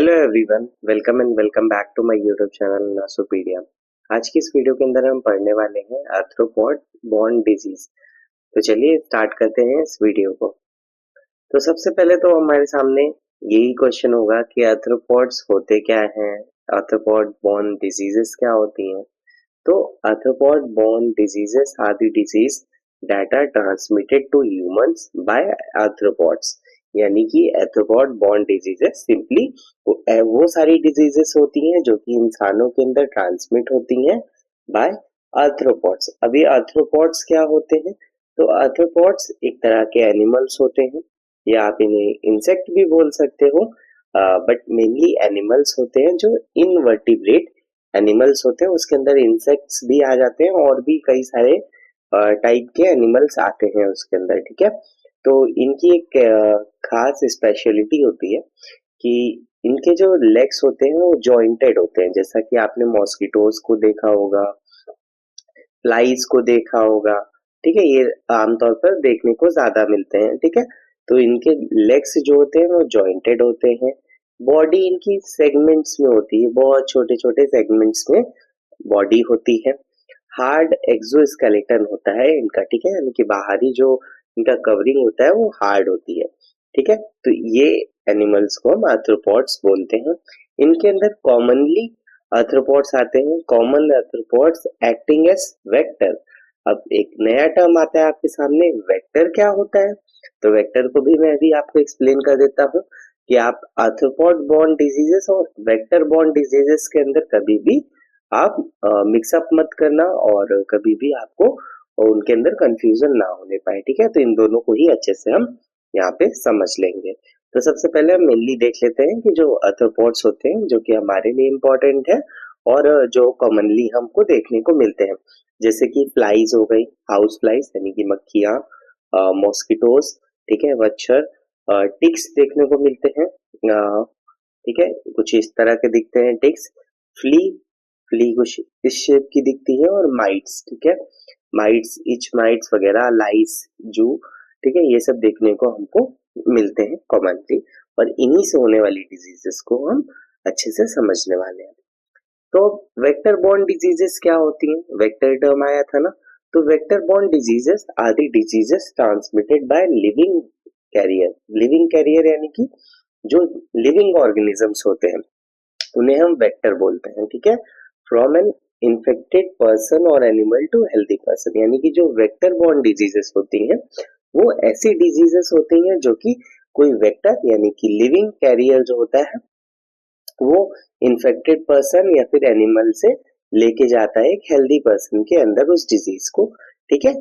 Hello everyone, welcome and welcome back to my YouTube channel Nasopedia. आज की इस video के अंदर हम पढ़ने वाले हैं आर्थ्रोपॉड बॉर्न डिजीज। तो चलिए स्टार्ट करते हैं इस वीडियो को। तो सबसे पहले तो हमारे सामने यही क्वेश्चन होगा कि आर्थ्रोपॉड्स होते क्या हैं, आर्थ्रोपॉड बॉर्न डिजीजेस क्या होती हैं। तो arthropod borne diseases are the disease that are transmitted to humans by arthropods. यानी कि आर्थ्रोपॉड बॉर्न डिजीजेस सिंपली वो सारी डिजीजेस होती हैं जो कि इंसानों के अंदर ट्रांसमिट होती हैं बाय आर्थ्रोपॉड्स। अब ये आर्थ्रोपॉड्स क्या होते हैं? तो आर्थ्रोपॉड्स एक तरह के एनिमल्स होते हैं, या आप इन्हें इंसेक्ट भी बोल सकते हो, बट मेनली एनिमल्स होते हैं जो इनवर्टिब्रेट एनिमल्स होते हैं। उसके अंदर इंसेक्ट्स भी आ जाते हैं और भी कई सारे टाइप के एनिमल्स आते हैं उसके अंदर, ठीक है। तो इनकी एक खास स्पेशलिटी होती है कि इनके जो लेग्स होते हैं वो जॉइंटेड होते हैं, जैसा कि आपने मॉस्किटोज को देखा होगा, फ्लाइज को देखा होगा, ठीक है। ये आमतौर पर देखने को ज्यादा मिलते हैं, ठीक है। तो इनके लेग्स जो होते हैं वो जॉइंटेड होते हैं। बॉडी इनकी सेगमेंट्स में होती है, बहुत छोटे छोटे सेगमेंट्स में बॉडी होती है। हार्ड एक्सोस्केलेटन होता है इनका, ठीक है। यानी कि बाहरी जो इनका कवरिंग होता है वो हार्ड होती है, ठीक है। तो ये एनिमल्स को हम आर्थ्रोपॉड्स बोलते हैं। इनके अंदर कॉमनली आर्थ्रोपॉड्स आते हैं, common arthropods acting as vector. अब एक नया टर्म आता है आपके सामने, वेक्टर क्या होता है? तो वेक्टर को भी मैं अभी आपको एक्सप्लेन कर देता हूँ कि आप आर्थ्रोपॉड बॉर्न डिजीजेस और वेक्टर बॉर्न डिजीजेस के अंदर कभी भी आप मिक्सअप मत करना और कभी भी आपको उनके अंदर कंफ्यूजन ना होने पाए, ठीक है। तो इन दोनों को ही अच्छे से हम यहाँ पे समझ लेंगे। तो सबसे पहले हम मेनली देख लेते हैं कि जो आर्थ्रोपॉड्स होते हैं जो कि हमारे लिए इम्पोर्टेंट है और जो कॉमनली हमको देखने को मिलते हैं, जैसे कि फ्लाइज हो गई, हाउस फ्लाइज यानी कि मक्खियाँ, मॉस्किटोज, ठीक है, मच्छर, टिक्स देखने को मिलते हैं, ठीक है, कुछ इस तरह के दिखते हैं टिक्स। फ्ली फ्ली कुछ इस शेप की दिखती है, और माइट्स, ठीक है, माइट्स, इच माइट्स वगैरह, लाइस, जू, ठीक है, ये सब देखने को हमको मिलते हैं कॉमनली। और इन्हीं से होने वाली डिजीजेस को हम अच्छे से समझने वाले हैं। तो वेक्टर बॉर्न डिजीजेस क्या होती हैं? वेक्टर टर्म आया था ना, तो vector borne diseases are the diseases transmitted by living carrier. Living carrier यानी कि जो लिविंग ऑर्गेनिजम्स होते हैं उन्हें हम वेक्टर बोलते हैं, ठीक है। फ्रॉम एन इन्फेक्टेड पर्सन और एनिमल टू हेल्दी पर्सन। यानी कि जो वेक्टर बॉर्न डिजीजेस होती हैं वो ऐसी डिजीजेस होती हैं जो कि कोई वेक्टर यानी कि लिविंग कैरियर जो होता है वो इन्फेक्टेड पर्सन या फिर एनिमल से लेके जाता है एक हेल्दी पर्सन के अंदर उस डिजीज को, ठीक है।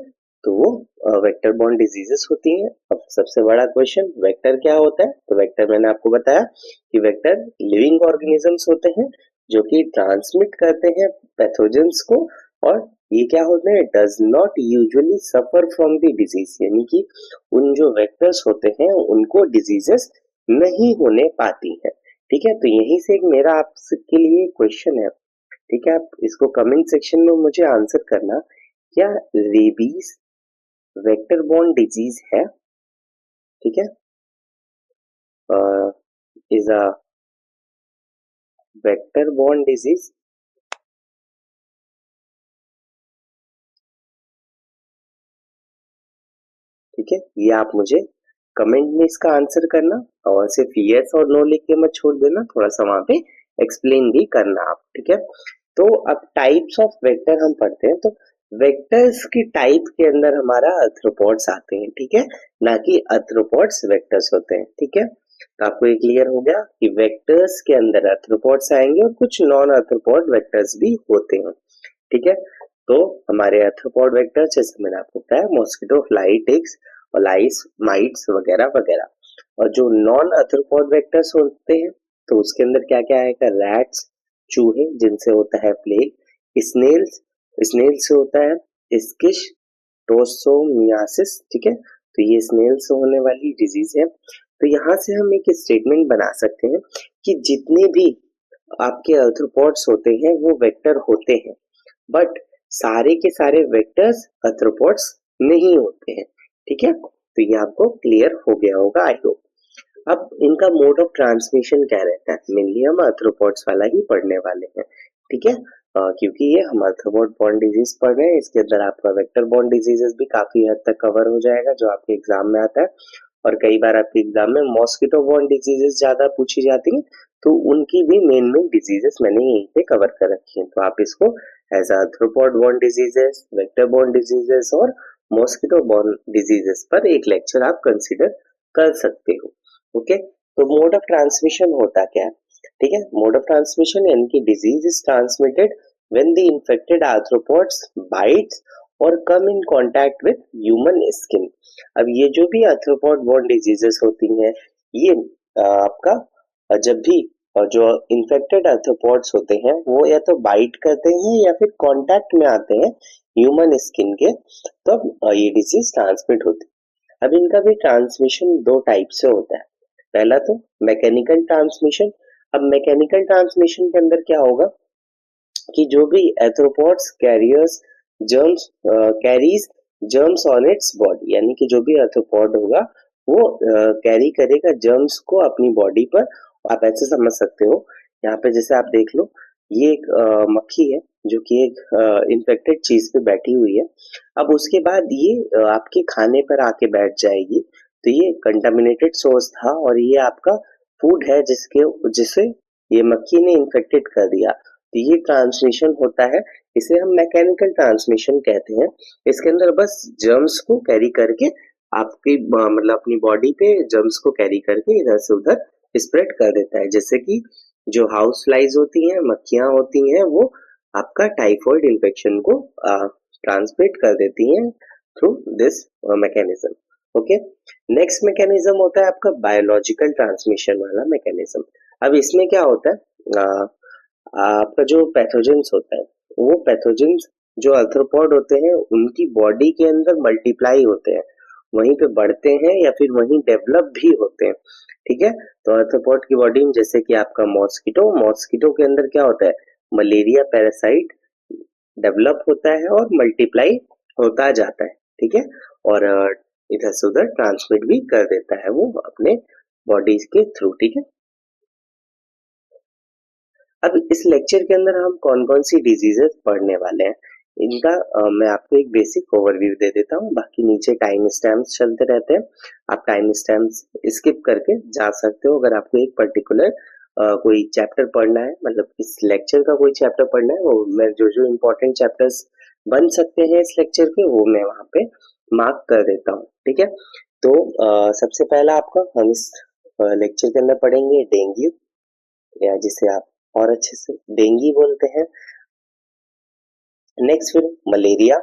तो वो वेक्टर बॉर्न डिजीजेस होती हैं। अब सबसे बड़ा क्वेश्चन, वेक्टर क्या होता है? तो वेक्टर मैंने आपको बताया कि वेक्टर लिविंग ऑर्गेनिजम्स होते हैं जो कि ट्रांसमिट करते हैं पैथोजेंस को, और ये क्या होते हैं, does not usually suffer from the disease. यानी कि उन जो वेक्टर्स होते हैं उनको डिजीजेस नहीं होने पाती है, ठीक है। तो यहीं से एक मेरा आपके लिए क्वेश्चन है, ठीक है। आप इसको कमेंट सेक्शन में मुझे आंसर करना, क्या रेबीज वेक्टर बॉर्न डिजीज है? ठीक है, is a vector borne disease. ठीक है, ये आप मुझे कमेंट में इसका आंसर करना, और सिर्फ यस और नो लिख के मत छोड़ देना, थोड़ा सा वहां पे एक्सप्लेन भी करना आप, ठीक है। तो अब टाइप्स ऑफ वेक्टर हम पढ़ते हैं। तो वेक्टर्स की टाइप के अंदर हमारा आर्थ्रोपॉड्स आते हैं, ठीक है, ना कि आर्थ्रोपॉड्स वेक्टर्स होते हैं, ठीक है। तो आपको ये क्लियर हो गया कि वेक्टर्स के अंदर आर्थ्रोपॉड्स आएंगे और कुछ नॉन आर्थ्रोपॉड वेक्टर्स भी होते हैं, ठीक है। तो हमारे आर्थ्रोपॉड वेक्टर्स जैसे मैंने आपको बताया, मॉस्किटो, फ्लाई, टिक्स और लाइस, माइट्स वगैरह वगैरह। और जो नॉन आर्थ्रोपॉड वेक्टर्स होते हैं तो उसके अंदर क्या क्या आएगा, रैट्स, चूहे जिनसे होता है प्लेग, स्नेल्स, स्नेल से होता है स्किश, टोसोमियासिस, ठीक है। तो ये स्नेल से होने वाली डिजीज है। तो यहाँ से हम एक स्टेटमेंट बना सकते हैं कि जितने भी आपके आर्थ्रोपॉड्स होते हैं वो वेक्टर होते हैं, बट सारे के सारे वेक्टर्स आर्थ्रोपॉड्स नहीं होते हैं, ठीक है। तो ये आपको क्लियर हो गया होगा, आई होप। अब इनका मोड ऑफ ट्रांसमिशन क्या रहता है, मेनली हम आर्थ्रोपॉड्स वाला ही पढ़ने वाले हैं, ठीक है। क्योंकि ये हम आर्थ्रोपॉड बॉर्न डिजीज पढ़ रहे हैं, इसके अंदर आपका वेक्टर बॉर्न डिजीजेस भी काफी हद तक कवर हो जाएगा जो आपके एग्जाम में आता है। और कई बार आपके एग्जाम में मॉस्किटो बॉर्न डिजीजेस ज्यादा पूछी जाती हैं, तो उनकी भी मेन डिजीजेस मैंने यहीं पे कवर कर रखी है। तो आप इसको as arthropod borne diseases, vector borne diseases और मॉस्किटो बॉर्न डिजीजेस पर एक लेक्चर आप कंसिडर कर सकते हो। ओके, तो मोड ऑफ ट्रांसमिशन होता क्या है, ठीक है। मोड ऑफ ट्रांसमिशन यानी कि disease is transmitted when the infected arthropods bites और come in contact with human skin. अब ये जो भी आर्थ्रोपॉड बॉर्न डिजीजेस होती हैं, ये आपका जब भी जो इन्फेक्टेड आर्थ्रोपॉड्स होते हैं वो या तो बाइट करते हैं या फिर कांटेक्ट में आते हैं ह्यूमन स्किन के, तब ये डिजीज ट्रांसमिट होती है। अब इनका भी ट्रांसमिशन दो टाइप से होता है। पहला तो मैकेनिकल ट्रांसमिशन। अब मैकेनिकल ट्रांसमिशन के अंदर क्या होगा कि जो भी arthropods carriers germs carries germs on its body, यानी कि जो भी आर्थ्रोपॉड होगा वो कैरी करेगा जर्म्स को अपनी बॉडी पर। आप ऐसे समझ सकते हो, यहाँ पे जैसे आप देख लो, ये एक मक्खी है जो कि एक इन्फेक्टेड चीज पे बैठी हुई है। अब उसके बाद ये आपके खाने पर आके बैठ जाएगी, तो ये कंटामिनेटेड सोर्स था और ये आपका फूड है जिसे ये मक्खी ने इन्फेक्टेड कर दिया, तो ये ट्रांसमिशन होता है। इसे हम मैकेनिकल ट्रांसमिशन कहते हैं। इसके अंदर बस जर्म्स को कैरी करके आपकी मतलब अपनी बॉडी पे जर्म्स को कैरी करके इधर से उधर स्प्रेड कर देता है, जैसे कि जो हाउस फ्लाइज होती हैं, मक्खियां होती हैं, वो आपका टाइफॉइड इन्फेक्शन को ट्रांसमिट कर देती हैं through this mechanism. Okay, next mechanism होता है आपका बायोलॉजिकल ट्रांसमिशन वाला मैकेनिज्म। अब इसमें क्या होता है, आपका जो पैथोजेंस होता है, वो पैथोजेंस जो आर्थ्रोपॉड होते हैं उनकी बॉडी के अंदर मल्टीप्लाई होते हैं, वहीं पे बढ़ते हैं या फिर वहीं डेवलप भी होते हैं, ठीक है। तो आर्थ्रोपॉड की बॉडी में जैसे कि आपका मॉस्किटो के अंदर क्या होता है, मलेरिया पैरासाइट डेवलप होता है और मल्टीप्लाई होता जाता है, ठीक है। और इधर से उधर ट्रांसमिट भी कर देता है वो अपने बॉडी के थ्रू, ठीक है। अब इस लेक्चर के अंदर हम कौन कौन सी डिजीजेस पढ़ने वाले हैं, इनका मैं आपको एक बेसिक ओवरव्यू दे देता हूँ। बाकी नीचे टाइम स्टैम्प्स चलते रहते हैं, आप टाइम स्टैम्प्स स्किप करके जा सकते हो। अगर आपको एक पर्टिकुलर कोई चैप्टर पढ़ना है, मतलब इस लेक्चर का कोई चैप्टर पढ़ना है, वो मैं जो जो इम्पोर्टेंट चैप्टर्स बन सकते हैं इस लेक्चर के, वो मैं वहाँ पे मार्क कर देता हूँ, ठीक है। तो सबसे पहला आपका हम इस लेक्चर के अंदर पढ़ेंगे डेंगू, या जिसे आप और अच्छे से डेंगी बोलते हैं। नेक्स्ट फिर मलेरिया,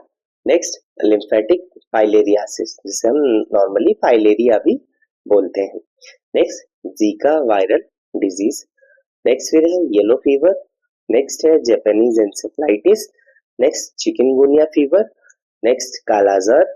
नेक्स्ट लिम्फेटिक फाइलेरियासिस जिसे हम नॉर्मली फाइलेरिया भी बोलते हैं। Next Zika viral disease, next फिर है येलो फीवर, नेक्स्ट है Japanese encephalitis, next chikungunya fever, next kalaazar.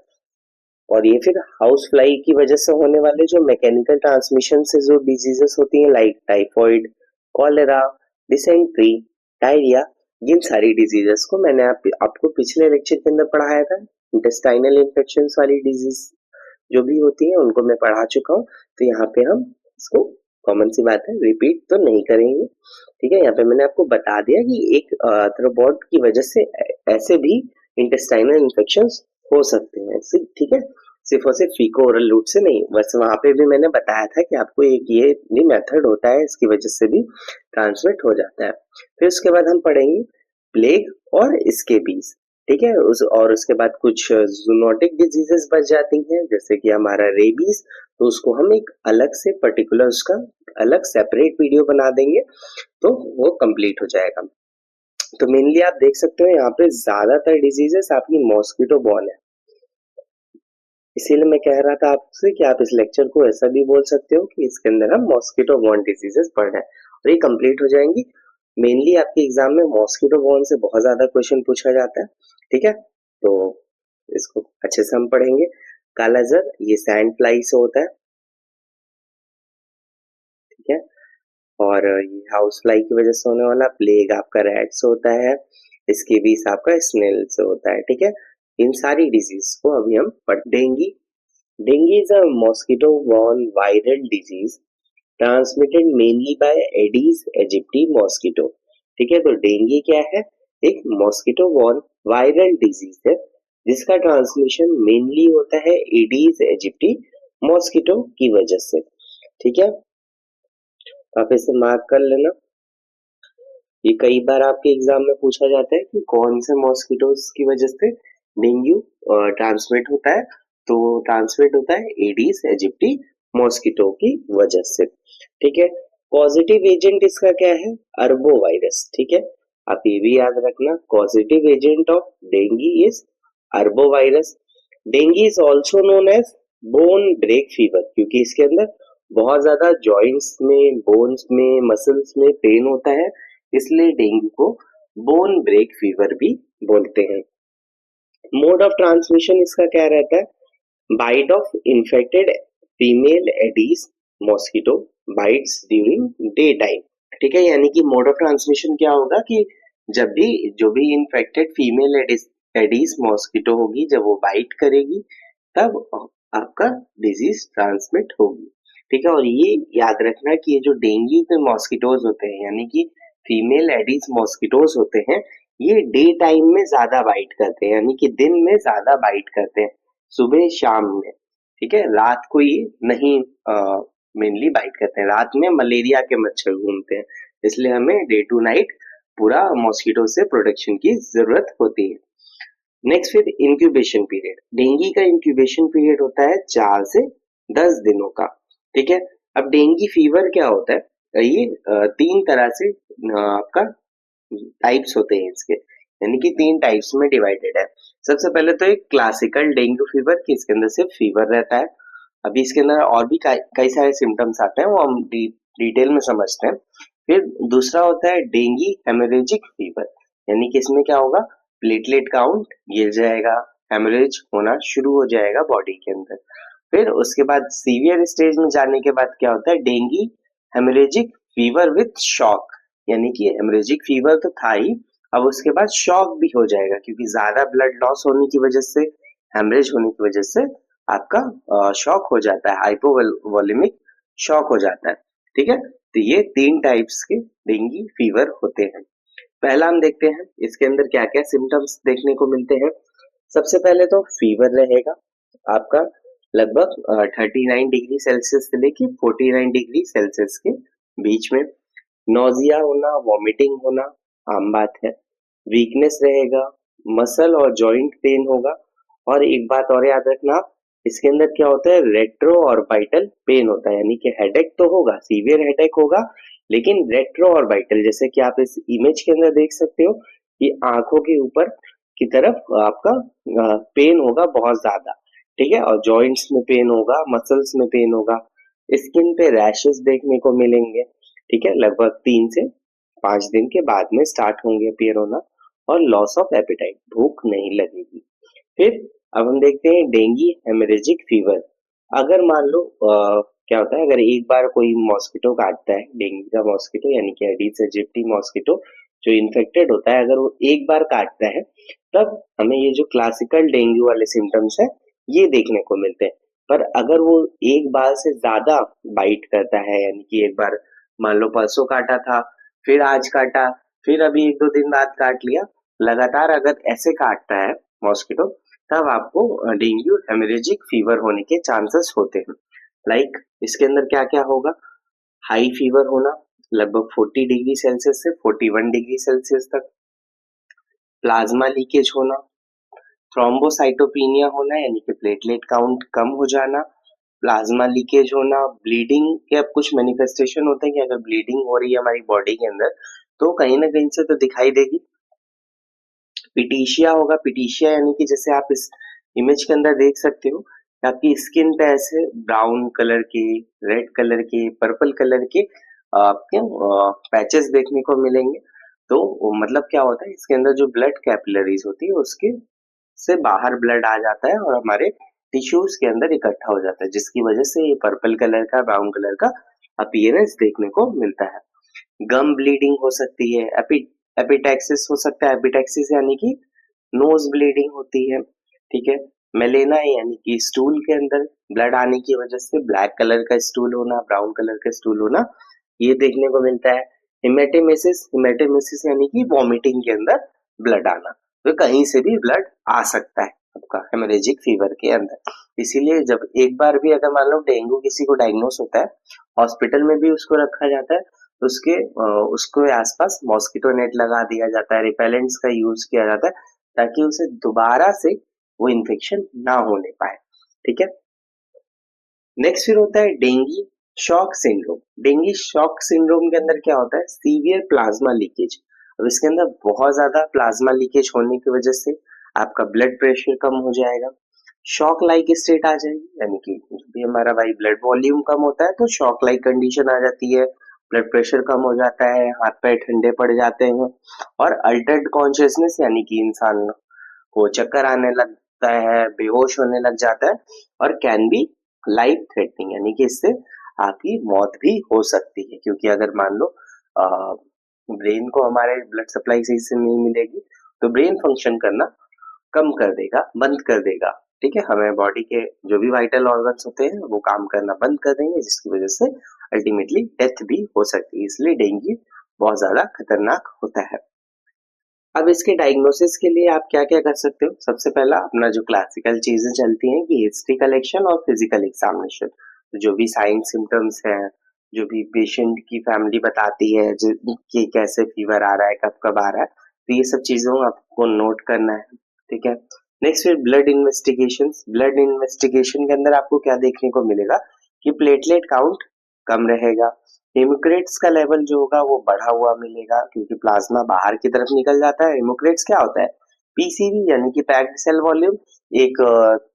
और ये फिर हाउस फ्लाई की वजह से होने वाले जो मैकेनिकल ट्रांसमिशन से जो डिजीजेस होती हैं, like typhoid, cholera, dysentery, diarrhoea, इन सारी डिजीजेस को मैंने आपको पिछले लेक्चर के अंदर पढ़ाया था। इंटेस्टाइनल इन्फेक्शंस वाली डिजीज जो भी होती है उनको मैं पढ़ा चुका हूँ, तो यहाँ पे हम इसको कॉमन सी बात है रिपीट तो नहीं करेंगे, ठीक है। यहाँ पे मैंने आपको बता दिया कि एक आर्थ्रोपॉड की वजह से ऐसे भी इंटेस्टाइनल इन्फेक्शंस हो सकते हैं, ठीक है। सिर्फ और सिर्फ फीको ओरल रूट से नहीं, बस वहां पे भी मैंने बताया था कि आपको एक ये भी मेथड होता है, इसकी वजह से भी ट्रांसमिट हो जाता है। फिर उसके बाद हम पढ़ेंगे प्लेग और स्केबीज, ठीक है। और उसके बाद कुछ जूनोटिक डिजीजेस बच जाती हैं, जैसे कि हमारा रेबीज, तो उसको हम एक अलग से पर्टिकुलर उसका अलग सेपरेट वीडियो बना देंगे, तो वो कंप्लीट हो जाएगा। तो मेनली आप देख सकते हो यहाँ पे ज्यादातर डिजीजेस आपकी मॉस्किटो बॉर्न है, इसीलिए मैं कह रहा था आपसे कि आप इस लेक्चर को ऐसा भी बोल सकते हो कि इसके अंदर हम मॉस्किटो बॉर्न डिजीजेस पढ़ रहे हैं और ये कंप्लीट हो जाएंगी। मेनली आपके एग्जाम में मॉस्किटो बॉर्न से बहुत ज्यादा क्वेश्चन पूछा जाता है, ठीक है। तो इसको अच्छे से हम पढ़ेंगे। कालाजार ये सैंड फ्लाई से होता है, ठीक है। और ये हाउस फ्लाई की वजह से होने वाला प्लेग आपका रैट से होता है, स्केबीज आपका स्नेल से होता है, ठीक है। इन सारी डिजीज को अभी हम पढ़ dengue. Dengue is a mosquito-borne viral disease transmitted mainly by Aedes aegypti mosquito. ठीक है, तो डेंगू क्या है? एक मॉस्किटो बॉर्न वायरल डिजीज है जिसका ट्रांसमिशन मेनली होता है एडीज एजिप्टी मॉस्किटो की वजह से। ठीक है, आप इसे मार्क कर लेना। ये कई बार आपके एग्जाम में पूछा जाता है कि कौन से मॉस्किटोज की वजह से डेंगू ट्रांसमिट होता है, तो ट्रांसमिट होता है एडीज एजिप्टी मॉस्किटो की वजह से। ठीक है, पॉजिटिव एजेंट इसका क्या है? Arbovirus. ठीक है, आप ये भी याद रखना, positive agent of dengue is arbovirus. Dengue is also known as bone break fever, क्योंकि इसके अंदर बहुत ज्यादा जॉइंट्स में, बोन्स में, मसल्स में पेन होता है, इसलिए डेंगू को बोन ब्रेक फीवर भी बोलते हैं। मोड ऑफ ट्रांसमिशन इसका क्या रहता है? Bite of infected female Aedes mosquito bites during day time. ठीक है, यानी कि मोड ऑफ ट्रांसमिशन क्या होगा कि जब भी जो भी इन्फेक्टेड फीमेल एडीज मॉस्किटो होगी, जब वो बाइट करेगी तब आपका डिजीज ट्रांसमिट होगी। ठीक है, और ये याद रखना कि ये जो डेंगू के मॉस्किटोज होते हैं, यानी कि फीमेल एडीज मॉस्किटोज होते हैं, ये डे टाइम में ज्यादा बाइट करते हैं, यानी कि दिन में ज्यादा बाइट करते हैं, सुबह शाम में। ठीक है, रात को ये नहीं मेनली बाइट करते हैं, रात में मलेरिया के मच्छर घूमते हैं, इसलिए हमें डे टू नाइट पूरा मॉस्किटो से प्रोटेक्शन की जरूरत होती है। नेक्स्ट फिर इंक्यूबेशन पीरियड। डेंगू का इंक्यूबेशन पीरियड होता है 4 से 10 दिनों का। ठीक है, अब डेंगू फीवर क्या होता है? ये 3 तरह से आपका टाइप्स होते हैं इसके, यानी कि 3 टाइप्स में डिवाइडेड है। सबसे पहले तो एक क्लासिकल डेंगू फीवर कि इसके अंदर सिर्फ फीवर रहता है। अभी इसके अंदर और भी कई सारे सिम्टम्स आते हैं, वो हम डिटेल में समझते हैं। फिर दूसरा होता है डेंगू हेमोरेजिक फीवर, यानी कि इसमें क्या होगा? प्लेटलेट काउंट गिर जाएगा, हेमोरेज होना शुरू हो जाएगा बॉडी के अंदर। फिर उसके बाद सीवियर स्टेज में जाने के बाद क्या होता है? Dengue haemorrhagic fever with shock, यानी कि हेमोरेजिक फीवर तो था ही, अब उसके बाद शॉक भी हो जाएगा, क्योंकि ज्यादा ब्लड लॉस होने की वजह से, हेमरेज होने की वजह से आपका शॉक हो जाता है, हाइपोवोलेमिक शॉक हो जाता है। ठीक है, तो ये 3 टाइप्स के डेंगू फीवर होते हैं। पहला हम देखते हैं इसके अंदर क्या क्या सिम्टम्स देखने को मिलते हैं। सबसे पहले तो फीवर रहेगा आपका लगभग 39 डिग्री सेल्सियस से लेके 49 डिग्री सेल्सियस के बीच में। नोजिया होना, वॉमिटिंग होना आम बात है। वीकनेस रहेगा, मसल और जॉइंट पेन होगा, और एक बात और याद रखना, इसके अंदर क्या होता है? रेट्रो और बाइटल पेन होता है, यानी कि हेडेक तो होगा, सीवियर हेडेक होगा, लेकिन रेट्रो और बाइटल, जैसे कि आप इस इमेज के अंदर देख सकते हो कि आंखों के ऊपर की तरफ आपका पेन होगा बहुत ज्यादा। ठीक है, और जॉइंट्स में पेन होगा, मसल्स में पेन होगा, स्किन पे रैशेस देखने को मिलेंगे। ठीक है, लगभग 3 से 5 दिन के बाद में स्टार्ट होंगे अपीयर होना, और लॉस ऑफ एपेटाइट, भूख नहीं लगेगी। फिर अब हम देखते हैं डेंगू हेमरेजिक फीवर। अगर मान लो क्या होता है, अगर एक बार कोई मॉस्किटो काटता है, डेंगू का मॉस्किटो यानी कि एडिस एजिप्टी मॉस्किटो जो इन्फेक्टेड होता है, अगर वो एक बार काटता है, तब हमें ये जो क्लासिकल डेंगू वाले सिम्टम्स है ये देखने को मिलते हैं। पर अगर वो एक बार से ज्यादा बाइट करता है, यानी कि एक बार मान लो परसों काटा था, फिर आज काटा, फिर अभी 1-2 दिन बाद काट लिया, लगातार अगर ऐसे काटता है मॉस्किटो, तब आपको डेंगू हेमरेजिक फीवर होने के चांसेस होते हैं। लाइक इसके अंदर क्या क्या होगा? हाई फीवर होना लगभग 40 डिग्री सेल्सियस से 41 डिग्री सेल्सियस तक, प्लाज्मा लीकेज होना, थ्रोम्बोसाइटोपिनिया होना यानी कि प्लेटलेट काउंट कम हो जाना, प्लाज्मा लीकेज होना, ब्लीडिंग के अब कुछ मैनिफेस्टेशन होते हैं कि अगर ब्लीडिंग हो रही है हमारी बॉडी के अंदर तो कहीं ना कहीं से तो दिखाई देगी। पिटीशिया होगा, पिटीशिया यानी कि जैसे आप इस इमेज के अंदर देख सकते हो, आपकी स्किन पे ऐसे ब्राउन कलर के, रेड कलर के, पर्पल कलर के आपके पैचेस देखने को मिलेंगे। तो मतलब क्या होता है, इसके अंदर जो ब्लड कैपिलरीज होती है उसके से बाहर ब्लड आ जाता है और हमारे टिश्यूज के अंदर इकट्ठा हो जाता है, जिसकी वजह से ये पर्पल कलर का, ब्राउन कलर का अपीयरेंस देखने को मिलता है। गम ब्लीडिंग हो सकती है, एपिटैक्सिस हो सकता है, एपिटैक्सिस यानी कि नोज ब्लीडिंग होती है। ठीक है, मेलेना यानी कि स्टूल के अंदर ब्लड आने की वजह से ब्लैक कलर का स्टूल होना, ब्राउन कलर का स्टूल होना, ये देखने को मिलता है। हिमेटेमेसिस, हिमेटेमेसिस यानी कि वॉमिटिंग के अंदर ब्लड आना, तो कहीं से भी ब्लड आ सकता है आपका हेमोरेजिक फीवर के अंदर। इसीलिए जब एक बार भी अगर मान लो डेंगू किसी को डायग्नोस होता है, हॉस्पिटल में भी उसको रखा जाता है, तो उसके आसपास मॉस्किटो नेट लगा दिया जाता है, रिपेलेंट्स का यूज किया जाता है, ताकि उसे दोबारा से वो इन्फेक्शन ना होने पाए। ठीक है, नेक्स्ट फिर होता है dinghy shock syndrome. Dinghy shock syndrome के अंदर क्या होता है, सीवियर प्लाज्मा लीकेज। अब इसके अंदर बहुत ज्यादा प्लाज्मा लीकेज होने की वजह से आपका ब्लड प्रेशर कम हो जाएगा, शॉक लाइक स्टेट आ जाएगी, यानी कि भी हमारा भाई ब्लड वॉल्यूम कम होता है तो शॉक लाइक कंडीशन आ जाती है, ब्लड प्रेशर कम हो जाता है, हाथ पैर ठंडे पड़ जाते हैं, और अल्टर्ड कॉन्शियसनेस यानी कि इंसान को चक्कर आने लगता है, बेहोश होने लग जाता है, और कैन बी लाइफ थ्रेटनिंग यानी कि इससे आपकी मौत भी हो सकती है, क्योंकि अगर मान लो ब्रेन को हमारे ब्लड सप्लाई सही से नहीं मिलेगी तो ब्रेन फंक्शन करना कम कर देगा, बंद कर देगा। ठीक है, हमें बॉडी के जो भी वाइटल ऑर्गन्स होते हैं वो काम करना बंद कर देंगे, जिसकी वजह से अल्टीमेटली डेथ भी हो सकती है। इसलिए डेंगू बहुत ज्यादा खतरनाक होता है। अब इसके डायग्नोसिस के लिए आप क्या क्या कर सकते हो, सबसे पहला अपना जो क्लासिकल चीजें चलती हैं कि हिस्ट्री कलेक्शन और फिजिकल एग्जामिनेशन, जो भी साइन सिम्टम्स है, जो भी पेशेंट की फैमिली बताती है जो कि कैसे फीवर आ रहा है, कब कब आ रहा है, तो ये सब चीजों आपको नोट करना है। ठीक है, नेक्स्ट फिर ब्लड इन्वेस्टिगेशन। ब्लड इन्वेस्टिगेशन के अंदर आपको क्या देखने को मिलेगा कि प्लेटलेट काउंट कम रहेगा, हेमोक्रेट्स का लेवल जो होगा वो बढ़ा हुआ मिलेगा, क्योंकि प्लाज्मा बाहर की तरफ निकल जाता है। हेमोक्रेट्स क्या होता है, पीसीवी यानी कि पैक्ड सेल वॉल्यूम, एक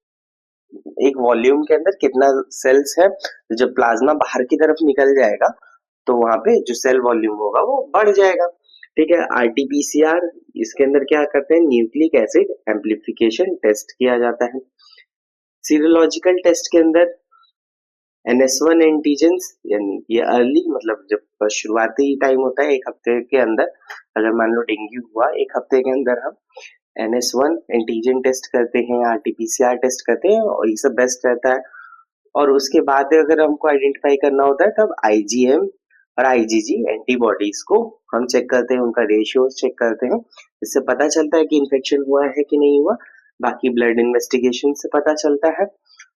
एक वॉल्यूम के अंदर कितना सेल्स है, जब प्लाज्मा बाहर की तरफ निकल जाएगा तो वहां पे जो सेल वॉल्यूम होगा वो बढ़ जाएगा। ठीक है, आरटीपीसीआर, इसके अंदर क्या करते हैं, न्यूक्लिक एसिड एम्प्लीफिकेशन टेस्ट किया जाता है। सीरोलॉजिकल टेस्ट के अंदर NS1 एंटीजेंस, यानी ये अर्ली मतलब जब शुरुआती टाइम होता है एक हफ्ते के अंदर, अगर मान लो डेंगू हुआ एक हफ्ते के अंदर, हम NS1 एंटीजन टेस्ट करते हैं, RT-PCR टेस्ट करते हैं, और ये सब बेस्ट रहता है। और उसके बाद अगर हमको आइडेंटिफाई करना होता है तब IgM और IgG एंटीबॉडीज को हम चेक करते हैं, उनका रेशियो चेक करते हैं, इससे पता चलता है कि इन्फेक्शन हुआ है कि नहीं हुआ। बाकी ब्लड इन्वेस्टिगेशन से पता चलता है।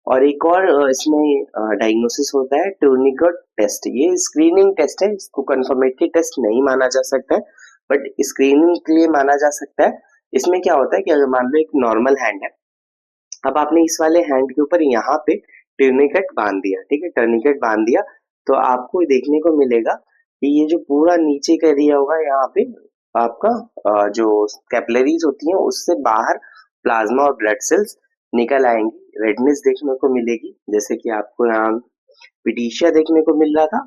और एक और इसमें डायग्नोसिस होता है टूर्निकेट टेस्ट। ये स्क्रीनिंग टेस्ट है, इसको कंफर्मेटरी टेस्ट नहीं माना जा सकता है, बट स्क्रीनिंग के लिए माना जा सकता है। इसमें क्या होता है कि अगर मान लो एक नॉर्मल हैंड है, अब आपने इस वाले हैंड के ऊपर यहाँ पे टर्निकेट बांध दिया, ठीक है, टर्निकेट बांध दिया, तो आपको देखने को मिलेगा कि ये जो पूरा नीचे का एरिया होगा यहाँ पे आपका जो कैपिलरीज होती हैं उससे बाहर प्लाज्मा और ब्लड सेल्स निकल आएंगी, रेडनेस देखने को मिलेगी, जैसे कि आपको यहाँ पिटीशिया देखने को मिल रहा था,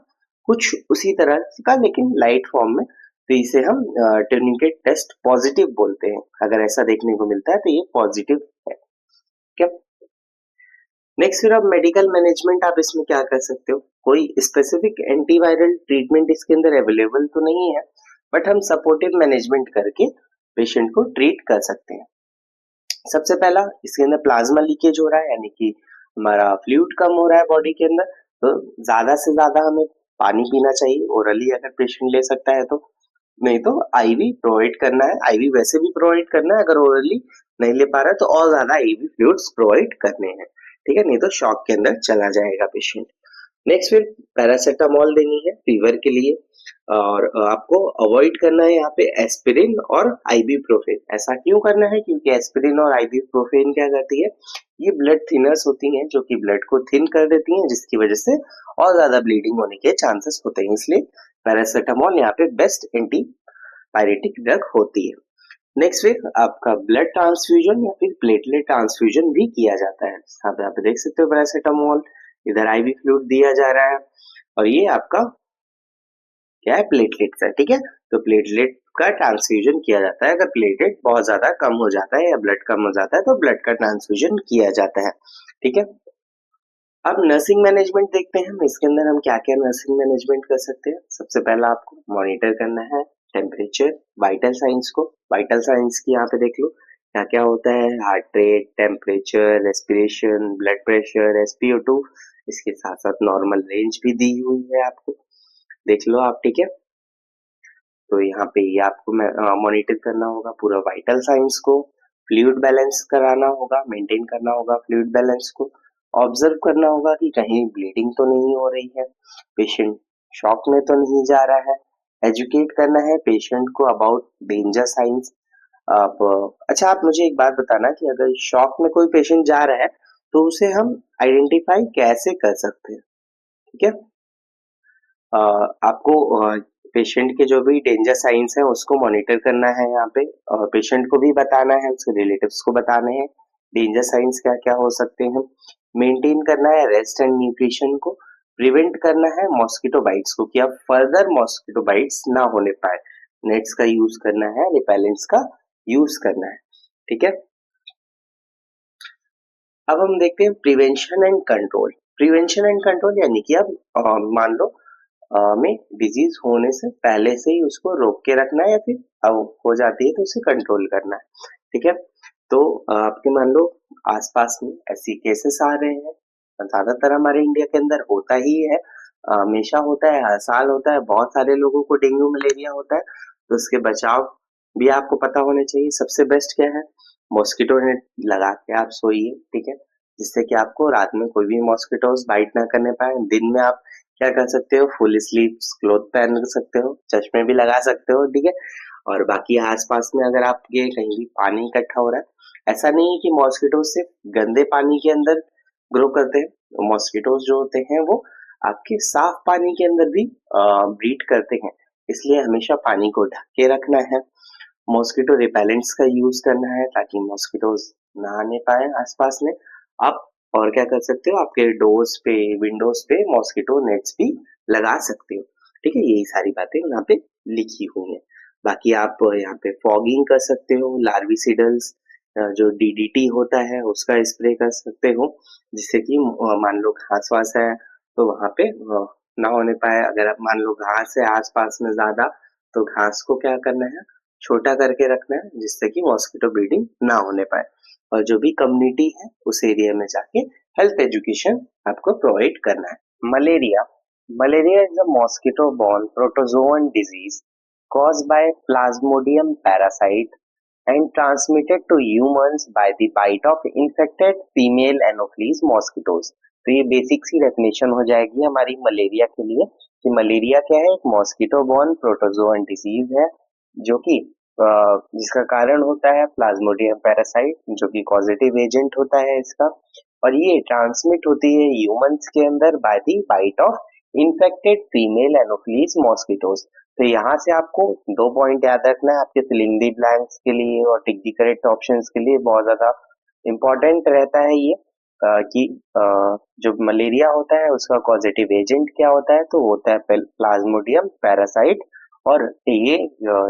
कुछ उसी तरह का लेकिन लाइट फॉर्म में। तो इसे हम टर्निकेट टेस्ट पॉजिटिव बोलते हैं, अगर ऐसा देखने को मिलता है तो ये पॉजिटिव है। क्या नेक्स्ट फिर आप मेडिकल मैनेजमेंट, आप इसमें क्या कर सकते हो, कोई स्पेसिफिक एंटीवायरल ट्रीटमेंट इसके अंदर अवेलेबल तो नहीं है, बट हम सपोर्टिव मैनेजमेंट करके पेशेंट को ट्रीट कर सकते हैं। सबसे पहला इसके अंदर प्लाज्मा लीकेज हो रहा है, यानी कि हमारा फ्लूइड कम हो रहा है बॉडी के अंदर, तो ज्यादा से ज्यादा हमें पानी पीना चाहिए, ओरली अगर पेशेंट ले सकता है तो, नहीं तो आईवी प्रोवाइड करना है, आईवी वैसे भी प्रोवाइड करना है, अगर ओरली नहीं ले पा रहा है तो और ज्यादा आईवी फ्लूइड्स प्रोवाइड करने हैं। ठीक है, नहीं तो शॉक के अंदर चला जाएगा पेशेंट। नेक्स्ट फिर पैरासिटामोल देनी है फीवर के लिए, और आपको अवॉइड करना है यहाँ पे एस्पिरिन और आइबुप्रोफेन। ऐसा क्यों करना है, क्योंकि एस्पिरिन और आइबुप्रोफेन क्या करती है, ये ब्लड थिनर्स होती हैं जो कि ब्लड को थिन कर देती हैं, जिसकी वजह से और ज्यादा ब्लीडिंग होने के चांसेस होते हैं। इसलिए पैरासिटामोल यहाँ पे बेस्ट एंटी पायरेटिक ड्रग होती है। नेक्स्ट फिर आपका ब्लड ट्रांसफ्यूजन या फिर प्लेटलेट ट्रांसफ्यूजन भी किया जाता है। यहाँ पे देख सकते हो पैरासिटामोल, इधर आईवी फ्लूइड दिया जा रहा है, और ये आपका क्या है, प्लेटलेट्स है। ठीक है, तो प्लेटलेट का ट्रांसफ्यूजन किया जाता है, अगर प्लेटलेट बहुत ज्यादा कम हो जाता है या ब्लड कम हो जाता है तो ब्लड का ट्रांसफ्यूजन किया जाता है। ठीक है, अब नर्सिंग मैनेजमेंट देखते हैं हम, इसके अंदर हम क्या क्या नर्सिंग मैनेजमेंट कर सकते हैं। सबसे पहला आपको मॉनिटर करना है टेम्परेचर, वाइटल साइंस को। वाइटल साइंस की यहाँ पे देख लो, क्या क्या होता है, heart rate, temperature, respiration, blood pressure, SpO2, इसके साथ साथ नॉर्मल रेंज भी दी हुई है आपको, देख लो आप, ठीक है। तो यहाँ पे ये आपको मॉनिटर करना होगा पूरा वाइटल साइंस को, फ्लूइड बैलेंस कराना होगा, मेंटेन करना होगा फ्लूइड बैलेंस को, ऑब्जर्व करना होगा कि कहीं ब्लीडिंग तो नहीं हो रही है, पेशेंट शॉक में तो नहीं जा रहा है, एजुकेट करना है पेशेंट को अबाउट डेंजर साइंस। आप अच्छा, आप मुझे एक बात बताना कि अगर शॉक में कोई पेशेंट जा रहा है तो उसे हम आइडेंटिफाई कैसे कर सकते हैं, ठीक है। अ, आपको पेशेंट के जो भी डेंजर साइंस है उसको मॉनिटर करना है यहाँ पे, और पेशेंट को भी बताना है, उसके रिलेटिव्स को बताने हैं डेंजर साइंस क्या क्या हो सकते हैं, मेंटेन करना है रेस्ट एंड न्यूट्रिशन को, प्रिवेंट करना है मॉस्किटो बाइट्स को कि अब फर्दर मॉस्किटो बाइट्स ना होने पाए, नेट्स का यूज करना है, रिपेलेंट्स का यूज करना है, ठीक है। अब हम देखते हैं prevention and control. Prevention and control यानी कि अब मान लो में डिजीज होने से पहले से ही उसको रोक के रखना है, या फिर अब हो जाती है तो उसे कंट्रोल करना है, ठीक है। तो आपके मान लो आसपास में ऐसी केसेस आ रहे हैं, ज्यादातर हमारे इंडिया के अंदर होता ही है, हमेशा होता है, हर साल होता है, बहुत सारे लोगों को डेंगू मलेरिया होता है, तो उसके बचाव भी आपको पता होने चाहिए। सबसे बेस्ट क्या है, मॉस्किटो नेट लगा के आप सोइए, ठीक है, जिससे कि आपको रात में कोई भी मॉस्किटोज बाइट ना करने पाए। दिन में आप क्या कर सकते हो, फुल स्लीव्स क्लोथ पहन सकते हो, चश्मे भी लगा सकते हो, ठीक है। और बाकी आसपास में अगर आपके कहीं भी पानी इकट्ठा हो रहा है, ऐसा नहीं है कि मॉस्किटो सिर्फ गंदे पानी के अंदर ग्रो करते हैं, मॉस्किटोज जो होते हैं वो आपके साफ पानी के अंदर भी ब्रीड करते हैं, इसलिए हमेशा पानी को ढक के रखना है। मॉस्किटो रिपेलेंट्स का यूज करना है ताकि मॉस्किटोज ना आने पाए आसपास में। आप और क्या कर सकते हो, आपके डोर्स पे, विंडोज पे मॉस्किटो नेट्स भी लगा सकते हो, ठीक है। यही सारी बातें यहाँ पे लिखी हुई हैं। बाकी आप यहाँ पे फॉगिंग कर सकते हो, लार्विसिडल्स जो DDT होता है उसका स्प्रे कर सकते हो, जिससे कि मान लो घास वास है तो वहां पे ना होने पाए। अगर आप मान लो घास है आसपास में ज्यादा, तो घास को क्या करना है, छोटा करके रखना है, जिससे कि मॉस्किटो ब्रीडिंग ना होने पाए। और जो भी कम्युनिटी है उस एरिया में जाके हेल्थ एजुकेशन आपको प्रोवाइड करना है। Malaria malaria is a mosquito borne protozoan disease caused by Plasmodium parasite and transmitted to humans by the bite of infected female Anopheles mosquitoes। तो ये बेसिक सी डेफिनेशन हो जाएगी हमारी मलेरिया के लिए कि मलेरिया क्या है, एक मॉस्किटो बॉर्न प्रोटोजोअन डिजीज है जो कि जिसका कारण होता है प्लाज्मोडियम पैरासाइट, जो कि कॉजेटिव एजेंट होता है इसका, और ये ट्रांसमिट होती है ह्यूमंस के अंदर by the bite of infected female Anopheles mosquitoes. तो यहाँ से आपको दो पॉइंट याद रखना है आपके फिलिंग द ब्लैंक्स के लिए और टिक द करेक्ट ऑप्शंस के लिए, बहुत ज्यादा इम्पोर्टेंट रहता है ये कि जो मलेरिया होता है उसका कॉजेटिव एजेंट क्या होता है, तो होता है प्लाज्मोडियम पैरासाइट। और ये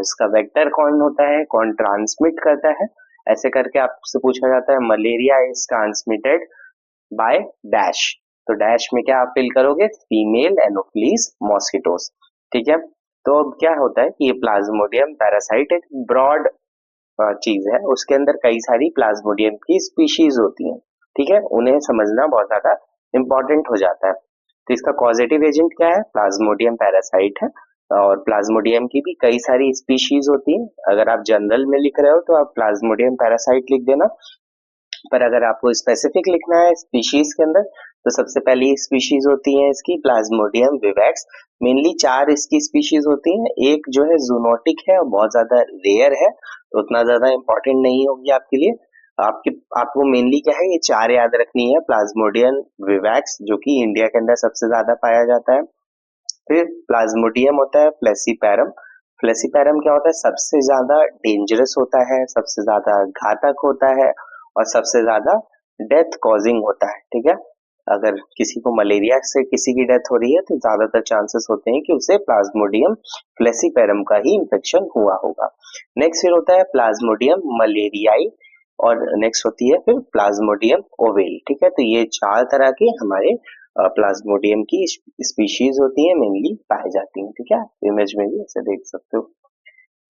इसका वेक्टर कौन होता है, कौन ट्रांसमिट करता है, ऐसे करके आपसे पूछा जाता है malaria is transmitted by dash. तो डैश में क्या आप फिल करोगे, फीमेल एनोफिलीज मॉस्किटोस, ठीक है। तो अब क्या होता है कि ये प्लाज्मोडियम पैरासाइट एक ब्रॉड चीज है, उसके अंदर कई सारी प्लाज्मोडियम की स्पीशीज होती हैं, ठीक है, उन्हें समझना बहुत ज्यादा इंपॉर्टेंट हो जाता है। तो इसका कॉजेटिव एजेंट क्या है, प्लाज्मोडियम पैरासाइट है, और प्लाज्मोडियम की भी कई सारी स्पीशीज होती हैं। अगर आप जनरल में लिख रहे हो तो आप प्लाज्मोडियम पैरासाइट लिख देना, पर अगर आपको स्पेसिफिक लिखना है स्पीशीज के अंदर, तो सबसे पहली स्पीशीज होती है इसकी प्लाज्मोडियम विवैक्स। मेनली चार इसकी स्पीशीज होती हैं, एक जो है जूनोटिक है और बहुत ज्यादा रेयर है, तो उतना ज्यादा इंपॉर्टेंट नहीं होगी आपके लिए। आपके आपको मेनली क्या है, ये चार याद रखनी है, प्लाज्मोडियम विवैक्स जो कि इंडिया के अंदर सबसे ज्यादा पाया जाता है। फिर प्लाज्मोडियम होता है फ्लेसिपैरम। फ्लेसिपैरम क्या होता है, सबसे ज्यादा डेंजरस होता है, सबसे ज्यादा घातक होता है, और सबसे ज्यादा डेथ कॉजिंग होता है, ठीक है। अगर किसी को मलेरिया से किसी की डेथ हो रही है तो ज्यादातर चांसेस होते हैं कि उसे प्लाज्मोडियम फ्लेसिपैरम का ही इन्फेक्शन हुआ होगा। नेक्स्ट फिर होता है प्लाज्मोडियम मलेरियाई, और नेक्स्ट होती है फिर प्लाज्मोडियम ओवेल, ठीक है। तो ये चार तरह के हमारे प्लाज्मोडियम की स्पीशीज होती है, मेनली पाई जाती हैं, ठीक है। इमेज में भी ऐसे देख सकते हो।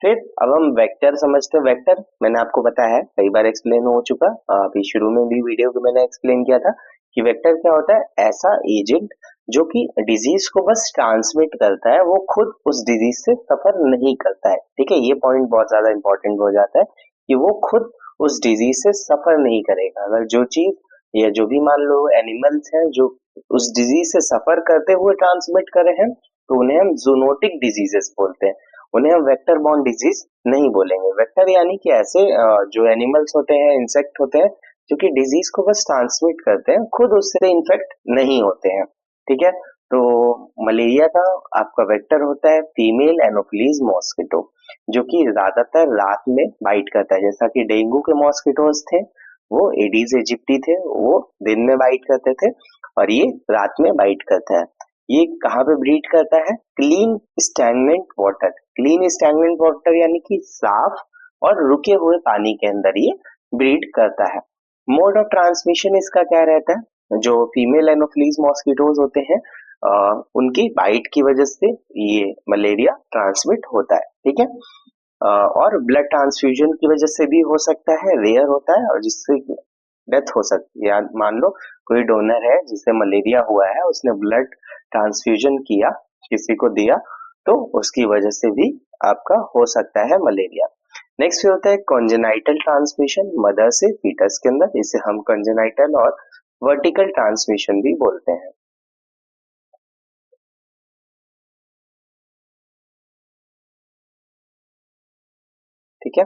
फिर अब हम वेक्टर समझते हैं। वेक्टर मैंने आपको बताया है, कई बार एक्सप्लेन हो चुका। अभी शुरू में भी वीडियो को मैंने एक्सप्लेन किया था कि वेक्टर क्या होता है, ऐसा एजेंट जो कि डिजीज को बस ट्रांसमिट करता है, वो खुद उस डिजीज से सफर नहीं करता है। ठीक है, ये पॉइंट बहुत ज्यादा इंपॉर्टेंट हो जाता है कि वो खुद उस डिजीज से सफर नहीं करेगा। अगर जो चीज या जो भी मान लो एनिमल्स हैं जो उस डिजीज से सफर करते हुए ट्रांसमिट कर रहे हैं, तो उन्हें हम जूनोटिक डिजीजेस बोलते हैं, उन्हें हम वेक्टर बॉर्न डिजीज नहीं बोलेंगे। वेक्टर यानी कि ऐसे जो एनिमल्स होते हैं, इंसेक्ट होते हैं, जो कि डिजीज को बस ट्रांसमिट करते हैं, खुद उससे इन्फेक्ट नहीं होते हैं। ठीक है, तो मलेरिया का आपका वेक्टर होता है फीमेल एनोफिलीज मॉस्किटो, जो कि ज्यादातर रात में बाइट करता है। जैसा कि डेंगू के मॉस्किटोज थे, वो एडीज इजिप्टी थे, वो दिन में बाइट करते थे, और ये रात में बाइट करता है। ये कहाँ पे ब्रीड करता है, clean stagnant water. Clean stagnant water यानी कि साफ और रुके हुए पानी के अंदर ये ब्रीड करता है। मोड ऑफ ट्रांसमिशन इसका क्या रहता है, जो फीमेल एनोफिलीज मॉस्किटोज होते हैं, उनकी बाइट की वजह से ये मलेरिया ट्रांसमिट होता है। ठीक है, और ब्लड ट्रांसफ्यूजन की वजह से भी हो सकता है, रेयर होता है, और जिससे डेथ हो सकती है। मान लो कोई डोनर है जिसे मलेरिया हुआ है, उसने ब्लड ट्रांसफ्यूजन किया, किसी को दिया, तो उसकी वजह से भी आपका हो सकता है मलेरिया। नेक्स्ट होता है कॉन्जेनाइटल ट्रांसमिशन, मदर से फीटस के अंदर, इसे हम कॉन्जेनाइटल और वर्टिकल ट्रांसमिशन भी बोलते हैं। ठीक है,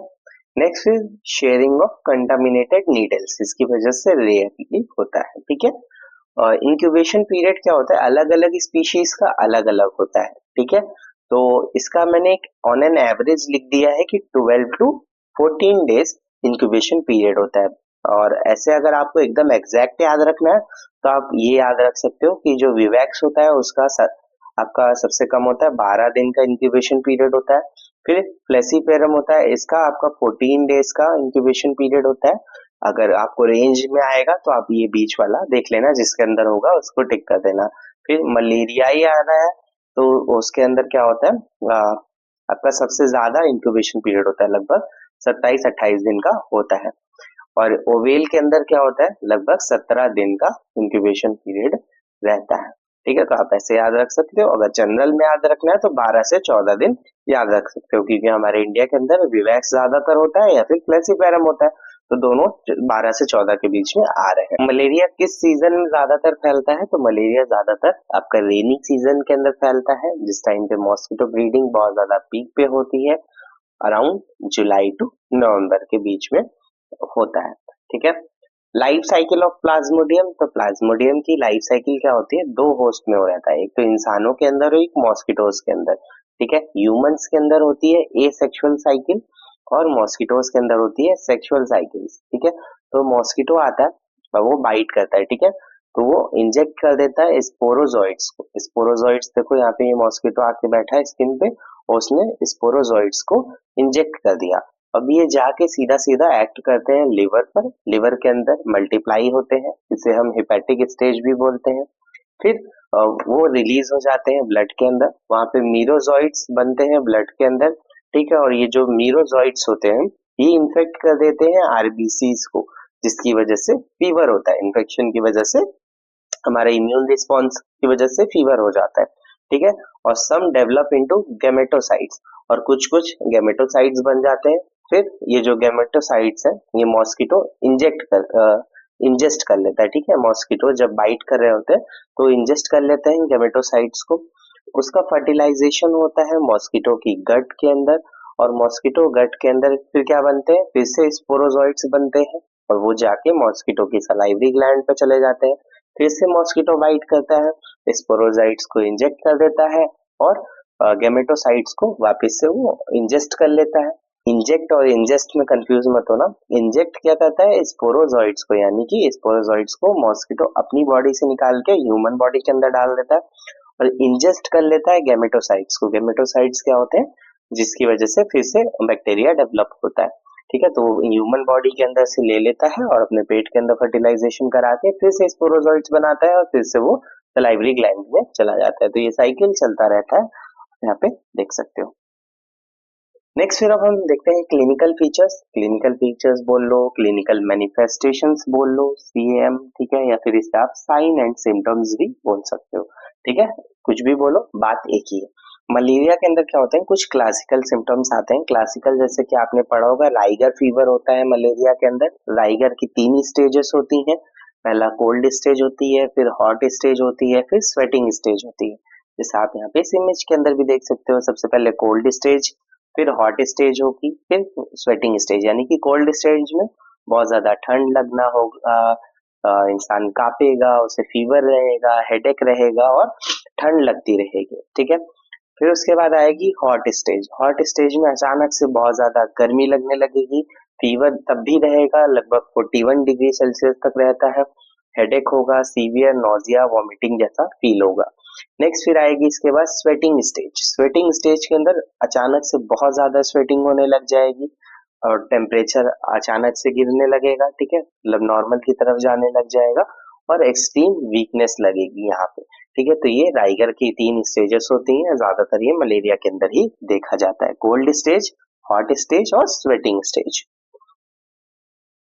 next is sharing of contaminated needles, इसकी वजह से रेयरली होता है। ठीक है, इंक्यूबेशन पीरियड क्या होता है, अलग अलग स्पीशीज का अलग अलग होता है। ठीक है, तो इसका मैंने एक ऑन एन एवरेज लिख दिया है कि 12 टू 14 डेज इंक्यूबेशन पीरियड होता है। और ऐसे अगर आपको एकदम एग्जैक्ट याद रखना है, तो आप ये याद रख सकते हो कि जो विवैक्स होता है उसका आपका सबसे कम होता है 12 दिन का इंक्यूबेशन पीरियड होता है। फिर फ्लेसीपेरम होता है, इसका आपका 14 डेज का इंक्यूबेशन पीरियड होता है। अगर आपको रेंज में आएगा तो आप ये बीच वाला देख लेना, जिसके अंदर होगा उसको टिक कर देना। फिर मलेरिया ही आ रहा है, तो उसके अंदर क्या होता है, आपका सबसे ज्यादा इंक्यूबेशन पीरियड होता है, लगभग 27-28 दिन का होता है। और ओवेल के अंदर क्या होता है, लगभग 17 दिन का इंक्यूबेशन पीरियड रहता है। ठीक है, तो आप ऐसे याद रख सकते हो। अगर जनरल में याद रखना है तो 12 से 14 दिन याद रख सकते हो, क्योंकि हमारे इंडिया के अंदर विवैक्स ज्यादातर होता है या फिर फ्लेसिपेरम होता है, तो दोनों 12 से 14 के बीच में आ रहे हैं। मलेरिया किस सीजन में ज्यादातर फैलता है, तो मलेरिया ज्यादातर आपका रेनी सीजन के अंदर फैलता है, जिस टाइम पे मॉस्किटो ब्रीडिंग बहुत ज्यादा पीक पे होती है, अराउंड जुलाई टू नवंबर के बीच में होता है। ठीक है, लाइफ साइकिल ऑफ प्लाज्मोडियम, तो प्लाज्मोडियम की लाइफ साइकिल क्या होती है, दो होस्ट में हो रहता है, एक तो इंसानों के अंदर और एक मॉस्किटोज के अंदर। ठीक है, ह्यूमंस के अंदर होती है ए सेक्सुअल साइकिल, और मॉस्किटोज के अंदर होती है सेक्सुअल साइकिल्स। ठीक है, तो मॉस्किटो आता है और वो बाइट करता है। ठीक है, तो वो इंजेक्ट कर देता है स्पोरोजॉइट्स को। स्पोरोजॉइट्स देखो यहाँ पे, ये मॉस्किटो आके बैठा है स्किन पे, और उसने स्पोरोजॉइट्स को इंजेक्ट कर दिया। अब ये जाके सीधा सीधा एक्ट करते हैं लिवर पर, लिवर के अंदर मल्टीप्लाई होते हैं, इसे हम हिपैटिक स्टेज भी बोलते हैं। फिर वो रिलीज हो जाते हैं ब्लड के अंदर, वहां पे मीरोजॉइट्स बनते हैं ब्लड के अंदर। ठीक है, और ये जो मीरोजॉइट्स होते हैं, ये इन्फेक्ट कर देते हैं आरबीसीज को, जिसकी वजह से फीवर होता है। इन्फेक्शन की वजह से हमारे इम्यून रिस्पॉन्स की वजह से फीवर हो जाता है। ठीक है, और सम डेवलप इनटू गैमेटोसाइट्स, और कुछ कुछ गैमेटोसाइट्स बन जाते हैं। फिर ये जो गैमेटोसाइट्स है, ये मॉस्किटो इंजेस्ट कर लेता है। ठीक है, मॉस्किटो जब बाइट कर रहे होते हैं तो इंजेस्ट कर लेते हैं गैमेटोसाइट्स को। उसका फर्टिलाइजेशन होता है मॉस्किटो की गट के अंदर, और मॉस्किटो गट के अंदर फिर क्या बनते हैं, फिर से स्पोरोजॉइट्स बनते हैं, और वो जाके मॉस्किटो की सलाइवरी ग्लैंड पे चले जाते हैं। फिर से मॉस्किटो बाइट करता है, स्पोरोजाइट्स को इंजेक्ट कर देता है, और गैमेटोसाइट्स को वापस से वो इंजेस्ट कर लेता है। इंजेक्ट और इंजेस्ट में कंफ्यूज मत होना। इंजेक्ट क्या करता है, स्पोरोजॉइट्स को, यानी कि स्पोरोजॉइट्स को मॉस्किटो अपनी बॉडी से निकाल के ह्यूमन बॉडी के अंदर डाल देता है, और इंजेस्ट कर लेता है गैमेटोसाइट्स को। गैमेटोसाइट्स क्या होते हैं, जिसकी वजह से फिर से बैक्टीरिया डेवलप होता है। ठीक है, तो ह्यूमन बॉडी के अंदर से ले लेता है और अपने पेट के अंदर फर्टिलाइजेशन करा के फिर से स्पोरोजॉइट्स बनाता है, और फिर से वो सलाइवरी ग्लैंड में चला जाता है। तो ये साइकिल चलता रहता है, यहाँ पे देख सकते हो। नेक्स्ट फिर अब हम देखते हैं क्लिनिकल फीचर्स। क्लिनिकल फीचर्स बोल लो, क्लिनिकल मैनिफेस्टेशंस बोल लो, सीएम, ठीक है, या फिर इसका आप साइन एंड सिम्टम्स भी बोल सकते हो, ठीक है, कुछ भी बोलो, बात एक ही है। मलेरिया के अंदर क्या होते हैं, कुछ क्लासिकल सिम्टम्स आते हैं। क्लासिकल जैसे कि आपने पढ़ा होगा, राइगर फीवर होता है मलेरिया के अंदर। राइगर की 3 स्टेजेस होती हैं। पहला कोल्ड स्टेज होती है, फिर हॉट स्टेज होती है, फिर स्वेटिंग स्टेज होती है। जैसे आप यहाँ पे इस इमेज के अंदर भी देख सकते हो, सबसे पहले कोल्ड स्टेज, फिर हॉट स्टेज होगी, फिर स्वेटिंग स्टेज। यानी कि कोल्ड स्टेज में बहुत ज्यादा ठंड लगना होगा, इंसान कांपेगा, उसे फीवर रहेगा, हेडेक रहेगा और ठंड लगती रहेगी, ठीक है। फिर उसके बाद आएगी हॉट स्टेज। हॉट स्टेज में अचानक से बहुत ज्यादा गर्मी लगने लगेगी, फीवर तब भी रहेगा, लगभग 41 डिग्री सेल्सियस तक रहता है। हेडेक होगा, सीवियर नोजिया वॉमिटिंग जैसा फील होगा। नेक्स्ट फिर आएगी इसके बाद स्वेटिंग स्टेज। स्वेटिंग स्टेज के अंदर अचानक से बहुत ज्यादा स्वेटिंग होने लग जाएगी और टेम्परेचर अचानक से गिरने लगेगा, ठीक है, मतलब नॉर्मल की तरफ जाने लग जाएगा और एक्सट्रीम वीकनेस लगेगी यहाँ पे, ठीक है। तो ये राइगर की 3 स्टेजेस होती हैं, ज्यादातर ये मलेरिया के अंदर ही देखा जाता है, कोल्ड स्टेज, हॉट स्टेज और स्वेटिंग स्टेज।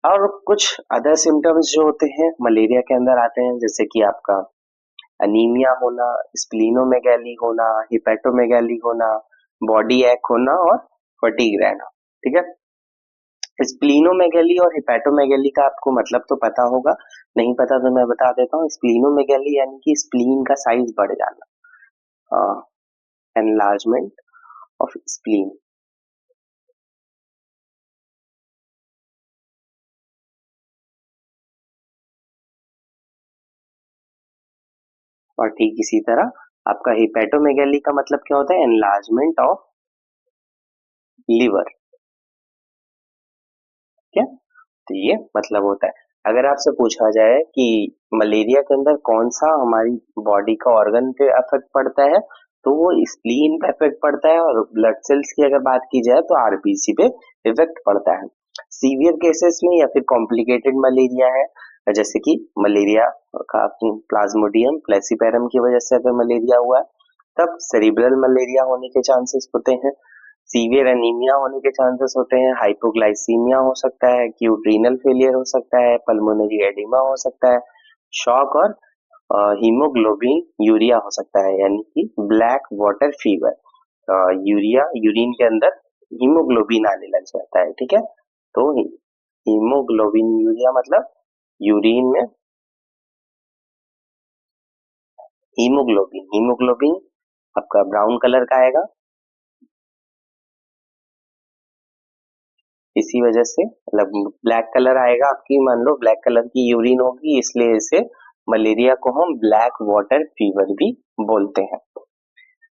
और कुछ अदर सिम्टम्स जो होते हैं मलेरिया के अंदर आते हैं, जैसे कि आपका अनीमिया होना, स्प्लीनोमेगैली होना, हिपेटोमेगैली होना, बॉडी एक होना और फटीग रहना, ठीक है। स्प्लीनोमेगैली और हिपेटोमेगैली का आपको मतलब तो पता होगा, नहीं पता तो मैं बता देता हूँ। स्प्लीनोमेगैली यानी कि स्प्लीन का साइज बढ़ जाना, एनलार्जमेंट ऑफ स्प्लीन। और ठीक इसी तरह आपका हिपेटोमेगैली का मतलब क्या होता है, एनलार्जमेंट ऑफ लिवर, क्या, तो ये मतलब होता है। अगर आपसे पूछा जाए कि मलेरिया के अंदर कौन सा हमारी बॉडी का ऑर्गन पे इफेक्ट पड़ता है, तो वो स्प्लीन पे इफेक्ट पड़ता है, और ब्लड सेल्स की अगर बात की जाए तो आरबीसी पे इफेक्ट पड़ता है। सीवियर केसेस में या फिर कॉम्प्लिकेटेड मलेरिया है, जैसे कि मलेरिया का प्लाज्मोडियम प्लेसीपेरम की वजह से अगर मलेरिया हुआ है, तब सेरिब्रल मलेरिया होने के चांसेस होते हैं। सीवियर एनीमिया होने के चांसेस होते हैं, हाइपोग्लाइसीमिया हो सकता है, एक्यूट रीनल फेलियर हो सकता है, पल्मोनरी एडिमा हो सकता है, शॉक और हीमोग्लोबिन यूरिया हो सकता है, यानी कि black water fever. Urea urine के अंदर हीमोग्लोबिन आने लग जाता है, ठीक है। तो हीमोग्लोबिन यूरिया मतलब यूरिन में हीमोग्लोबिन, हीमोग्लोबिन आपका ब्राउन कलर का आएगा, इसी वजह से मतलब ब्लैक कलर आएगा आपकी, मान लो ब्लैक कलर की यूरिन होगी, इसलिए इसे मलेरिया को हम ब्लैक वाटर फीवर भी बोलते हैं।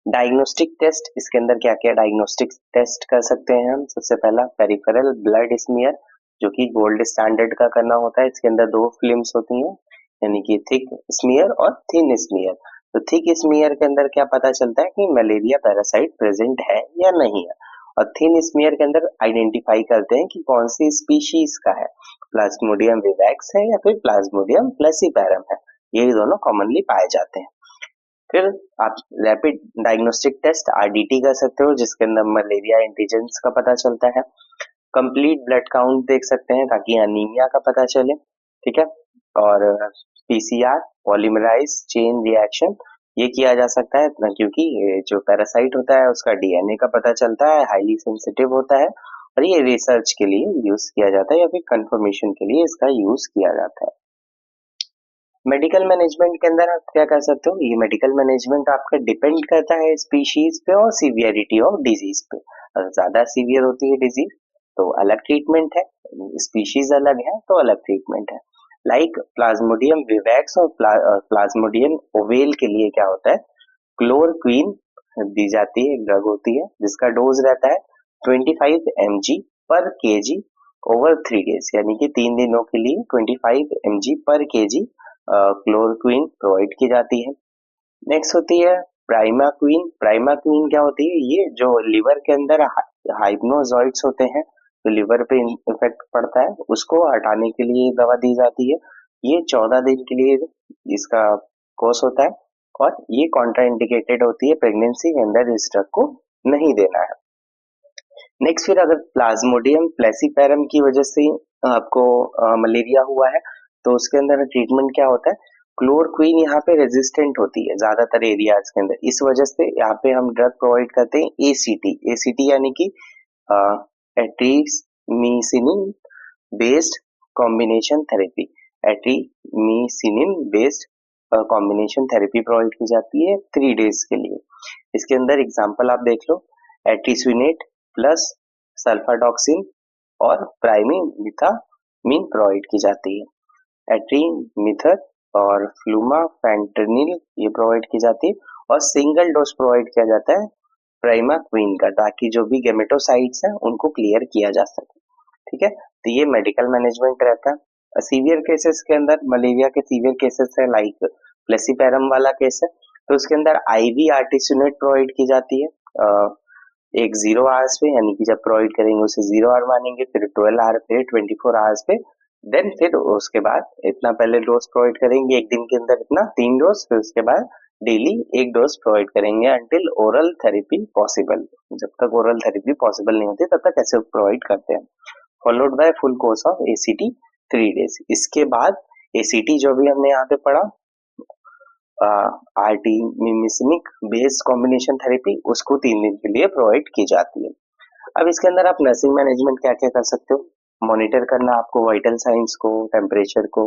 डायग्नोस्टिक टेस्ट, इसके अंदर क्या क्या डायग्नोस्टिक टेस्ट कर सकते हैं हम। सबसे पहला पेरिफेरल ब्लड स्मीयर, जो कि गोल्ड स्टैंडर्ड का करना होता है। इसके अंदर 2 फिल्म्स होती हैं, यानी कि थिक स्मीयर और थिन स्मीयर। तो थिक स्मीयर के अंदर क्या पता चलता है कि मलेरिया पैरासाइट प्रेजेंट है या नहीं है, और थिन स्मीयर के अंदर आइडेंटिफाई करते हैं कि कौन सी स्पीशीज का है, प्लाज्मोडियम विवैक्स है या फिर प्लाज्मोडियम प्लेसीपेरम है। ये दोनों कॉमनली पाए जाते हैं। फिर आप रैपिड डायग्नोस्टिक टेस्ट आरडीटी कर सकते हो, जिसके अंदर मलेरिया एंटीजेंस का पता चलता है। कंप्लीट ब्लड काउंट देख सकते हैं ताकि अनीमिया का पता चले, ठीक है। और पीसीआर पॉलीमराइज चेन रिएक्शन ये किया जा सकता है, क्योंकि ये जो पैरासाइट होता है उसका डीएनए का पता चलता है, हाईली सेंसिटिव होता है, और ये रिसर्च के लिए यूज किया जाता है या फिर कंफर्मेशन के लिए इसका यूज किया जाता है। मेडिकल मैनेजमेंट के अंदर आप क्या कर सकते हो, ये मेडिकल मैनेजमेंट आपका डिपेंड करता है स्पीशीज पे और सीवियरिटी ऑफ डिजीज पे। अगर ज्यादा सीवियर होती है डिजीज तो अलग ट्रीटमेंट है, स्पीशीज अलग है तो अलग ट्रीटमेंट है। लाइक प्लाज्मोडियम विवैक्स और प्लाज्मोडियम ओवेल के लिए क्या होता है, क्लोरोक्वीन दी जाती है, एक ड्रग होती है जिसका डोज रहता है 25 mg पर केजी ओवर 3 days, यानी कि 3 दिनों के लिए 25 mg पर केजी क्लोरोक्वीन प्रोवाइड की जाती है। नेक्स्ट होती है प्राइमाक्वीन। प्राइमाक्वीन क्या होती है, ये जो लिवर के अंदर हाइप्नोजॉइड्स होते हैं, तो लिवर पे इफेक्ट पड़ता है, उसको हटाने के लिए दवा दी जाती है। ये 14 दिन के लिए इसका कोर्स होता है, और ये कॉन्ट्राइंडिकेटेड होती है प्रेगनेंसी के अंदर, इस ड्रग को नहीं देना है। नेक्स्ट फिर अगर प्लाज्मोडियम प्लेसीपेरम की वजह से आपको मलेरिया हुआ है तो उसके अंदर ट्रीटमेंट क्या होता है, क्लोरोक्वीन यहाँ पे रेजिस्टेंट होती है ज्यादातर एरियाज के अंदर, इस वजह से यहाँ पे हम ड्रग प्रोवाइड करते हैं एसीटी। एसीटी यानी कि artemisinin based combination therapy. Artemisinin based combination therapy provide की जाती है 3 days के लिए। इसके अंदर एग्जांपल आप देख लो, एट्रीस्विनेट प्लस सल्फाडॉक्सिन और प्राइमिमिथामिन प्रोवाइड की जाती है। एट्रीमिथर और फ्लूमाफेंटनिल ये प्रोवाइड की जाती है और सिंगल डोज प्रोवाइड किया जाता है प्राइमाक्विन का, ताकि जो भी गेमेटोसाइट्स हैं उनको क्लियर किया जा सके। ठीक है, तो ये मेडिकल मैनेजमेंट रहता है। सीवियर केसेस के अंदर मलेरिया के सीवियर केसेस है लाइक प्लेसीपेरम वाला केस है, तो उसके अंदर आईवी आर्टिसुनेट प्रोवाइड की जाती है एक 0 hours पे, यानी कि जब प्रोवाइड करेंगे उसे 0 hour मानेंगे, फिर 12 hour पे, 24 hours पे, देन फिर उसके बाद इतना पहले डोज प्रोवाइड करेंगे एक दिन के अंदर इतना 3 डोज, फिर उसके बाद डेली 1 डोज प्रोवाइड करेंगे अंटिल ओरल थेरेपी पॉसिबल। जब तक ओरल थेरेपी पॉसिबल नहीं होती तब तक ऐसे प्रोवाइड करते हैं, followed by full course of ACT 3 days। इसके बाद एसीटी जो भी हमने यहाँ पे पढ़ा आर्टिमिसिनिक बेस्ड कॉम्बिनेशन थेरेपी, उसको 3 दिन के लिए प्रोवाइड की जाती है। अब इसके अंदर आप नर्सिंग मैनेजमेंट क्या क्या कर सकते हो, मॉनिटर करना आपको वाइटल साइंस को, टेम्परेचर को,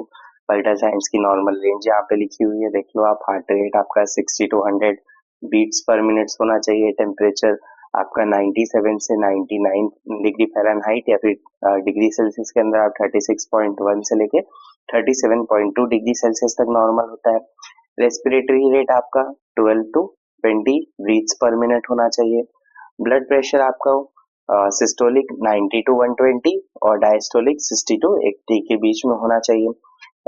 वाइटल साइंस की नॉर्मल रेंज यहाँ पे लिखी हुई है, देख लो आप। हार्ट रेट आपका 60 to 100 बीट्स पर मिनट होना चाहिए। टेम्परेचर आपका 97 से 99 डिग्री फ़ारेनहाइट या फिर डिग्री सेल्सियस के अंदर आप 36.1 से लेके 37.2 डिग्री सेल्सियस तक नॉर्मल होता है। रेस्पिरेटरी रेट आपका 12 to 20 ब्रीथ्स पर मिनट होना चाहिए। ब्लड प्रेशर आपका सिस्टोलिक 90 to 120 और डायस्टोलिक 60 to 80 के बीच में होना चाहिए।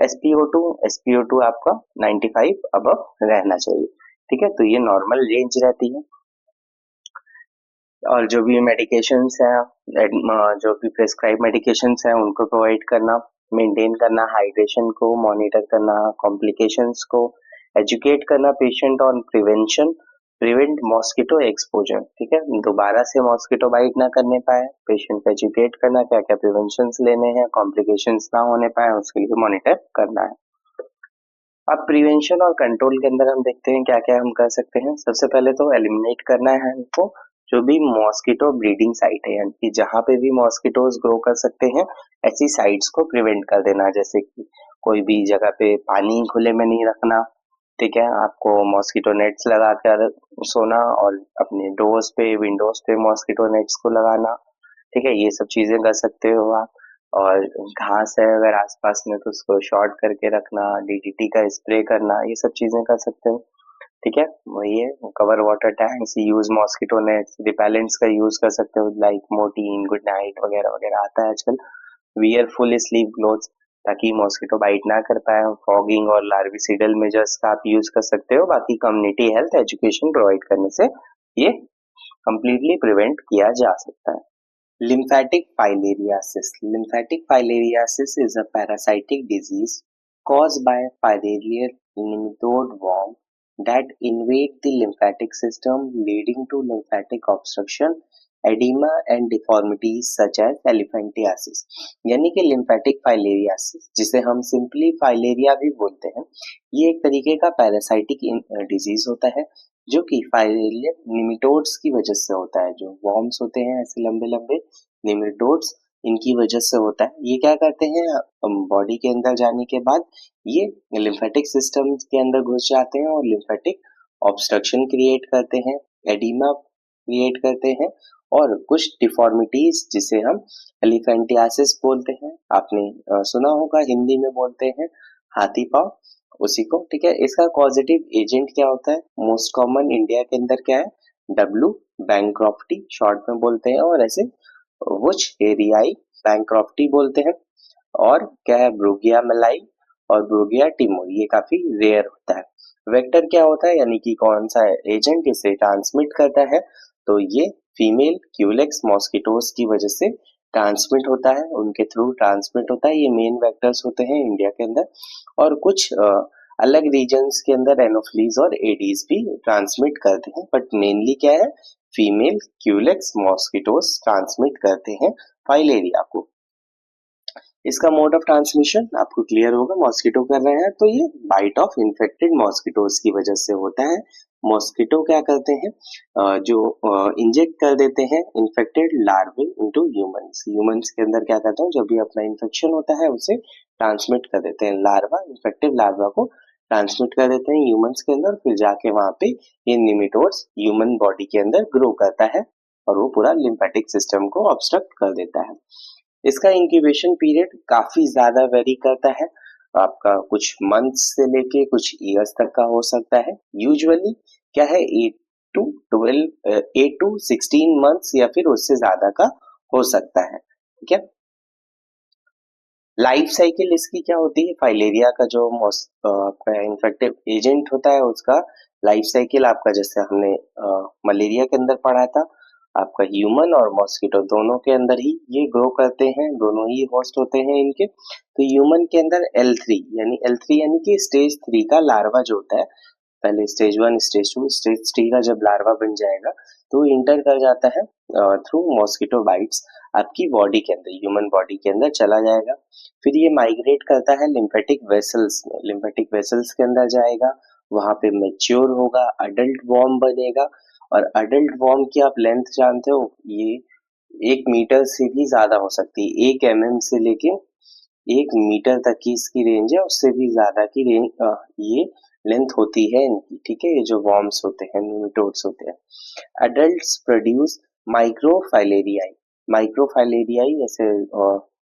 एसपीओ2 आपका 95 अबव रहना चाहिए। ठीक है, तो ये नॉर्मल रेंज रहती है। और जो भी मेडिकेशंस हैं, जो भी प्रिस्क्राइब मेडिकेशंस हैं उनको प्रोवाइड करना, मेंटेन करना हाइड्रेशन को, मॉनिटर करना कॉम्प्लिकेशंस को, एजुकेट करना patient on prevention, prevent mosquito exposure. ठीक है, दोबारा से मॉस्किटो बाइट ना करने पाए, पेशेंट को एजुकेट करना क्या क्या प्रिवेंशंस लेने हैं, कॉम्प्लिकेशंस ना होने पाए उसके लिए मॉनिटर करना है। अब प्रिवेंशन और कंट्रोल के अंदर हम देखते हैं क्या क्या हम कर सकते हैं। सबसे पहले तो एलिमिनेट करना है हमको जो भी मॉस्किटो ब्रीडिंग साइट है, यानी कि जहाँ पे भी मॉस्किटोज ग्रो कर सकते हैं ऐसी साइट्स को प्रिवेंट कर देना। जैसे कि कोई भी जगह पे पानी खुले में नहीं रखना, ठीक है, आपको मॉस्किटो नेट्स लगा कर सोना और अपने डोर्स पे विंडोज पे मॉस्किटो नेट्स को लगाना। ठीक है, ये सब चीजें कर सकते हो आप। और घास है अगर आसपास में तो उसको शॉर्ट करके रखना, डीडीटी का स्प्रे करना, ये सब चीजें कर सकते हो। ठीक है, वही है, cover water tanks, use mosquito nets, repellents का यूज कर सकते हो लाइक मोर्टीन, गुड नाइट वगैरह वगैरह आता है आजकल। वियर फुल स्लीव क्लोथ्स ताकि मॉस्किटो बाइट ना कर पाए। फॉगिंग और लार्विसिडल मेजर्स का आप यूज कर सकते हो। बाकी कम्युनिटी हेल्थ एजुकेशन प्रोवाइड करने से ये कंप्लीटली प्रिवेंट किया जा सकता है। Lymphatic filariasis. Lymphatic filariasis is a parasitic disease caused by filarial nematode worm that invade the lymphatic system, leading to lymphatic obstruction, edema and deformities such as elephantiasis. यानी कि lymphatic filariasis जिसे हम simply filaria भी बोलते हैं, ये एक तरीके का पैरासाइटिक डिजीज होता है जो कि फाइलेरियल निमेटोड्स की वजह से होता है। जो वॉर्म्स होते हैं ऐसे लंबे लंबे निमेटोड्स, इनकी वजह से होता है। ये क्या करते हैं, बॉडी के अंदर जाने के बाद ये लिम्फेटिक सिस्टम के अंदर घुस जाते हैं और लिम्फेटिक ऑब्स्ट्रक्शन क्रिएट करते हैं, एडिमा क्रिएट करते हैं और कुछ डिफॉर्मिटीज जिसे हम एलिफेंटियासिस बोलते हैं। आपने सुना होगा, हिंदी में बोलते हैं हाथी पांव, उसी को। ठीक है, इसका पॉजिटिव एजेंट क्या होता है, मोस्ट कॉमन इंडिया के अंदर क्या है, डब्लू बैंक्रॉफ्टी शॉर्ट में बोलते हैं, और ऐसे वुच एरियाई बैंक्रॉफ्टी बोलते हैं। और क्या है, ब्रूगिया मलाई और ब्रूगिया टिमोर, ये काफी रेयर होता है। वेक्टर क्या होता है, यानी कि कौन सा एजेंट इसे ट्रांसमिट करता है, तो ये फीमेल क्यूलेक्स मॉस्किटोज की वजह से ट्रांसमिट होता है, उनके थ्रू ट्रांसमिट होता है। ये मेन वेक्टर्स होते हैं इंडिया के अंदर। और कुछ अलग रीजन्स के अंदर एनोफिलीज और एडीज भी ट्रांसमिट करते हैं, बट मेनली क्या है, फीमेल क्यूलेक्स मॉस्किटोस ट्रांसमिट करते हैं फाइलेरिया को। इसका मोड ऑफ ट्रांसमिशन आपको क्लियर होगा, मॉस्किटो कर रहे हैं तो ये बाइट ऑफ इन्फेक्टेड मॉस्किटोज की वजह से होता है। मॉस्किटो क्या करते हैं, जो इंजेक्ट कर देते हैं इन्फेक्टेड लार्वे इनटू ह्यूमंस। ह्यूमंस के अंदर क्या करते हैं, जब भी अपना इन्फेक्शन होता है उसे ट्रांसमिट कर देते हैं, लार्वा इन्फेक्टेड लार्वा को ट्रांसमिट कर देते हैं ह्यूमंस के अंदर, फिर जाके वहां पे ये निमेटोड्स ह्यूमन बॉडी के अंदर ग्रो करता है और वो पूरा लिम्फेटिक सिस्टम को ऑब्स्ट्रक्ट कर देता है। इसका इंक्यूबेशन पीरियड काफी ज्यादा वेरी करता है, आपका कुछ मंथ्स से लेके कुछ ईयर्स तक का हो सकता है। यूजुअली क्या है, 8 टू 16 मंथ्स या फिर उससे ज्यादा का हो सकता है। ठीक है, लाइफ साइकिल इसकी क्या होती है, फाइलेरिया का जो आपका इन्फेक्टिव एजेंट होता है उसका लाइफ साइकिल आपका, जैसे हमने मलेरिया के अंदर पढ़ा था, आपका ह्यूमन और मॉस्किटो दोनों के अंदर ही ये ग्रो करते हैं, दोनों ही होस्ट होते हैं इनके। तो ह्यूमन के अंदर L3 यानी कि स्टेज 3 का लार्वा जो होता है, पहले स्टेज 1 स्टेज 2 स्टेज 3 का जब लार्वा बन जाएगा तो इंटर कर जाता है थ्रू मॉस्किटो बाइट्स आपकी बॉडी के अंदर, ह्यूमन बॉडी के अंदर चला जाएगा। फिर ये माइग्रेट करता है लिम्फेटिक वेसल्स में, लिम्फेटिक वेसल्स के अंदर जाएगा, वहां पे मैच्योर होगा, अडल्ट वॉर्म बनेगा। और अडल्ट वॉर्म की आप लेंथ जानते हो, ये 1 मीटर से भी ज्यादा हो सकती है, 1 mm से लेके 1 मीटर तक की इसकी रेंज है, उससे भी ज्यादा की रेंज ये लेंथ होती है इनकी। ठीक है, ये जो वॉर्म्स होते हैं, निमेटोड्स होते हैं। अडल्ट्स प्रोड्यूस माइक्रोफाइलेरियाई, माइक्रोफाइलेरियाई जैसे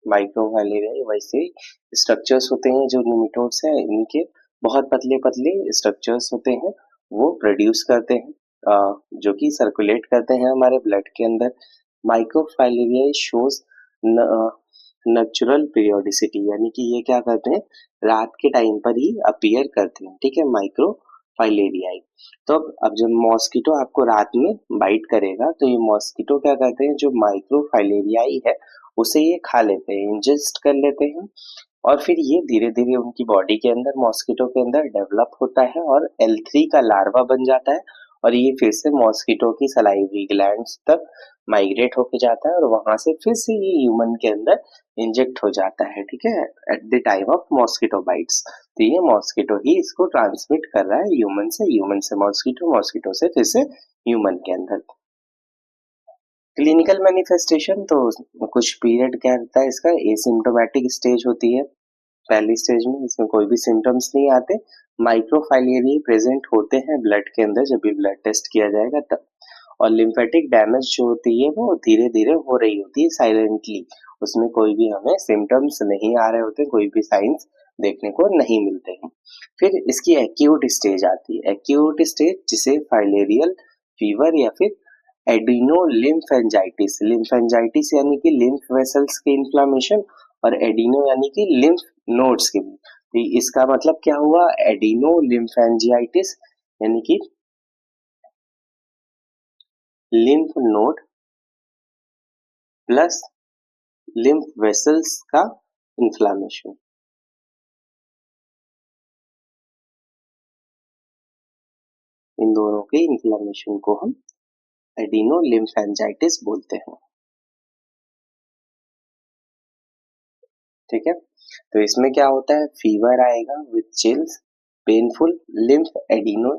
माइक्रोफाइलेरियाई वैसे स्ट्रक्चर्स होते हैं जो निमेटोड्स हैं इनके, बहुत पतले पतले स्ट्रक्चर्स होते हैं, वो प्रोड्यूस करते हैं जो कि सर्कुलेट करते हैं हमारे ब्लड के अंदर। माइक्रोफाइलेरियाई शोज नेचुरल पीरियोडिसिटी, यानी कि ये क्या करते हैं, रात के टाइम पर ही अपीयर करते हैं। ठीक है, माइक्रोफाइलेरियाई। तो अब जब मॉस्किटो आपको रात में बाइट करेगा तो ये मॉस्किटो क्या करते हैं, जो माइक्रोफाइलेरियाई है उसे ये खा लेते हैं, इंजेस्ट कर लेते हैं, और फिर ये धीरे धीरे उनकी बॉडी के अंदर, मॉस्किटो के अंदर डेवलप होता है और L3 का लार्वा बन जाता है, और ये फिर से मॉस्किटो की सलाइवरी ग्लैंड्स तक माइग्रेट होके जाता है और वहां से फिर से ये ह्यूमन के अंदर इंजेक्ट हो जाता है। ठीक है, at the time of mosquito bytes. तो ये मॉस्किटो ही इसको ट्रांसमिट कर रहा है ह्यूमन से मॉस्किटो, मॉस्किटो से फिर से ह्यूमन के अंदर। क्लिनिकल मैनिफेस्टेशन तो कुछ पीरियड क्या रहता है इसका, एसिम्प्टोमेटिक स्टेज होती है, पहली स्टेज में इसमें कोई भी सिम्टम्स नहीं आते, माइक्रोफाइलेरिया प्रेजेंट होते हैं ब्लड के अंदर जब भी ब्लड टेस्ट किया जाएगा तब, और लिम्फेटिक डैमेज जो होती है वो धीरे धीरे हो रही होती है साइलेंटली, उसमें कोई भी हमें सिम्टम्स नहीं आ रहे होते, कोई भी साइंस देखने को नहीं मिलते हैं। फिर इसकी एक्यूट स्टेज आती है, एक्यूट स्टेज जिसे फाइलेरियल फीवर या फिर एडिनो लिम्फेंजाइटिस, लिम्फेंजाइटिस यानी कि लिम्फ वेसल्स के इन्फ्लामेशन, और एडिनो यानी कि लिम्फ नोड्स के भी। तो इसका मतलब क्या हुआ, एडिनो लिम्फेंजाइटिस यानी कि lymph node plus lymph vessels का इन्फ्लामेशन, इन दोनों के इन्फ्लामेशन को हम एडिनो लिम्फेंजाइटिस बोलते हैं। ठीक है, तो इसमें क्या होता है, फीवर आएगा with chills, painful lymph adeno,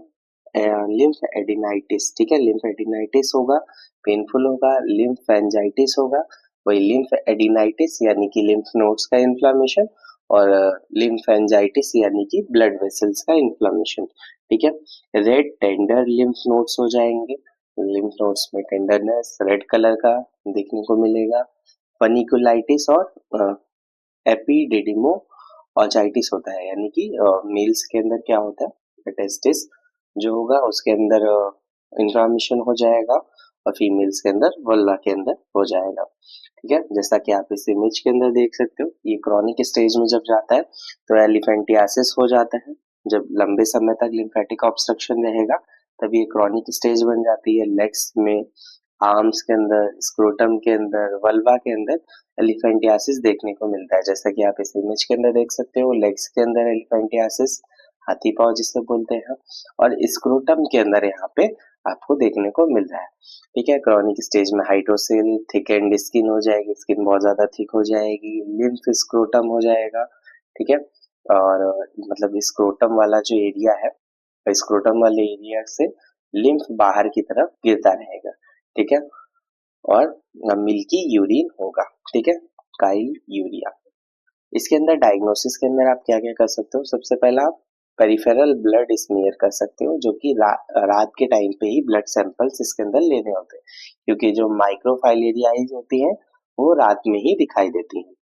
lymphadenitis. ठीक है, लिम्फ एडिनाइटिस होगा, पेनफुल होगा, लिम्फ एंजाइटिस होगा, वही लिम्फ एडिनाइटिस यानी कि लिम्फ नोड्स का इन्फ्लामेशन, और लिम्फ एंजाइटिस यानी कि ब्लड वेसल्स का इन्फ्लामेशन। ठीक है, रेड टेंडर लिम्फ नोड्स हो जाएंगे, लिम्फ नोड्स में टेंडरनेस रेड कलर का देखने को मिलेगा, फनिकुलाइटिस और एपिडिडिमो ऑर्चाइटिस होता है, यानी कि मेल्स के अंदर क्या होता है, टेस्टिस जो होगा उसके अंदर इन्फ्लामेशन हो जाएगा, और फीमेल्स के अंदर वल्ला के अंदर हो जाएगा। ठीक है, जैसा कि आप इस इमेज के अंदर देख सकते हो, ये क्रॉनिक स्टेज में जब जाता है तो एलिफेंटियासिस हो जाता है, जब लंबे समय तक लिम्फेटिक ऑब्स्ट्रक्शन रहेगा तब ये क्रॉनिक स्टेज बन जाती है। लेग्स में, आर्म्स के अंदर, स्क्रोटम के अंदर, वल्वा के अंदर एलिफेंटियासिस देखने को मिलता है, जैसा कि आप इस इमेज के अंदर देख सकते हो, लेग्स के अंदर एलिफेंटियासिस, हाथी पाँव जिसे बोलते हैं, और स्क्रोटम के अंदर यहाँ पे आपको देखने को मिल रहा है। ठीक है, क्रॉनिक स्टेज में हाइड्रोसिल, थिक एंड स्किन हो जाएगी, स्किन बहुत ज्यादा थिक हो जाएगी, लिम्फ स्क्रोटम हो जाएगा। ठीक है, और मतलब स्क्रोटम वाला जो एरिया है, स्क्रोटम वाले एरिया से लिम्फ बाहर की तरफ गिरता रहेगा। ठीक है, और मिल्की यूरिन होगा। ठीक है, काइल यूरिया। इसके अंदर डायग्नोसिस के अंदर आप क्या क्या कर सकते हो? सबसे पहला आप पेरिफेरल ब्लड स्मीयर कर सकते हो, जो कि रात के टाइम पे ही ब्लड सैंपल्स इसके अंदर लेने होते हैं, क्योंकि जो माइक्रोफाइलेरियाज होती हैं वो रात में ही दिखाई देती हैं।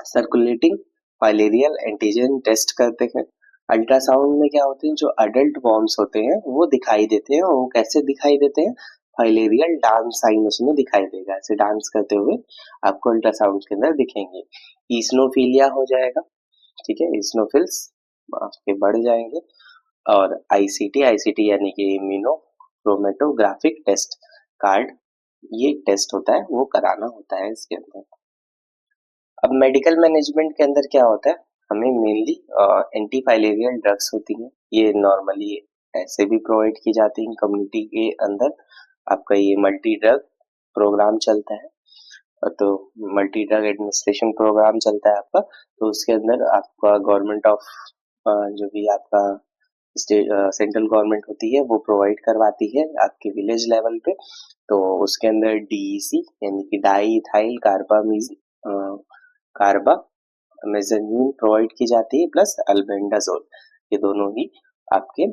सर्कुलेटिंग फाइलेरियल एंटीजन टेस्ट करते हैं। अल्ट्रासाउंड में क्या होते हैं, जो अडल्ट वॉर्म्स होते हैं वो दिखाई देते हैं, और वो कैसे दिखाई देते हैं? फाइलेरियल डांस साइन उसमें दिखाई देगा, ऐसे डांस करते हुए आपको अल्ट्रासाउंड के अंदर दिखेंगे। ईस्नोफीलिया हो जाएगा। ठीक है, ईस्नोफिल्स आपके बढ़ जाएंगे। और आईसीटी यानी कि इम्यूनो क्रोमेटोग्राफिक टेस्ट कार्ड, ये टेस्ट होता है, वो कराना होता है इसके अंदर। अब मेडिकल मैनेजमेंट के अंदर क्या होता है, हमें मेनली एंटी फाइलेरियल ड्रग्स होती हैं, ये नॉर्मली ऐसे भी प्रोवाइड की जाती हैं कम्युनिटी के अंदर। आपका ये मल्टी ड्रग प्रोग्राम चलता है, तो मल्टी ड्रग एडमिनिस्ट्रेशन प्रोग्राम चलता है आपका, तो उसके अंदर आपका गवर्नमेंट ऑफ जो भी आपका स्टेट सेंट्रल गवर्नमेंट होती है वो प्रोवाइड करवाती है आपके विलेज लेवल पे। तो उसके अंदर डीईसी यानी कि डाई इथाइल कार्बा मेजेंजीन प्रोवाइड की जाती है, प्लस अल्बेंडाजोल। ये दोनों ही आपके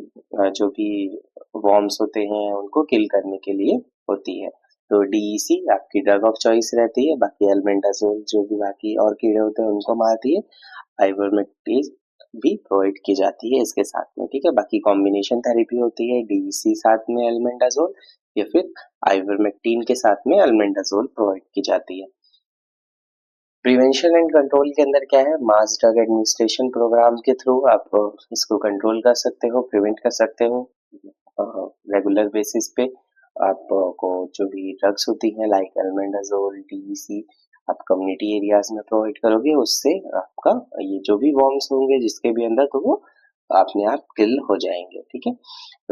जो भी वॉर्म्स होते हैं उनको किल करने के लिए होती है। तो डीईसी आपकी ड्रग ऑफ चॉइस रहती है, बाकी अल्बेंडाजोल जो भी बाकी और कीड़े होते हैं उनको मारती है। आइवरमेक्टिन भी प्रोवाइड की जाती है इसके साथ में। ठीक है, बाकी कॉम्बिनेशन थेरेपी होती है, डीईसी साथ में अल्बेंडाजोल या फिर आइवरमेक्टिन के साथ में अल्बेंडाजोल प्रोवाइड की जाती है। प्रिवेंशन एंड कंट्रोल के अंदर क्या है, मास ड्रग एडमिनिस्ट्रेशन प्रोग्राम के थ्रू आप इसको कंट्रोल कर सकते हो, प्रिवेंट कर सकते हो। रेगुलर बेसिस पे आपको जो भी ड्रग्स होती हैं लाइक अल्बेंडाजोल, डीईसी आप कम्युनिटी एरियाज में प्रोवाइड करोगे, उससे आपका ये जो भी वॉर्म्स होंगे जिसके भी अंदर, तो वो अपने आप किल हो जाएंगे। ठीक है,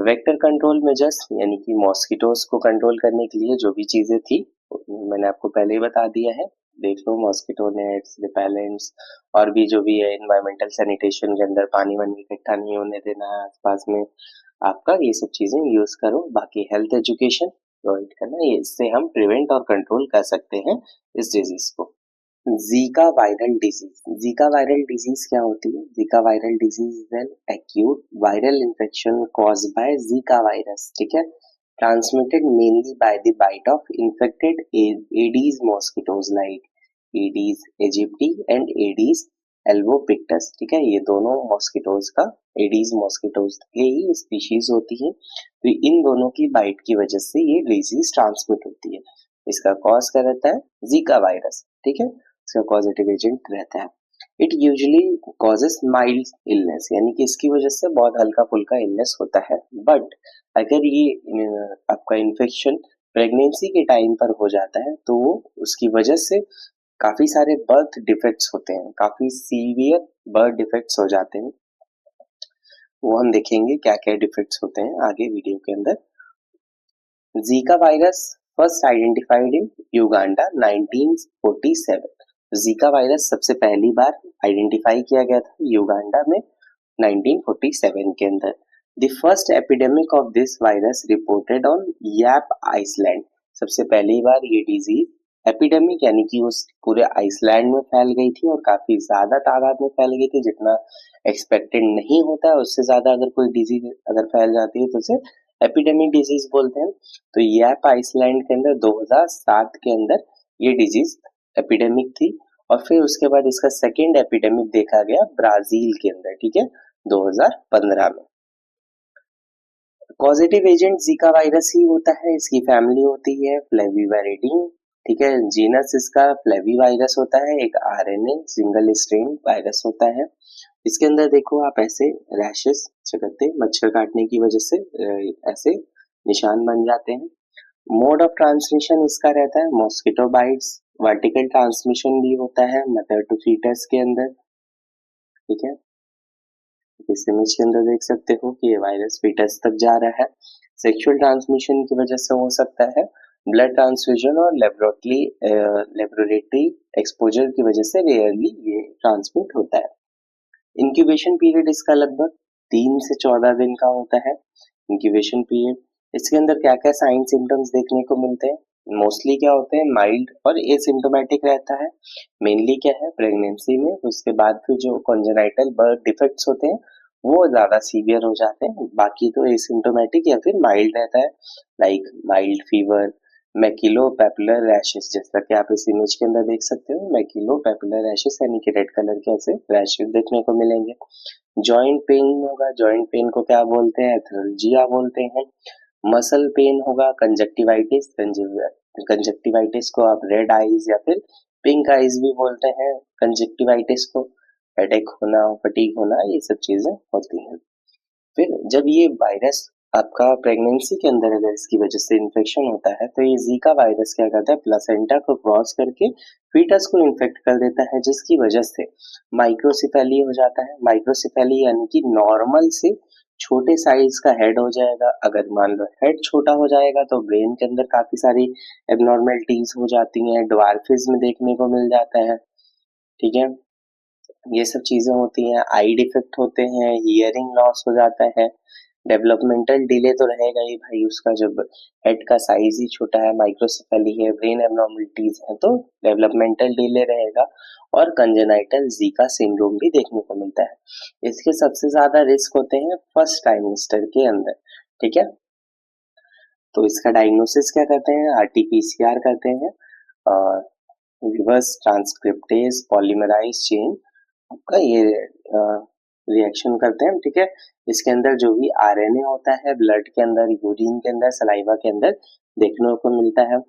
वेक्टर कंट्रोल मेजर्स यानी कि मॉस्किटोज को कंट्रोल करने के लिए जो भी चीजें थी मैंने आपको पहले ही बता दिया है, देख लो, मॉस्किटो नेट्स, रिपेलेंट्स, और भी जो भी है एनवायरमेंटल सैनिटेशन के अंदर पानी वानी इकट्ठा नहीं होने देना है आसपास में आपका, ये सब चीजें यूज करो। बाकी हेल्थ एजुकेशन प्रोवाइड करना, ये इससे हम प्रिवेंट और कंट्रोल कर सकते हैं इस डिजीज को। Zika viral disease. Zika viral disease क्या होती है? Zika viral disease is an acute viral infection caused by Zika virus. ठीक है, transmitted mainly by the bite of infected Aedes mosquitoes like Aedes aegypti and Aedes albopictus। ठीक है, ये दोनों mosquitoes का एडीज मॉस्किटोज के ही स्पीशीज होती है, तो इन दोनों की बाइट की वजह से ये डिजीज ट्रांसमिट होती है। इसका कॉज क्या रहता है? Zika virus. ठीक है, इसका कॉजेटिव एजेंट रहता है। It usually causes mild illness, यानी कि इसकी वजह से बहुत हल्का फुल्का इलनेस होता है, बट अगर ये आपका इन्फेक्शन प्रेगनेंसी के टाइम पर हो जाता है तो वो उसकी वजह से काफी सारे बर्थ डिफेक्ट्स होते हैं, काफी सीवियर बर्थ डिफेक्ट्स हो जाते हैं। वो हम देखेंगे क्या क्या डिफेक्ट्स होते हैं आगे वीडियो के अंदर। Zika virus first identified in Uganda 1947। Zika virus सबसे पहली बार आइडेंटिफाई किया गया था युगांडा में 1947 के अंदर। The first epidemic of this virus reported on Yap Island. सबसे पहली बार ये डिजीज एपिडेमिक यानी कि उस पूरे आइसलैंड में फैल गई थी, और काफी ज्यादा तादाद में फैल गई थी, जितना एक्सपेक्टेड नहीं होता है उससे ज्यादा अगर कोई डिजीज अगर फैल जाती है तो उसे एपिडेमिक डिजीज बोलते हैं। तो याप आइसलैंड के अंदर 2007 के अंदर ये डिजीज एपिडेमिक थी, और फिर उसके बाद इसका सेकेंड एपिडेमिक देखा गया ब्राजील के अंदर। ठीक है, 2015 में। पॉजिटिव एजेंट जीका वायरस ही होता है, इसकी फैमिली होती है फ्लेविवाइरिडी। ठीक है, जीनस इसका फ्लेवी वायरस होता है, एक आरएनए सिंगल स्ट्रेन वायरस होता है। इसके अंदर देखो आप ऐसे रैशेस चकत्ते मच्छर काटने की वजह से ऐसे निशान बन जाते हैं। मोड ऑफ ट्रांसमिशन इसका रहता है मॉस्किटो बाइट्स। वर्टिकल ट्रांसमिशन भी होता है मदर टू फीटस के अंदर। ठीक है, इस इमेज के अंदर देख सकते हो कि ये वायरस फीटस तक जा रहा है। सेक्सुअल ट्रांसमिशन की वजह से हो सकता है, ब्लड ट्रांसफ्यूजन और लेबोरेटरी एक्सपोजर की वजह से रेयरली ये ट्रांसमिट होता है। इंक्यूबेशन पीरियड इसका लगभग 3 से 14 दिन का होता है। इंक्यूबेशन पीरियड, इसके अंदर क्या क्या साइन सिम्टम्स देखने को मिलते हैं? मोस्टली क्या होते हैं, माइल्ड और एसिम्टोमेटिक रहता है। मेनली क्या है, प्रेगनेंसी में, उसके बाद फिर जो कॉन्जेनाइटल बर्थ डिफेक्ट्स होते हैं वो ज्यादा सीवियर हो जाते हैं। बाकी तो एसिम्टोमेटिक या फिर माइल्ड रहता है, लाइक माइल्ड फीवर, मैक्यूलोपैपुलर रैशेस, जैसा कि आप इस इमेज के अंदर देख सकते हो। मैक्यूलोपैपुलर रैशेस यानी कि रेड कलर के ऐसे रैशेस देखने को मिलेंगे। जॉइंट पेन होगा, जॉइंट पेन को क्या बोलते हैं, एथेरेल्जिया बोलते हैं। मसल पेन होगा, कंजक्टिवाइटिस, कंजक्टिवाइटिस को आप रेड आईज या फिर पिंक आईज भी बोलते हैं कंजक्टिवाइटिस को। हेडेक होना, फटीग होना, ये सब चीजें होती हैं। फिर जब ये वायरस आपका प्रेगनेंसी के अंदर अगर इसकी वजह से इन्फेक्शन होता है तो ये जीका वायरस क्या करता है, प्लासेंटा को क्रॉस करके फीटस को इन्फेक्ट कर देता है, जिसकी वजह से माइक्रोसिफेली हो जाता है। माइक्रोसिफेली यानी कि नॉर्मल से छोटे साइज का हेड हो जाएगा। अगर मान लो हेड छोटा हो जाएगा तो ब्रेन के अंदर काफी सारी एबनॉर्मेलिटीज हो जाती हैं, ड्वार्फिज्म देखने को मिल जाता है। ठीक है, ये सब चीजें होती हैं। आई डिफेक्ट होते हैं, हियरिंग लॉस हो जाता है। डेवलपमेंटल डिले तो रहेगा ही भाई, उसका जब हेड का साइज ही छोटा है, माइक्रोसेफेली है, ब्रेन एबनॉर्मलिटीज है, तो डेवलपमेंटल डिले रहेगा। और कंजेनाइटल जीका सिंड्रोम भी देखने को मिलता है। इसके सबसे ज्यादा रिस्क होते हैं फर्स्ट ट्राइमेस्टर के अंदर। ठीक है, तो इसका डायग्नोसिस क्या करते हैं, आरटीपीसीआर करते हैं, और रिवर्स ट्रांसक्रिप्टेज पॉलीमराइज चेन आपका ये रिएक्शन करते हैं। ठीक है, इसके अंदर जो भी आरएनए होता है ब्लड के अंदर, यूरिन के अंदर, सलाइवा के अंदर देखने को मिलता है।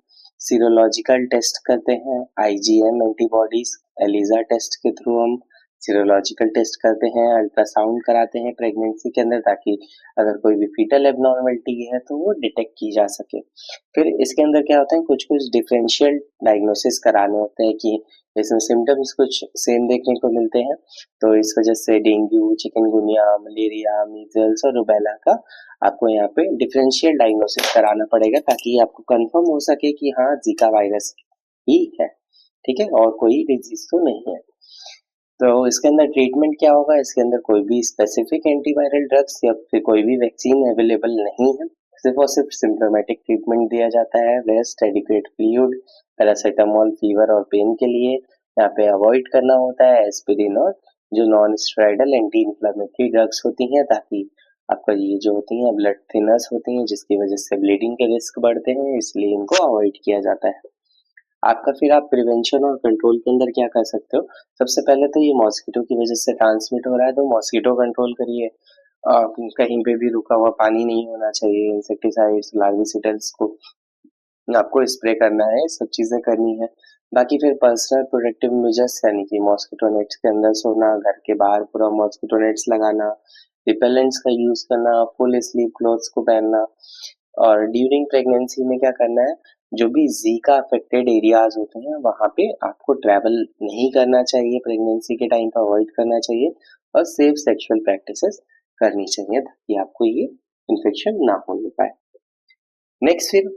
सीरोलॉजिकल टेस्ट करते हैं, आईजीएम एंटीबॉडीज, एलिजा टेस्ट के थ्रू हम सीरोलॉजिकल टेस्ट करते हैं। अल्ट्रासाउंड कराते हैं प्रेगनेंसी के अंदर, ताकि अगर कोई भी फीटल एबनॉर्मलिटी है तो वो डिटेक्ट की जा सके। फिर इसके अंदर क्या होता है, कुछ कुछ डिफरेंशियल डायग्नोसिस कराने होते हैं कि इसमें सिम्टम्स कुछ सेम देखने को मिलते हैं। तो इस वजह से डेंगू, चिकनगुनिया, मलेरिया, मीजल्स और रुबेला का आपको यहाँ पे डिफरेंशियल डायग्नोसिस कराना पड़ेगा, ताकि आपको कंफर्म हो सके कि हाँ जीका वायरस ही है। ठीक है, और कोई डिजीज तो नहीं है। तो इसके अंदर ट्रीटमेंट क्या होगा, इसके अंदर कोई भी स्पेसिफिक एंटीवायरल ड्रग्स या फिर कोई भी वैक्सीन अवेलेबल नहीं है। सिर्फ और सिर्फ सिम्प्टोमेटिक ट्रीटमेंट दिया जाता है, rest, adequate fluid, paracetamol fever और पेन के लिए। यहाँ पे अवॉइड करना होता है एस्पिरिन और जो non steroidal anti inflammatory drugs होती हैं, ताकि आपका ये जो होती हैं ब्लड थिनर्स होती हैं, जिसकी वजह से ब्लीडिंग के रिस्क बढ़ते हैं, इसलिए इनको अवॉइड किया जाता है। आपका फिर आप प्रिवेंशन और कंट्रोल के अंदर क्या कर सकते हो, सबसे पहले तो ये मॉस्किटो की वजह से ट्रांसमिट हो रहा है तो मॉस्किटो कंट्रोल करिए। कहीं पे भी रुका हुआ पानी नहीं होना चाहिए, इंसेक्टिसाइड्स, लार्विसिडल्स को आपको स्प्रे करना है, सब चीजें करनी है। बाकी फिर पर्सनल प्रोटेक्टिव मेजर्स यानी कि मॉस्किटो नेट्स के अंदर सोना, घर के बाहर पूरा मॉस्किटो नेट्स लगाना, रिपेलेंट्स का यूज करना, फुल स्लीव क्लोथ्स को पहनना। और ड्यूरिंग प्रेगनेंसी में क्या करना है, जो भी जीका अफेक्टेड एरियाज होते हैं वहां पे आपको ट्रैवल नहीं करना चाहिए, प्रेगनेंसी के टाइम पर अवॉइड करना चाहिए, और सेफ सेक्सुअल प्रैक्टिसेस करनी चाहिए, ताकि आपको ये इन्फेक्शन ना होने पाए। नेक्स्ट फिर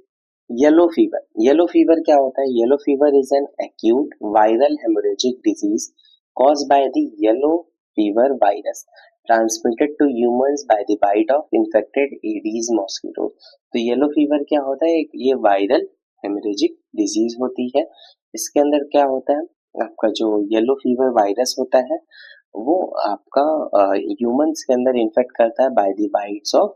येलो फीवर। येलो फीवर क्या होता है, yellow fever is an acute viral haemorrhagic disease caused by the yellow fever virus transmitted to humans by the bite of infected Aedes mosquitoes। तो येलो फीवर क्या होता है, ये viral haemorrhagic disease होती है। इसके अंदर क्या होता है, आपका जो येलो फीवर वायरस होता है वो आपका ह्यूमंस के अंदर इन्फेक्ट करता है by the bites of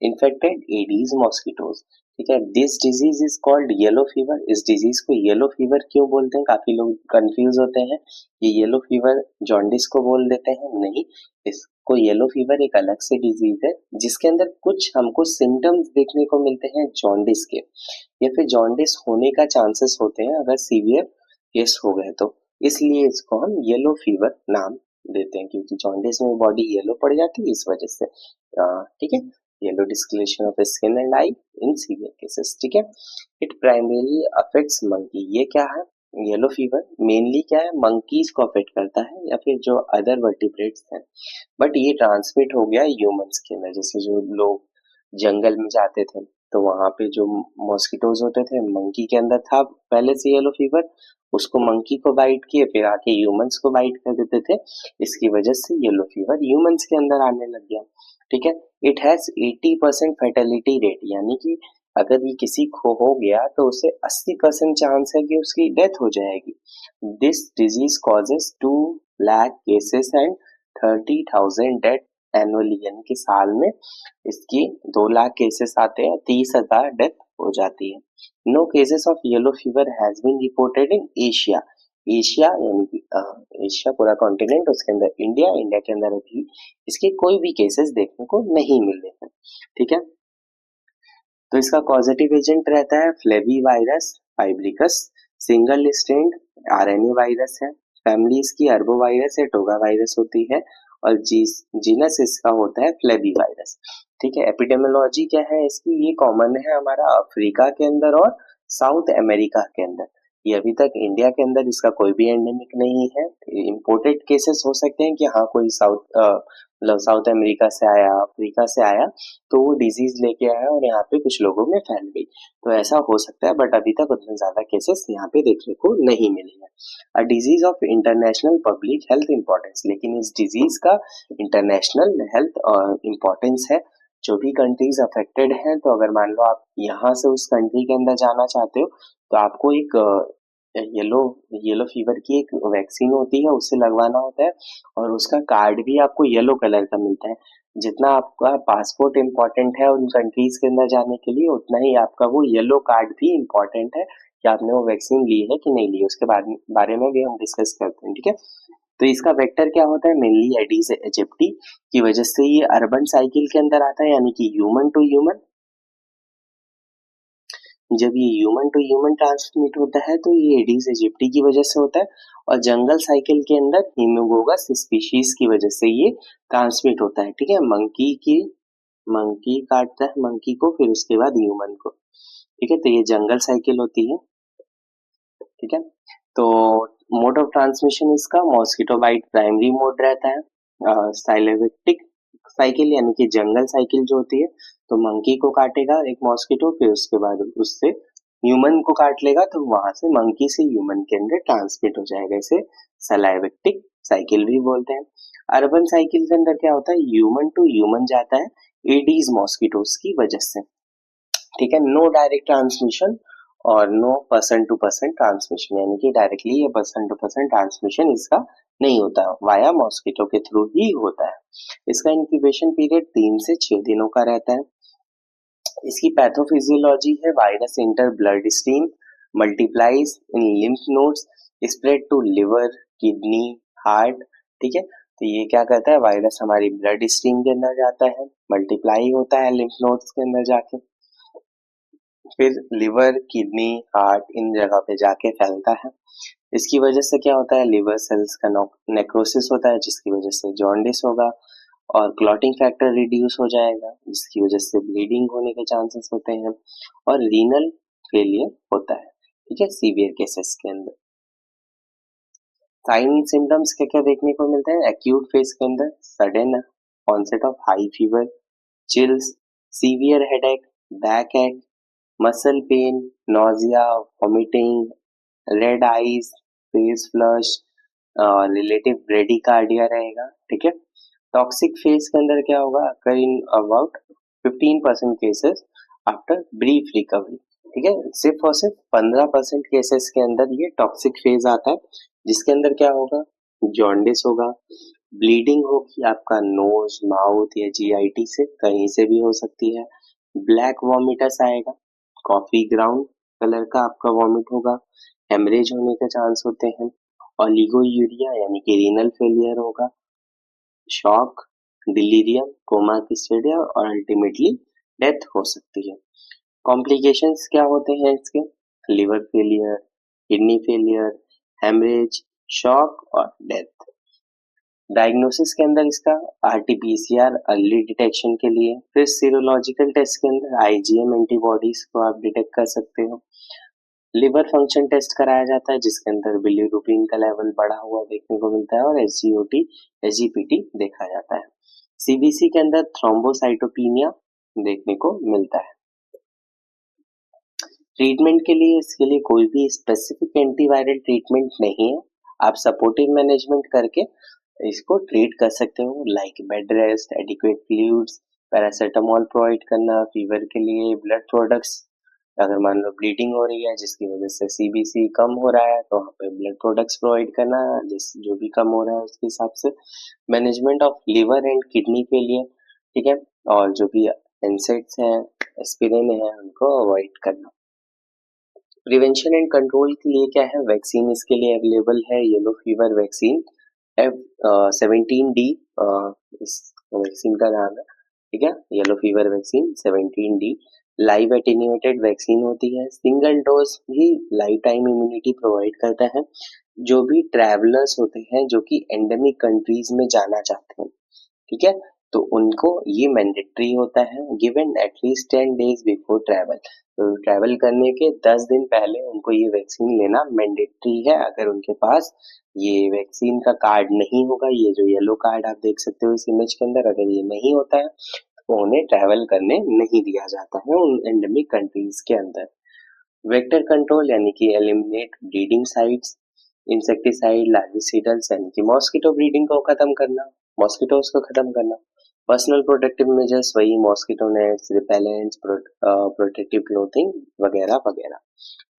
infected Aedes mosquitoes. ठीक है, this disease is called yellow fever. इस डिजीज को येलो फीवर क्यों बोलते हैं, काफी लोग कंफ्यूज होते हैं। ये येलो फीवर जॉन्डिस को बोल देते हैं, नहीं, इसको येलो फीवर एक अलग से डिजीज है, जिसके अंदर कुछ हमको सिम्टम्स देखने को मिलते हैं जॉन्डिस के, या फिर जॉन्डिस होने का चांसेस होते हैं अगर सीवियर केस हो गए तो, इसलिए इसको हम येलो फीवर नाम देते हैं, क्योंकि जॉन्डिस में बॉडी येलो पड़ जाती है इस वजह से। ठीक है, yellow discoloration of skin and eye in severe cases. ठीक है, इट प्राइमरीली अफेक्ट्स मंकी। ये क्या है, येलो फीवर मेनली क्या है, मंकीज को अफेक्ट करता है या फिर जो अदर वर्टिब्रेट्स हैं, बट ये ट्रांसमिट हो गया ह्यूमंस के अंदर। जैसे जो लोग जंगल में जाते थे तो वहां पे जो मॉस्किटोज होते थे, मंकी के अंदर था पहले से येलो फीवर, उसको मंकी को बाइट किए, फिर आके ह्यूमंस को बाइट कर देते थे, इसकी वजह से येलो फीवर ह्यूमंस के अंदर आने लग गया। ठीक है। इट हैज 80% फर्टिलिटी रेट, यानी कि अगर ये किसी को हो गया तो उसे 80% चांस है कि उसकी डेथ हो जाएगी। This disease causes 2 lakh cases and 30,000 death annually, यानी कि साल में इसकी 2 लाख केसेस आते हैं, 30,000 डेथ हो जाती है। No cases of yellow fever has been reported in Asia. Asia यानी कि एशिया पूरा कॉन्टिनेंट, उसके अंदर इंडिया, इंडिया के अंदर अभी इसके कोई भी केसेस देखने को नहीं मिले हैं। ठीक है। तो इसका कॉजेटिव एजेंट रहता है flavi virus febricis, single strand RNA virus है, फैमिली इसकी अर्बो वायरस है, टोगा वायरस होती है, और जीनस इसका होता है फ्लेवी वायरस। ठीक है। एपिडेमियोलॉजी क्या है इसकी, ये कॉमन है हमारा अफ्रीका के अंदर और साउथ अमेरिका के अंदर। ये अभी तक इंडिया के अंदर इसका कोई भी एंडेमिक नहीं है। इम्पोर्टेड केसेस हो सकते हैं कि हाँ कोई मतलब साउथ अमेरिका से आया, अफ्रीका से आया, तो वो डिजीज लेके आया और यहाँ पे कुछ लोगों में फैल गई, तो ऐसा हो सकता है, बट अभी तक उतने ज्यादा केसेस यहाँ पे देखने को नहीं मिले हैं। A disease of international public health importance, लेकिन इस डिजीज का इंटरनेशनल हेल्थ इंपॉर्टेंस है। जो भी कंट्रीज अफेक्टेड हैं, तो अगर मान लो आप यहाँ से उस कंट्री के अंदर जाना चाहते हो तो आपको एक येलो येलो फीवर की एक वैक्सीन होती है, उससे लगवाना होता है, और उसका कार्ड भी आपको येलो कलर का मिलता है। जितना आपका पासपोर्ट इम्पोर्टेंट है उन कंट्रीज के अंदर जाने के लिए, उतना ही आपका वो येलो कार्ड भी इम्पोर्टेंट है कि आपने वो वैक्सीन ली है कि नहीं ली, उसके बारे में भी हम डिस्कस करते हैं। ठीक है। तो इसका वेक्टर क्या होता है, मेनली एडीज एजिप्टी की वजह से ये अर्बन साइकिल के अंदर आता है, यानी कि ह्यूमन टू ह्यूमन। जब ये ह्यूमन टू ह्यूमन ट्रांसमिट होता है तो ये एडीज एजिप्टी की वजह से होता है, और जंगल साइकिल के अंदर हिमोगोगस स्पीशीज की वजह से ये ट्रांसमिट होता है। ठीक है। मंकी काटता है मंकी को, फिर उसके बाद ह्यूमन को। ठीक है। तो ये जंगल साइकिल होती है। ठीक है। तो मोड ऑफ ट्रांसमिशन इसका मॉस्किटो बाइट प्राइमरी मोड रहता है। साइलेवेक्टिक साइकिल यानी कि जंगल साइकिल जो होती है, तो मंकी को काटेगा एक मॉस्किटो, फिर उसके बाद उससे ह्यूमन को काट लेगा, तो वहां से मंकी से ह्यूमन के अंदर ट्रांसमिट हो जाएगा। इसे सलाइवेक्टिक साइकिल भी बोलते हैं। अर्बन साइकिल के अंदर क्या होता है, ह्यूमन टू ह्यूमन जाता है एडीज मॉस्किटोस की वजह से। ठीक है। नो डायरेक्ट ट्रांसमिशन और no person to person transmission, यानी कि डायरेक्टली या पर्सन टू पर्सन ट्रांसमिशन इसका नहीं होता, वाया मॉस्किटो के थ्रू ही होता है। इसका इंक्यूबेशन पीरियड 3 से 6 दिनों का रहता है। इसकी पैथोफिजियोलॉजी है, virus inter blood stream, multiplies in lymph nodes, spread to liver, kidney, heart. ठीक है। तो ये क्या करता है, वायरस हमारी ब्लड स्ट्रीम के अंदर जाता है, मल्टीप्लाई होता है लिम्फ नोड्स के अंदर जाके, फिर लिवर, किडनी, हार्ट, इन जगह पे जाके फैलता है। इसकी वजह से क्या होता है, लिवर सेल्स का नेक्रोसिस होता है, जिसकी वजह से जॉन्डिस होगा, और क्लॉटिंग फैक्टर रिड्यूस हो जाएगा, जिसकी वजह से ब्लीडिंग होने के चांसेस होते हैं, और रीनल फेलियर होता है। ठीक है। सीवियर केसेस के अंदर साइन सिम्टम्स क्या क्या देखने को मिलते हैं, एक्यूट फेज के अंदर sudden onset of high fever, chills, severe headache, back ache, muscle pain, nausea, vomiting, red eyes, face flush, relative bradycardia रहेगा। ठीक है। टॉक्सिक फेज के अंदर क्या होगा, occur in about 15% cases after brief recovery. ठीक है। सिर्फ और सिर्फ 15% केसेस के अंदर ये टॉक्सिक फेज आता है, जिसके अंदर क्या होगा, जॉन्डिस होगा, ब्लीडिंग होगी आपका नोज, माउथ या जीआईटी से, कहीं से भी हो सकती है, ब्लैक वॉमिटस आएगा, कॉफी ग्राउंड कलर का आपका वॉमिट होगा, हेमरेज होने के चांस होते हैं, ओलिगोयूरिया यानी कि रीनल फेलियर होगा, शॉक, डिलीरियम, कोमा की स्टेज, और अल्टीमेटली डेथ हो सकती है। कॉम्प्लिकेशंस क्या होते हैं इसके, liver failure, kidney failure, haemorrhage, shock और डेथ। डायग्नोसिस के अंदर इसका आरटीपीसीआर अर्ली डिटेक्शन के लिए, फिर सीरोलॉजिकल टेस्ट के अंदर आईजीएम एंटीबॉडीज को आप डिटेक्ट कर सकते हो, लिवर फंक्शन टेस्ट कराया जाता है जिसके अंदर बिलीरुबिन का लेवल बढ़ा हुआ देखने को मिलता है और एसजीओटी एसजीपीटी देखा जाता है। सीबीसी के अंदर थ्रोम्बोसाइटोपिनिया देखने को मिलता है। ट्रीटमेंट के लिए इसके लिए कोई भी स्पेसिफिक एंटीवायरल ट्रीटमेंट नहीं है, आप सपोर्टिव मैनेजमेंट करके इसको ट्रीट कर सकते हो, like bed rest, adequate fluids, paracetamol provide करना, फीवर के लिए ब्लड प्रोडक्ट्स, अगर मान लो ब्लीडिंग हो रही है जिसकी वजह से सीबीसी कम हो रहा है तो वहाँ पे ब्लड प्रोडक्ट्स प्रोवाइड करना, जिस जो भी कम हो रहा है उसके हिसाब से management of liver and kidney के लिए, ठीक है, और जो भी एनसेड्स हैं, एस्पिरिन है, उनको अवॉइड करना। प्रिवेंशन एंड कंट्रोल के लिए क्या है, वैक्सीन इसके लिए अवेलेबल है, येलो फीवर वैक्सीन F17D इस वैक्सीन का नाम है, ठीक है, yellow fever vaccine 17D live attenuated vaccine होती है, सिंगल डोज भी लाइफ टाइम इम्यूनिटी प्रोवाइड करता है। जो भी ट्रैवलर्स होते हैं जो कि एंडेमिक कंट्रीज में जाना चाहते हैं, ठीक है, तो उनको ये मैंडेटरी होता है, given at least 10 days before travel, तो ट्रैवल करने के 10 दिन पहले उनको ये वैक्सीन लेना मैंडेटरी है। अगर उनके पास ये वैक्सीन का कार्ड नहीं होगा, ये जो येलो कार्ड आप देख सकते हो इस इमेज के अंदर, अगर ये नहीं होता है तो उन्हें ट्रैवल करने नहीं दिया जाता है उन एंडेमिक कंट्रीज के अंदर। वेक्टर कंट्रोल यानी कि एलिमिनेट ब्रीडिंग साइट्स, इंसेक्टिसाइड, लार्विसिडल्स यानी कि मॉस्किटो ब्रीडिंग को खत्म करना, मॉस्किटोज को खत्म करना, पर्सनल प्रोटेक्टिव मेजर्स वही mosquito nets, repellents, protective clothing वगैरह वगैरह,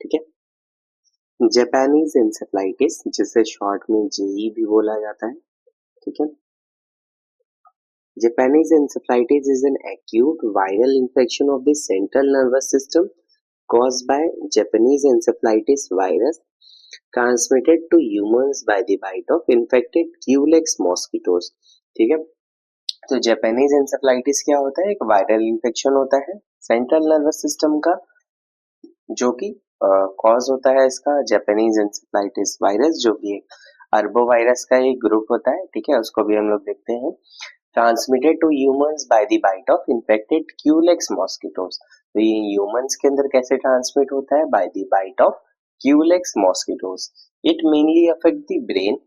ठीक है। जापानीज इंसेफ्लाइटिस जिसे शॉर्ट में जेई भी बोला जाता है, ठीक है। Japanese encephalitis is an acute viral infection of the central nervous system caused by Japanese encephalitis virus transmitted to humans by the bite of infected Culex mosquitoes, ठीक है। तो जापानीज एंसेफ्लाइटिस क्या होता है, एक वायरल इन्फेक्शन होता है सेंट्रल नर्वस सिस्टम का, जो कि कॉज होता है इसका जापानीज एंसेफ्लाइटिस वायरस, जो कि एक अर्बो वायरस का एक ग्रुप होता है, ठीक है, उसको भी हम लोग देखते हैं। Transmitted to humans by the bite of infected Culex mosquitoes, तो ये ह्यूमंस के अंदर कैसे ट्रांसमिट होता है, by the bite of Culex mosquitoes. It mainly affect the brain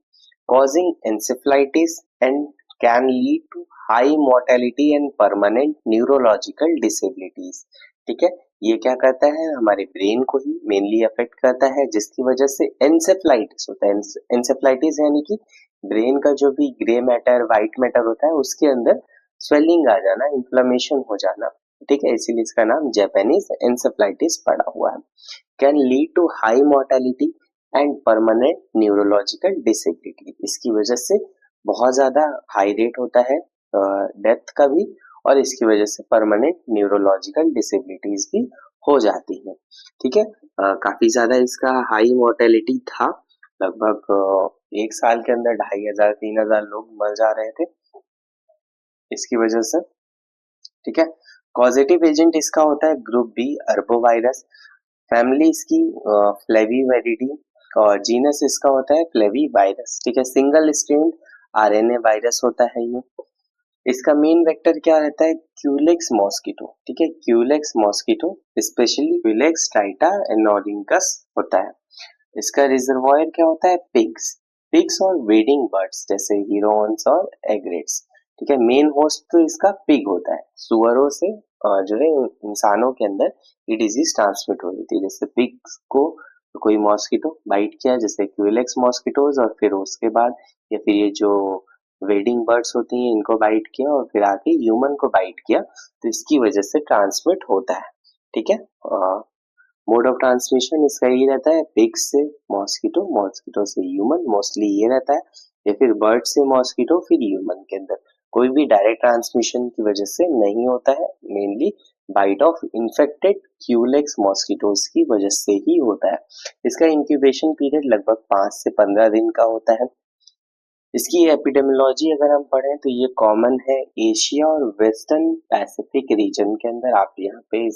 causing encephalitis and can lead to high mortality and permanent neurological disabilities, ठीक है। ये क्या करता है, हमारे ब्रेन को ही मेनली अफेक्ट करता है जिसकी वजह से एंसेफ्लाइटिस होता है। एंसेफ्लाइटिस यानी कि ब्रेन का जो भी ग्रे मैटर व्हाइट मैटर होता है उसके अंदर स्वेलिंग आ जाना, इन्फ्लेमेशन हो जाना, ठीक है, इसीलिए इसका नाम जापानीज एंसेफ्लाइटिस पड़ा हुआ है। Can lead to high mortality and permanent neurological disability, इसकी वजह से बहुत ज्यादा हाई रेट होता है डेथ का भी, और इसकी वजह से परमानेंट न्यूरोलॉजिकल डिसेबिलिटीज भी हो जाती है, ठीक है। काफी ज्यादा इसका हाई मोर्टेलिटी था, लगभग एक साल के अंदर 2500-3000 लोग मर जा रहे थे इसकी वजह से, ठीक है। पॉजिटिव एजेंट इसका होता है ग्रुप बी अर्बोवायरस, फैमिली इसकी फ्लेविवेरिडी, और जीनस इसका होता है फ्लेवी वायरस, ठीक है। सिंगल स्ट्रेन आरएनए वायरस होता है ये। इसका मेन वेक्टर क्या रहता है, क्यूलेक्स मॉस्किटो, ठीक है, क्यूलेक्स मॉस्किटो, स्पेशली क्यूलेक्स ट्राइटा एनोडिंकस होता है। इसका रिजर्वॉयर क्या होता है, पिग्स, पिग्स और वेडिंग बर्ड्स जैसे हीरोन्स और एग्रेट्स, ठीक है। मेन होस्ट तो इसका पिग होता है, सुअरों से जो है इंसानों के अंदर ये डिजीज ट्रांसमिट हो रही थी, जैसे पिग्स को कोई मॉस्किटो बाइट किया जैसे क्यूलेक्स मॉस्किटोज, और फिर उसके बाद या फिर ये जो वेडिंग बर्ड्स होती हैं इनको बाइट किया और फिर आके ह्यूमन को बाइट किया, तो इसकी वजह से ट्रांसमिट होता है, ठीक है। मोड ऑफ ट्रांसमिशन इसका ये रहता है, पिग से मॉस्किटो, मॉस्किटो से ह्यूमन, मोस्टली ये रहता है, या फिर बर्ड से मॉस्किटो फिर ह्यूमन के अंदर, कोई भी डायरेक्ट ट्रांसमिशन की वजह से नहीं होता है, mainly bite of infected Culex mosquitoes की वजह से ही होता है। इसका इंक्यूबेशन पीरियड लगभग 5 से 15 दिन का होता है। इसकी एपिडेमियोलॉजी अगर हम पढ़ें तो ये कॉमन है एशिया और वेस्टर्न पैसिफिक रीजन के अंदर, आप यहाँ पे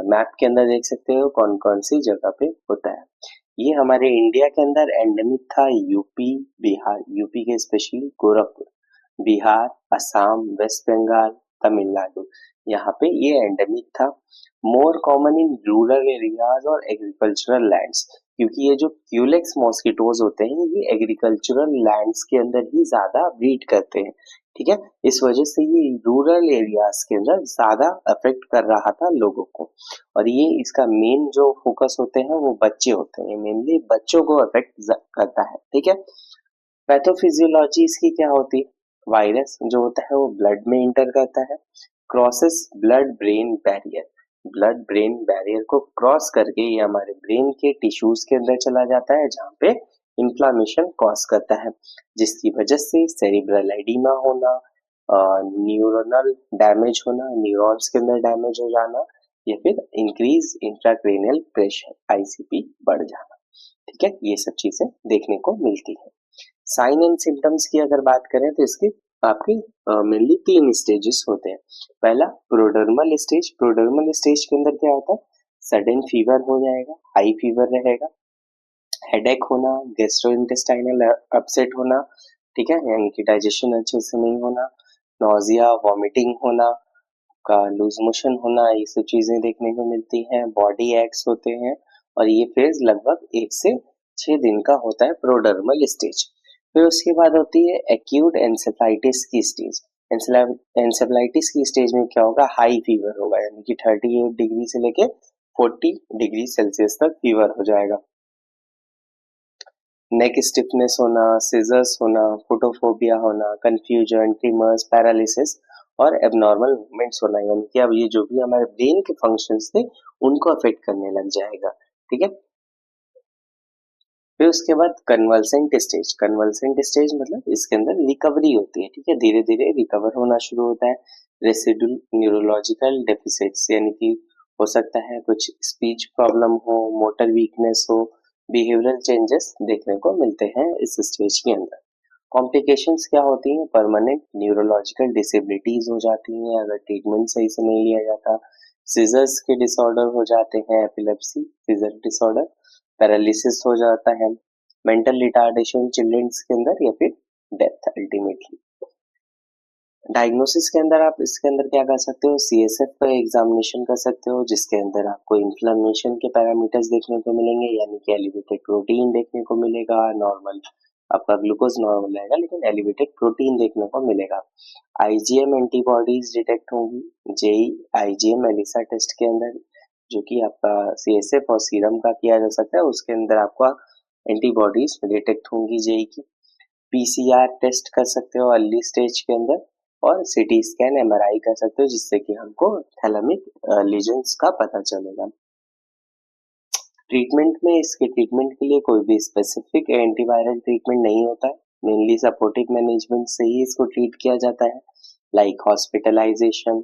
मैप के अंदर देख सकते हो कौन कौन सी जगह पे होता है। ये हमारे इंडिया के अंदर एंडेमिक था यूपी बिहार, यूपी के स्पेशली गोरखपुर, बिहार, असम, वेस्ट बंगाल, तमिलनाडु, यहाँ पे ये एंडेमिक था। More common in rural areas और एग्रीकल्चरल लैंड्स, क्योंकि ये जो क्यूलेक्स मॉस्किटोज होते हैं ये एग्रीकल्चरल लैंड्स के अंदर ही ज्यादा ब्रीड करते हैं, ठीक है। इस वजह से ये रूरल एरियाज के अंदर ज्यादा अफेक्ट कर रहा था लोगों को, और ये इसका मेन जो फोकस होते हैं वो बच्चे होते हैं, मेनली बच्चों को अफेक्ट करता है, ठीक है। पैथोफिजियोलॉजी इसकी क्या होती है, वायरस जो होता है वो ब्लड में इंटर करता है, crosses blood brain barrier, blood brain barrier को क्रॉस करके ये हमारे ब्रेन के टिश्यूज के अंदर चला जाता है, जहाँ पे इन्फ्लामेशन कॉज करता है, जिसकी वजह से सेरिब्रल एडिमा होना, न्यूरोनल डैमेज होना, न्यूरॉन्स के अंदर डैमेज हो जाना, या फिर इंक्रीज इंट्राक्रेनियल प्रेशर आईसीपी बढ़ जाना, ठीक है। ये सब चीजें देखने को मिलती है। साइन एंड सिम्टम्स की अगर बात करें तो इसके आपकी मेनली 3 स्टेजेस होते हैं। पहला प्रोडर्मल स्टेज, प्रोडर्मल स्टेज के अंदर क्या होता है, सडन फीवर हो जाएगा, हाई फीवर रहेगा, हेडेक होना, गैस्ट्रोइंटेस्टाइनल अपसेट होना, ठीक है, यानी कि डाइजेशन अच्छे से नहीं होना, नोजिया, वॉमिटिंग होना, का लूज मोशन होना, ये सब चीजें देखने को मिलती हैं, बॉडी एक्स होते हैं, और ये फेज लगभग 1 से 6 दिन का होता है प्रोडर्मल स्टेज। फिर उसके बाद होती है एक्यूट एंसेफलाइटिस की स्टेज। एंसेफलाइटिस की स्टेज में क्या होगा, हाई फीवर होगा, यानी कि 38 डिग्री से लेके 40 डिग्री सेल्सियस तक फीवर हो जाएगा। नेक स्टिफनेस होना, सीजर्स होना, फोटोफोबिया होना, कंफ्यूजन, ट्रिमर्स, पैरालिसिस और एबनॉर्मल मूवमेंट्स होना, यानी कि अब ये जो भी हमारे ब्रेन के फंक्शंस थे उनको अफेक्ट करने लग जाएगा, ठीक है। फिर उसके बाद कन्वल्सेंट स्टेज, कन्वल्सेंट स्टेज मतलब इसके अंदर रिकवरी होती है, ठीक है, धीरे धीरे रिकवर होना शुरू होता है। रेसिडुअल न्यूरोलॉजिकल डेफिसिट्स, यानी कि हो सकता है कुछ स्पीच प्रॉब्लम हो, मोटर वीकनेस हो, बिहेवियरल चेंजेस देखने को मिलते हैं इस स्टेज के अंदर। कॉम्प्लिकेशंस क्या होती हैं, परमानेंट न्यूरोलॉजिकल डिसेबिलिटीज हो जाती हैं अगर ट्रीटमेंट सही से नहीं लिया जाता, सीजर्स के डिसऑर्डर हो जाते हैं, एपिलेप्सी, सीजर डिसऑर्डर, पैरालिसिस हो जाता है, मेंटल रिटार्डेशन चिल्ड्रंस के अंदर, या फिर डेथ अल्टीमेटली। डायग्नोसिस के अंदर आप इसके अंदर क्या कर सकते हो, सीएसएफ का एग्जामिनेशन कर सकते हो, जिसके अंदर आपको इन्फ्लेमेशन के पैरामीटर्स देखने को मिलेंगे, यानी कि एलिवेटेड प्रोटीन देखने को मिलेगा, नॉर्मल आपका ग्लूकोज नॉर्मल रहेगा लेकिन एलिवेटेड प्रोटीन देखने को मिलेगा। आईजीएम एंटीबॉडीज डिटेक्ट होंगी, जेई आईजीएम एलिसा टेस्ट के अंदर, जो कि आपका सीएसएफ और सीरम का किया जा सकता है, उसके अंदर आपका एंटीबॉडीज डिटेक्ट होंगी जेई की। पीसीआर टेस्ट कर सकते हो अर्ली स्टेज के अंदर, और सिटी स्कैन एमआरआई कर सकते हो, जिससे कि हमको थैलेमिक लीजन्स का पता चलेगा। ट्रीटमेंट में इसके ट्रीटमेंट के लिए कोई भी स्पेसिफिक एंटीवायरल ट्रीटमेंट नहीं होता है, मेनली सपोर्टिव मैनेजमेंट से ही इसको ट्रीट किया जाता है, लाइक हॉस्पिटलाइजेशन,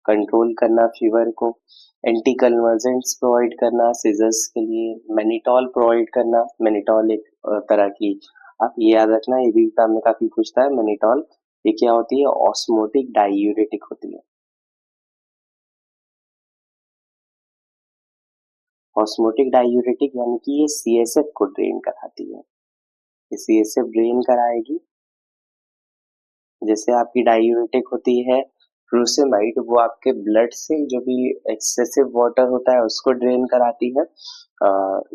कंट्रोल करना फीवर को, एंटी कन्वर्जेंट्स प्रोवाइड करना सीजर्स के लिए, मैनिटॉल प्रोवाइड करना। मैनिटॉल एक तरह की, आप ये याद रखना, ये भी एग्जाम में काफी पूछता है, मैनिटॉल ये क्या होती है, ऑस्मोटिक डाइयूरेटिक होती है। ऑस्मोटिक डाइयूरेटिक यानी कि ये सीएसएफ को ड्रेन कराती है, ये सीएसएफ ड्रेन कराएगी। जैसे आपकी डाइयूरेटिक होती है फ्रूसेमाइड, वो आपके ब्लड से जो भी एक्सेसिव वाटर होता है उसको ड्रेन कराती है,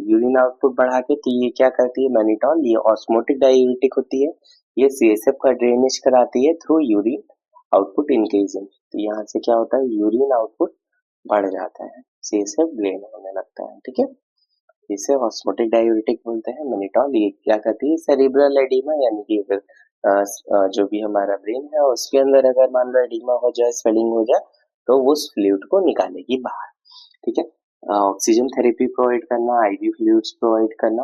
यूरिन आउटपुट बढ़ा के। तो ये क्या करती है मैनिटॉल, ये ऑस्मोटिक डाइयूरेटिक होती है, ये सीएसएफ का ड्रेनेज कराती है थ्रू यूरिन आउटपुट इंक्रीजिंग। तो यहाँ से क्या होता है, यूरिन आउटपुट बढ़ जाता है, सीएसएफ ड्रेन होने लगता है, ठीक है। इसे ऑस्मोटिक डायूरेटिक बोलते हैं। मैनिटॉल ये क्या करती है, सेरिब्रल एडिमा, यानी कि फिर जो भी हमारा ब्रेन है उसके अंदर अगर मान लो एडिमा हो जाए, स्वेलिंग हो जाए, तो उस फ्लूइड को निकालेगी बाहर, ठीक है। ऑक्सीजन थेरेपी प्रोवाइड करना, आईवी फ्लूइड्स प्रोवाइड करना,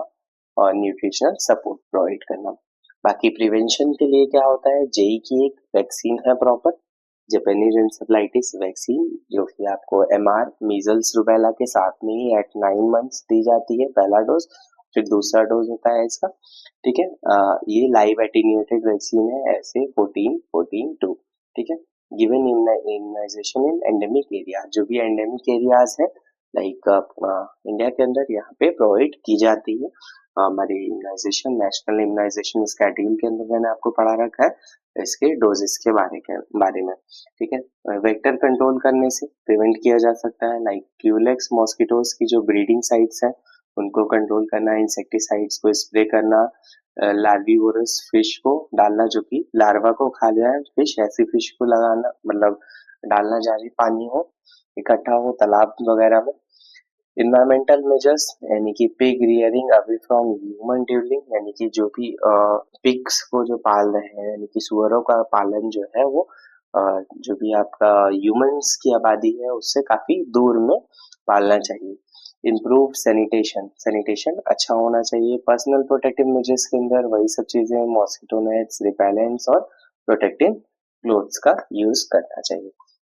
और न्यूट्रिशनल सपोर्ट प्रोवाइड करना। बाकी प्रिवेंशन के लिए क्या होता है, जेई की एक वैक्सीन है प्रॉपर, जापानीज एंसेफलाइटिस वैक्सीन, जो कि आपको एमआर मीजल्स रूबेला के साथ में ही एट 9 मंथ्स दी जाती है, पहला डोज, फिर दूसरा डोज होता है इसका, ठीक है। ये लाइव एटीन्यूएटेड वैक्सीन है, ऐसे 14-14-2, ठीक है। गिवन इम्यूनाइजेशन इन एंडेमिक एरिया, जो भी एंडेमिक एरियाज है लाइक इंडिया के अंदर यहाँ पे प्रोवाइड की जाती है हमारी इम्यूनाइजेशन, नेशनल इम्यूनाइजेशन स्केड्यूल के अंदर मैंने आपको पढ़ा रखा है, इसके डोजेस के बारे में, ठीक है। वेक्टर कंट्रोल करने से प्रिवेंट किया जा सकता है, लाइक क्यूलेक्स मॉस्किटोज की जो ब्रीडिंग साइट्स हैं उनको कंट्रोल करना, इंसेक्टिसाइड्स को स्प्रे करना, लार्विवोरस फिश को डालना जो कि लार्वा को खा जाए फिश, ऐसी फिश को लगाना, मतलब डालना जहाँ भी पानी हो इकट्ठा हो तालाब वगैरह में। इन्वायरमेंटल मेजर्स यानी कि pig rearing away from human duelling, यानी कि जो भी पिग्स को जो पाल रहे हैं, यानी कि सुअरों का पालन जो है वो जो भी आपका ह्यूमंस की आबादी है उससे काफी दूर में पालना चाहिए। इम्प्रूव सैनिटेशन, सैनिटेशन अच्छा होना चाहिए। पर्सनल प्रोटेक्टिव मेजर्स के अंदर वही सब चीजें, मॉस्किटो नेट्स, रिपेलेंट्स और प्रोटेक्टिव क्लोथ्स का यूज करना चाहिए।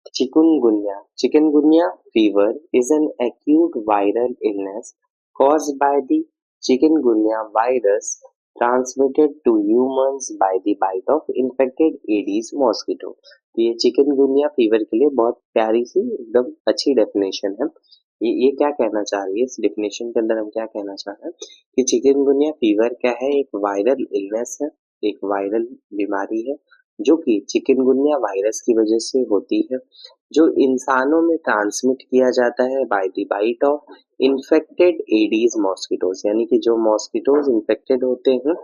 Chikungunya. Chikungunya fever is an acute viral illness caused by the chikungunya virus transmitted to humans by the bite of infected Aedes mosquito. ये चिकनगुनिया फीवर के लिए बहुत प्यारी सी एकदम अच्छी डेफिनेशन है। ये क्या कहना चाह रही है, इस डेफिनेशन के अंदर हम क्या कहना चाह रहे हैं कि चिकनगुनिया फीवर क्या है, एक वायरल इलनेस है, एक वायरल बीमारी है जो कि चिकनगुनिया वायरस की वजह से होती है, जो इंसानों में ट्रांसमिट किया जाता है by the bite of infected Aedes mosquitoes, यानी कि जो मॉस्किटोज इन्फेक्टेड होते हैं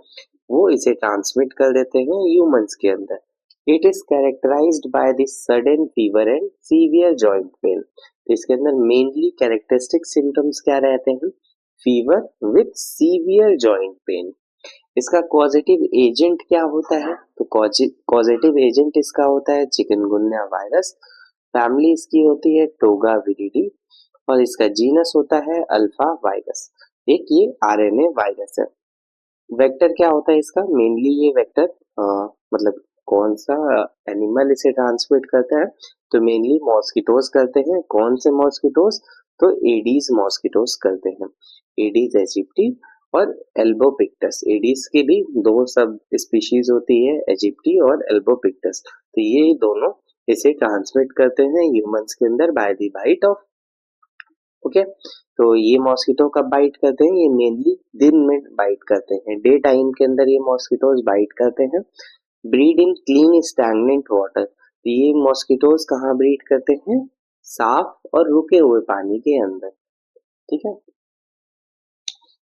वो इसे ट्रांसमिट कर देते हैं ह्यूमंस के अंदर। It is characterized by the sudden fever and severe joint pain. तो इसके अंदर मेनली कैरेक्टरिस्टिक सिम्टम्स क्या रहते हैं, fever with severe joint pain. इसका कॉजेटिव एजेंट क्या होता है, तो कॉजेटिव एजेंट इसका होता है चिकनगुनिया वायरस, फैमिली इसकी होती है टोगा विरिडी और इसका जीनस होता है अल्फा वायरस। एक ये आरएनए वायरस है। वेक्टर क्या होता है इसका, मेनली ये वेक्टर मतलब कौन सा एनिमल इसे ट्रांसमिट करता है, तो मेनली मॉस्किटोज करते हैं। कौन से मॉस्किटोज, तो एडीज मॉस्किटोज करते हैं, एडीज एजिप्टी और एल्बोपिक्टस। एडीज की भी दो सब स्पीशीज होती है, एजिप्टी और एल्बोपिक्टस, तो ये दोनों इसे ट्रांसमिट करते हैं ह्यूमंस के अंदर by the bite of. Okay, तो ये मॉस्किटो कब बाइट करते हैं, ये मेनली दिन में बाइट करते हैं, डे टाइम के अंदर ये मॉस्किटोज बाइट करते हैं। Breed in clean stagnant water, तो ये मॉस्किटोज कहाँ ब्रीड करते हैं, साफ और रुके हुए पानी के अंदर, ठीक है।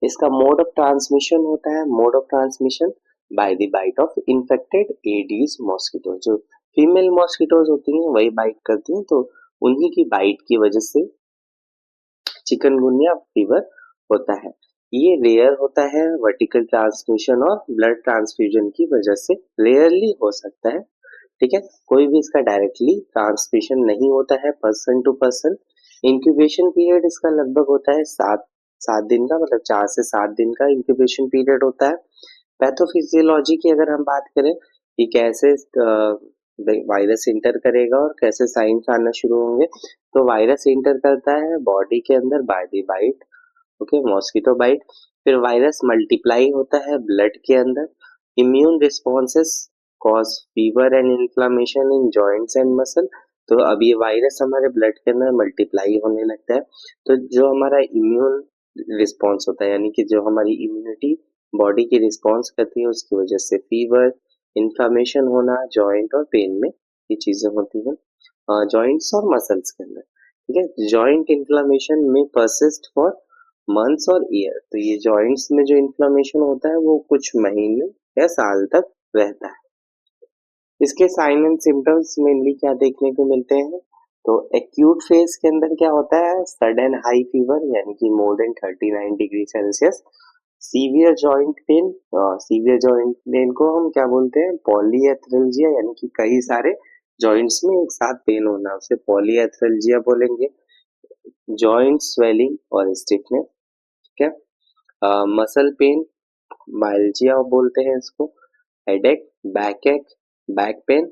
इसका मोड ऑफ ट्रांसमिशन होता है, mode of transmission by the bite of infected Aedes mosquito. जो फीमेल मॉस्किटोज होती हैं वही बाइट करती हैं, तो उन्हीं की बाइट की वजह से चिकनगुनिया फीवर होता है। ये रेयर होता है, वर्टिकल ट्रांसमिशन और ब्लड ट्रांसफ्यूजन की वजह से रेयरली हो सकता है, ठीक है। कोई भी इसका डायरेक्टली ट्रांसमिशन नहीं होता है person to person. Incubation period इसका लगभग होता है सात दिन का, मतलब 4 से 7 दिन का इंक्यूबेशन पीरियड होता है। पैथोफिजियोलॉजी की अगर हम बात करें कि कैसे वायरस इंटर करेगा और कैसे साइंस आना शुरू होंगे, तो वायरस इंटर करता है बॉडी के अंदर by the bite, okay, mosquito bite. फिर वायरस मल्टीप्लाई होता है ब्लड के अंदर। Immune responses cause fever and inflammation in joints and muscle. तो अब ये वायरस हमारे ब्लड के अंदर मल्टीप्लाई होने लगता है, तो जो हमारा इम्यून रिस्पॉन्स होता है, यानी कि जो हमारी इम्यूनिटी बॉडी की रिस्पॉन्स करती है, उसकी वजह से फीवर, इन्फ्लामेशन होना, जॉइंट और पेन में ये चीजें होती हैं, जॉइंट्स और मसल्स के अंदर, ठीक है। जॉइंट इन्फ्लामेशन में परसिस्ट फॉर मंथ्स और ईयर, तो ये जॉइंट्स में जो इन्फ्लामेशन होता है वो कुछ महीने या साल तक रहता है। इसके साइन एंड सिम्टम्स मेनली क्या देखने को मिलते हैं, तो एक्यूट फेज के अंदर क्या होता है, सडन हाई फीवर यानी कि more than 39 degree Celsius, severe joint pen, severe joint pen को हम क्या बोलते हैं, पॉलीएथ्रेल्जिया, यानी कि कई सारे जॉइंट्स में एक साथ पेन होना, उसे पॉलीएथ्रेल्जिया बोलेंगे। जॉइंट स्वेलिंग और स्टिफनेस, ठीक है। मसल पेन, माइल्जिया बोलते हैं इसको। हेडेक, बैक एक, back pain,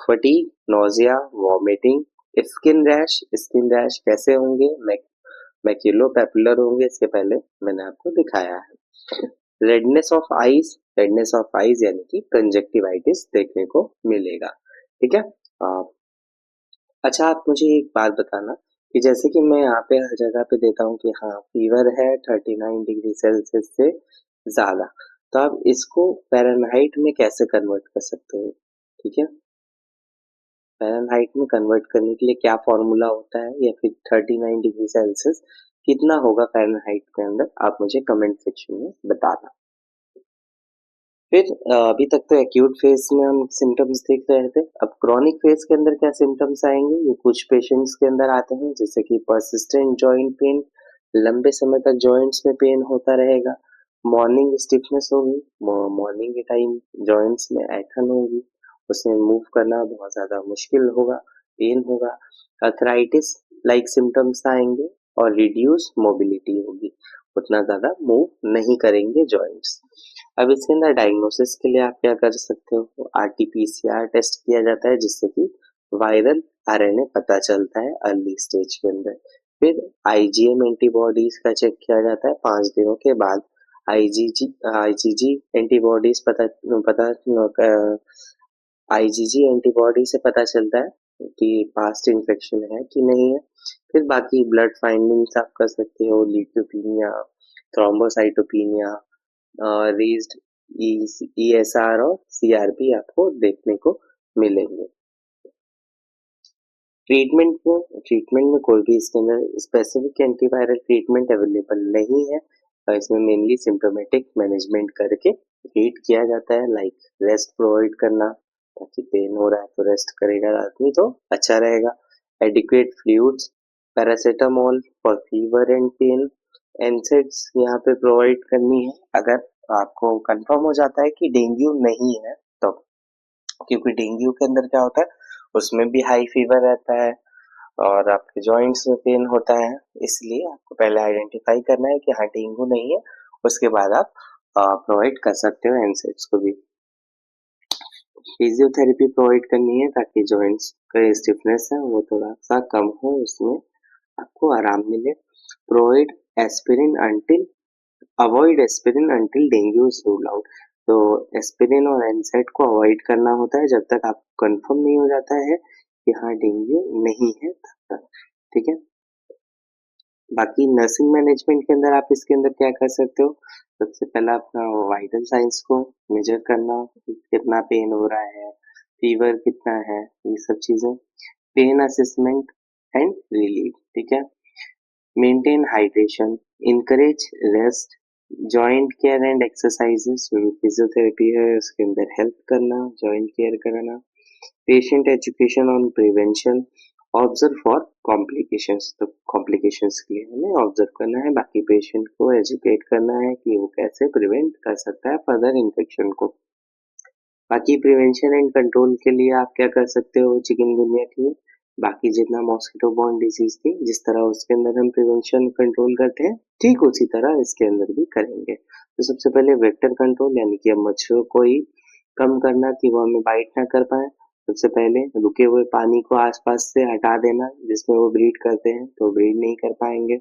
fatigue, nausea, vomiting. Skin rash कैसे होंगे, मैक्यूलोपैपुलर होंगे, इसके पहले मैंने आपको दिखाया है। Redness of eyes, redness of eyes यानी कि कंजक्टिवाइटिस देखने को मिलेगा, ठीक है। अच्छा, आप मुझे एक बात बताना कि जैसे कि मैं यहाँ पे हर जगह पे देता हूँ कि हाँ फीवर है 39 डिग्री सेल्सियस से ज्यादा, तो आप इसको फ़ारेनहाइट में कैसे कन्वर्ट कर सकते हो? ठीक है। फ़ारेनहाइट में कन्वर्ट करने के लिए क्या फॉर्मूला होता है, या फिर 39 डिग्री सेल्सियस कितना होगा फ़ारेनहाइट के अंदर, आप मुझे कमेंट सेक्शन में बताना। फिर अभी तक तो एक्यूट फेज में हम सिम्टम्स देख रहे थे। अब क्रॉनिक फेज के अंदर क्या सिम्टम्स आएंगे, ये कुछ पेशेंट्स के अंदर आते हैं, जैसे कि परसिस्टेंट जॉइंट पेन, लंबे समय तक जॉइंट्स में पेन होता रहेगा, मॉर्निंग स्टिफनेस होगी, मॉर्निंग के टाइम जॉइंट्स में ऐंठन होगी, उसमें मूव करना बहुत ज़्यादा मुश्किल होगा, पेन होगा, अर्थराइटिस लाइक सिम्टम्स आएंगे और रिड्यूस मोबिलिटी होगी, उतना ज़्यादा मूव नहीं करेंगे जॉइंट्स। अब इसके अंदर डायग्नोसिस के लिए आप क्या कर सकते हो, आरटीपीसीआर टेस्ट किया जाता है, जिससे कि वायरल आरएनए पता चलता है अर्ली स्टेज के अंदर। फिर आईजीएम एंटीबॉडीज का चेक किया जाता है 5 दिनों के बाद। आईजीजी एंटीबॉडीज पता आईजीजी एंटीबॉडी से पता चलता है कि पास्ट इन्फेक्शन है कि नहीं है। फिर बाकी ब्लड फाइंडिंग्स आप कर सकते हो, ल्यूकोपीनिया, थ्रोम्बोसाइटोपिनिया, रेज्ड ईएसआर और सीआरपी आपको देखने को मिलेंगे। ट्रीटमेंट में कोई भी इसके अंदर स्पेसिफिक एंटीवायरल ट्रीटमेंट अवेलेबल नहीं है, और इसमें मेनली सिम्टोमेटिक मैनेजमेंट करके ट्रीट किया जाता है, लाइक रेस्ट प्रोवाइड करना, ताकि पेन हो रहा है तो रेस्ट करेगा आदमी तो अच्छा रहेगा, adequate fluids, paracetamol for fever and pain, NSAIDs यहाँ पे प्रोवाइड करनी है अगर आपको कंफर्म हो जाता है कि डेंगू नहीं है तो, क्योंकि डेंगू के अंदर क्या होता है, उसमें भी हाई फीवर रहता है और आपके जॉइंट्स में पेन होता है, इसलिए आपको पहले आइडेंटिफाई करना है कि हाँ डेंगू नहीं है, उसके बाद आप प्रोवाइड कर सकते हो एनसेड्स को भी। फिजियोथेरेपी प्रोवाइड करनी है ताकि जॉइंट्स का स्टिफनेस है वो थोड़ा सा कम हो, उसमें आपको आराम मिले। Provide aspirin until avoid aspirin until dengue is rule out. तो एस्पिरिन और एनसेड को अवॉइड करना होता है जब तक आपको कंफर्म नहीं हो जाता है कि हाँ डेंगू नहीं है तब तक, ठीक है। बाकी नर्सिंग मैनेजमेंट के अंदर आप इसके अंदर क्या कर सकते हो, सबसे पहला अपना वाइटल साइंस को मेजर करना, कितना पेन हो रहा है, फीवर कितना है, ये सब चीजें, पेन असेसमेंट एंड रिलीफ, ठीक है। Maintain hydration, encourage rest, joint care and exercises, physiotherapy है उसके अंदर हेल्प करना, जॉइंट केयर कराना, patient education on prevention, observe for complications, तो कॉम्प्लिकेशंस के लिए हमें ऑब्जर्व करना है, बाकी पेशेंट को एजुकेट करना है कि वो कैसे प्रिवेंट कर सकता है फर्दर इन्फेक्शन को। बाकी प्रिवेंशन एंड कंट्रोल के लिए आप क्या कर सकते हो चिकनगुनिया के लिए, बाकी जितना मॉस्किटो बॉर्न डिजीज थी जिस तरह उसके अंदर हम प्रिवेंशन कंट्रोल करते हैं, ठीक उसी तरह इसके अंदर भी करेंगे। तो सबसे पहले वेक्टर कंट्रोल, यानी कि हम मच्छरों को ही कम करना कि वो हमें बाइट ना कर पाए। सबसे पहले रुके हुए पानी को आसपास से हटा देना, जिसमें वो ब्रीड करते हैं तो ब्रीड नहीं कर पाएंगे।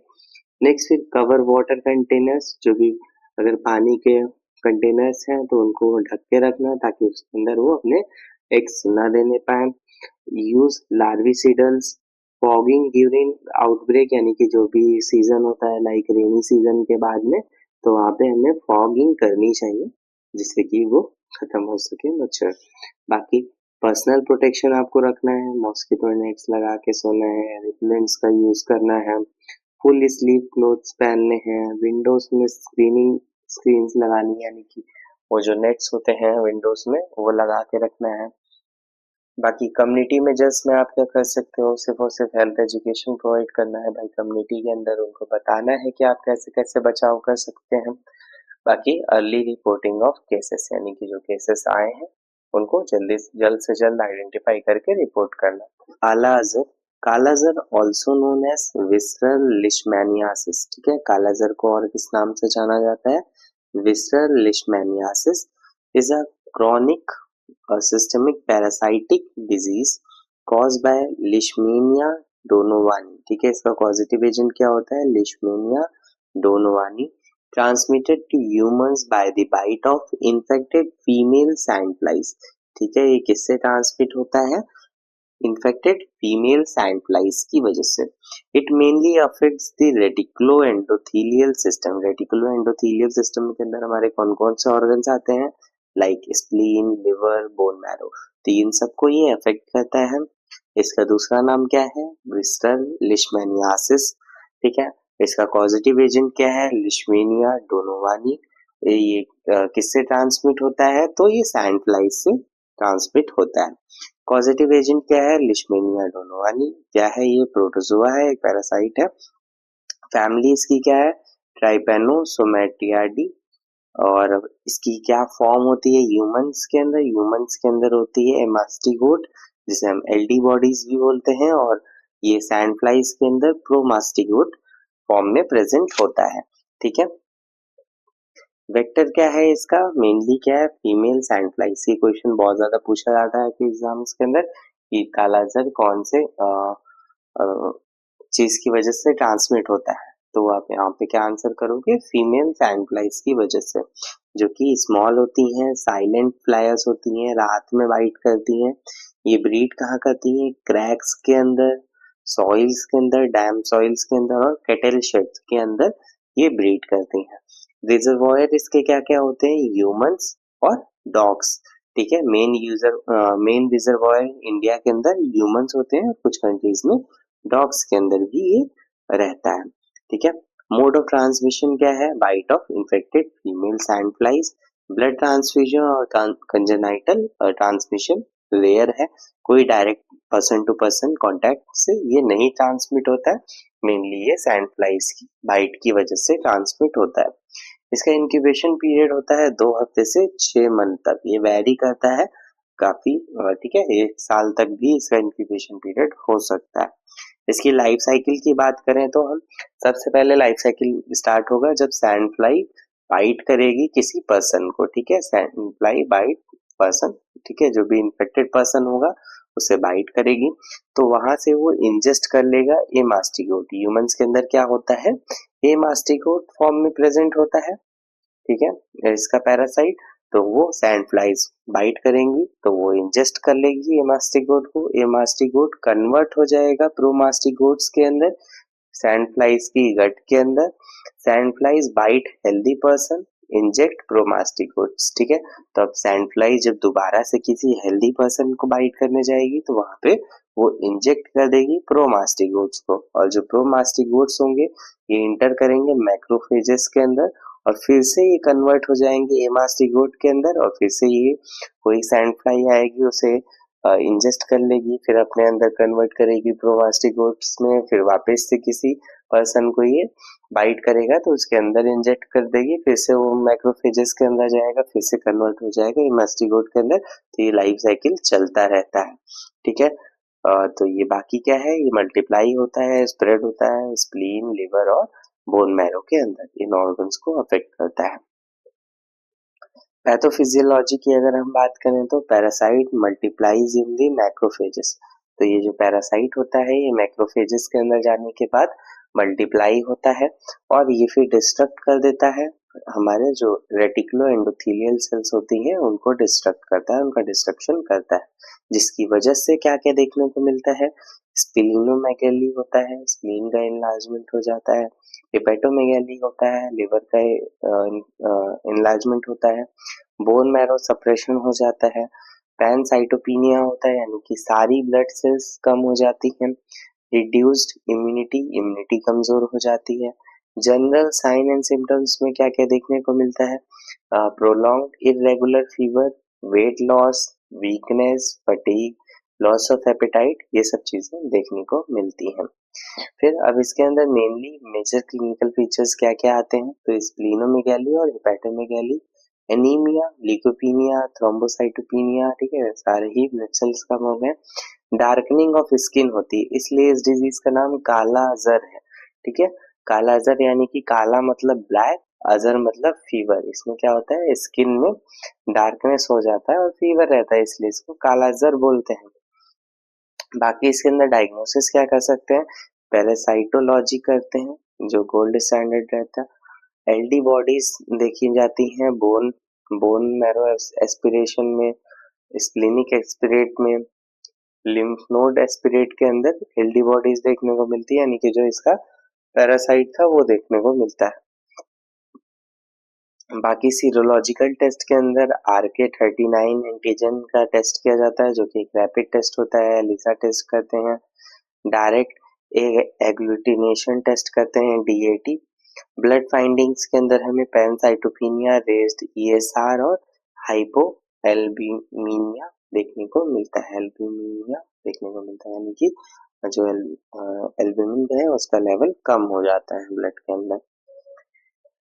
नेक्स्ट फिर कवर वाटर कंटेनर्स, जो भी अगर पानी के कंटेनर्स हैं तो उनको ढक के रखना ताकि उसके अंदर वो अपने एग्स ना देने पाए। यूज लार्विसिडल्स, फॉगिंग ड्यूरिंग आउटब्रेक, यानी कि जो भी सीजन होता है लाइक रेनी सीजन के बाद में, तो वहाँ पे हमें फॉगिंग करनी चाहिए जिससे कि वो खत्म हो सके मच्छर। बाकी पर्सनल प्रोटेक्शन आपको रखना है, मॉस्किटो नेट्स लगा के सोना है, रिपेलेंट्स का यूज करना है, फुल स्लीव क्लोथ्स पहनने हैं, विंडोज में स्क्रीन्स लगानी है, यानी कि वो जो नेट्स होते हैं विंडोज में वो लगा के रखना है। बाकी कम्युनिटी में जस्ट में आप क्या कर सकते हो, सिर्फ और सिर्फ हेल्थ एजुकेशन प्रोवाइड करना है भाई, कम्युनिटी के अंदर उनको बताना है कि आप कैसे कैसे बचाव कर सकते हैं। बाकी अर्ली रिपोर्टिंग ऑफ केसेस, यानी कि जो केसेस आए हैं उनको जल्द से जल्द आइडेंटिफाई करके रिपोर्ट करना। काला अजर, काला अजर also known as visceral leishmaniasis, ठीक है, काला अजर को और किस नाम से जाना जाता है, visceral leishmaniasis is a chronic systemic parasitic disease caused by Leishmania donovani, ठीक है, इसका कॉजेटिव एजेंट क्या होता है, Leishmania donovani, transmitted to humans by the bite of infected female sandflies, ठीक है, ये किससे ट्रांसमिट होता है, इन्फेक्टेड फीमेल सैंडफ्लाइज की वजह से। It mainly affects the reticulo endothelial system, reticulo endothelial system के अंदर हमारे कौन कौन से ऑर्गन्स आते हैं, like spleen, liver, bone marrow, तो इन सबको ये अफेक्ट करता है। इसका दूसरा नाम क्या है? विस्टल लिशमैनियासिस, ठीक है। इसका कॉजेटिव एजेंट क्या है? लिशमेनिया डोनोवानी। ये किससे ट्रांसमिट होता है? तो ये सैंड फ्लाई से ट्रांसमिट होता है। कॉजेटिव एजेंट क्या है? लिशमेनिया डोनोवानी। क्या है? ये प्रोटोजोआ है, एक पैरासाइट है। फैमिली इसकी क्या है? ट्राइपेनोसोमैटियाडी। और इसकी क्या फॉर्म होती है ह्यूमंस के अंदर? ह्यूमंस के अंदर होती है एमास्टिगोट, जिसे हम एलडी बॉडीज भी बोलते हैं, और ये सैंड फ्लाइज के अंदर प्रोमास्टिगोट फॉर्म में प्रेजेंट होता है, ठीक है। वेक्टर क्या है इसका? मेनली क्या है? Female sand flies. ये क्वेश्चन बहुत ज्यादा पूछा जाता है एग्जाम्स के अंदर कि कालाजार कौन से चीज की वजह से ट्रांसमिट होता है, तो आप यहाँ पे क्या आंसर करोगे? फीमेल सैंड फ्लाइज की वजह से, जो कि स्मॉल होती हैं, साइलेंट फ्लायर्स होती हैं, रात में वाइट करती हैं। ये ब्रीड कहाँ करती हैं? क्रैक्स के अंदर, सॉइल्स के अंदर, डैम सॉइल्स के अंदर और कैटल शेड्स के अंदर ये ब्रीड करती हैं। रिजर्वॉयर इसके क्या क्या होते हैं? ह्यूमंस और डॉग्स, ठीक है। मेन रिजर्वॉयर इंडिया के अंदर ह्यूमंस होते हैं, कुछ कंट्रीज में डॉग्स के अंदर भी ये रहता है, ठीक है। मोड ऑफ ट्रांसमिशन क्या है? Bite of infected female sand flies. Blood transfusion और कंजेनाइटल ट्रांसमिशन रेयर है, कोई direct person to person contact से ये नहीं ट्रांसमिट होता है। मेनली ये सैंड फ्लाइज की बाइट की वजह से ट्रांसमिट होता है। इसका इंक्यूबेशन पीरियड होता है 2 हफ्ते से 6 मंथ तक, ये वेरी करता है काफी, ठीक है। 1 साल तक भी इसका इंक्यूबेशन पीरियड हो सकता है। इसकी लाइफ साइकिल की बात करें तो हम सबसे पहले लाइफ साइकिल स्टार्ट होगा जब सैंड फ्लाई बाइट करेगी किसी पर्सन को, ठीक है। सैंड फ्लाई बाइट पर्सन, ठीक है, जो भी इन्फेक्टेड पर्सन होगा उसे बाइट करेगी, तो वहां से वो इंजेस्ट कर लेगा ए मास्टिकोट। ह्यूमंस के अंदर क्या होता है? ए मास्टिकोट फॉर्म में प्रेजेंट होता है, ठीक है, इसका पैरासाइट। तो वो सैंड फ्लाइज बाइट करेंगी तो वो इंजेस्ट कर लेगी एमास्टिकोट को। एमास्टिकोट कन्वर्ट हो जाएगा प्रोमास्टिकोट्स के अंदर, सैंड फ्लाइज की गट के अंदर। Sand flies bite healthy person, inject promastigotes, ठीक है। तो अब सैंड फ्लाई जब दोबारा से किसी हेल्दी पर्सन को बाइट करने जाएगी तो वहां पे वो इंजेक्ट कर देगी प्रोमास्टिकोट्स को, और जो प्रोमास्टिकोट्स होंगे ये इंटर करेंगे मैक्रोफेजेस के अंदर, और फिर से ये कन्वर्ट हो जाएंगे एमास्टिकोट के अंदर, और फिर से ये कोई सैंड फ्लाई आएगी उसे इंजेस्ट कर लेगी, फिर अपने अंदर कन्वर्ट करेगी प्रोमास्टिकोट्स में, फिर वापस से किसी पर्सन को ये बाइट करेगा तो उसके अंदर इंजेक्ट कर देगी, फिर से वो मैक्रोफेजेस के अंदर जाएगा, फिर से कन्वर्ट हो जाएगा एमास्टिकोट के अंदर। तो ये लाइफ साइकिल चलता रहता है, ठीक है। तो ये बाकी क्या है? ये मल्टीप्लाई होता है, स्प्रेड होता है स्प्लीन, लिवर और बोन मैरो के अंदर, इन ऑर्गन्स को अफेक्ट करता है। पैथोफिजियोलॉजी की अगर हम बात करें तो पैरासाइट मल्टीप्लाइज इन दी मैक्रोफेजेस। तो ये जो पैरासाइट होता है ये मैक्रोफेजेस के अंदर जाने के बाद मल्टीप्लाई होता है और ये फिर डिस्ट्रक्ट कर देता है, हमारे जो रेटिकुलो एंडोथेलियल सेल्स होती हैं उनको डिस्ट्रक्ट करता है, उनका डिस्ट्रक्शन करता है, जिसकी वजह से क्या क्या देखने को मिलता है? स्प्लीनोमेगैली होता है, स्प्लीन का इनलार्जमेंट हो जाता है। हेपेटोमेगैली होता है, लिवर का इनलार्जमेंट होता है। बोन मैरो सप्रेशन हो जाता है। पैनसाइटोपिनिया होता है, यानी कि सारी ब्लड सेल्स कम हो जाती हैं। रिड्यूस्ड इम्यूनिटी, इम्यूनिटी कमजोर हो जाती है। जनरल साइन एंड सिम्टम्स में क्या क्या देखने को मिलता है? Prolonged irregular fever, weight loss, weakness, fatigue, loss of appetite, ये सब चीजें देखने को मिलती हैं। फिर अब इसके अंदर मेनली मेजर क्लिनिकल फीचर्स क्या क्या आते हैं? तो स्प्लीनोमेगैली और हेपेटोमेगैली, एनीमिया, ल्यूकोपीनिया, थ्रोम्बोसाइटोपिनिया, ठीक है, सारे ही ब्लड सेल्स कम हो गए। डार्कनिंग ऑफ स्किन होती है, इसलिए इस डिजीज का नाम काला अजर है, ठीक है। काला अजर यानी कि काला मतलब ब्लैक, अजर मतलब फीवर। इसमें क्या होता है? स्किन में डार्कनेस हो जाता है और फीवर रहता है, इसलिए इसको काला अजर बोलते हैं। बाकी इसके अंदर डायग्नोसिस क्या कर सकते हैं? पैरासाइटोलॉजी करते हैं जो गोल्ड स्टैंडर्ड रहता है। एलडी बॉडीज देखी जाती हैं बोन बोन मैरो एस्पिरेशन में, स्प्लेनिक एक्सपिरेट में, लिम्फ नोड एस्पिरेट के अंदर एलडी बॉडीज देखने को मिलती है, यानी कि जो इसका पैरासाइट था वो देखने को मिलता है। बाकी सीरोलॉजिकल टेस्ट के अंदर RK39 एंटीजन का टेस्ट किया जाता है, जो कि एक रैपिड टेस्ट होता है। एलिसा टेस्ट करते हैं, डायरेक्ट एग्लूटिनेशन टेस्ट करते हैं, DAT। ब्लड फाइंडिंग्स के अंदर हमें पैनसाइटोपिनिया, रेज्ड ESR और हाइपोएल्बुमिनिया देखने को मिलता है। एल्बुमिनिया देखने को मिलता है, यानी कि जो एल्बुमिन है उसका लेवल कम हो जाता है ब्लड के अंदर।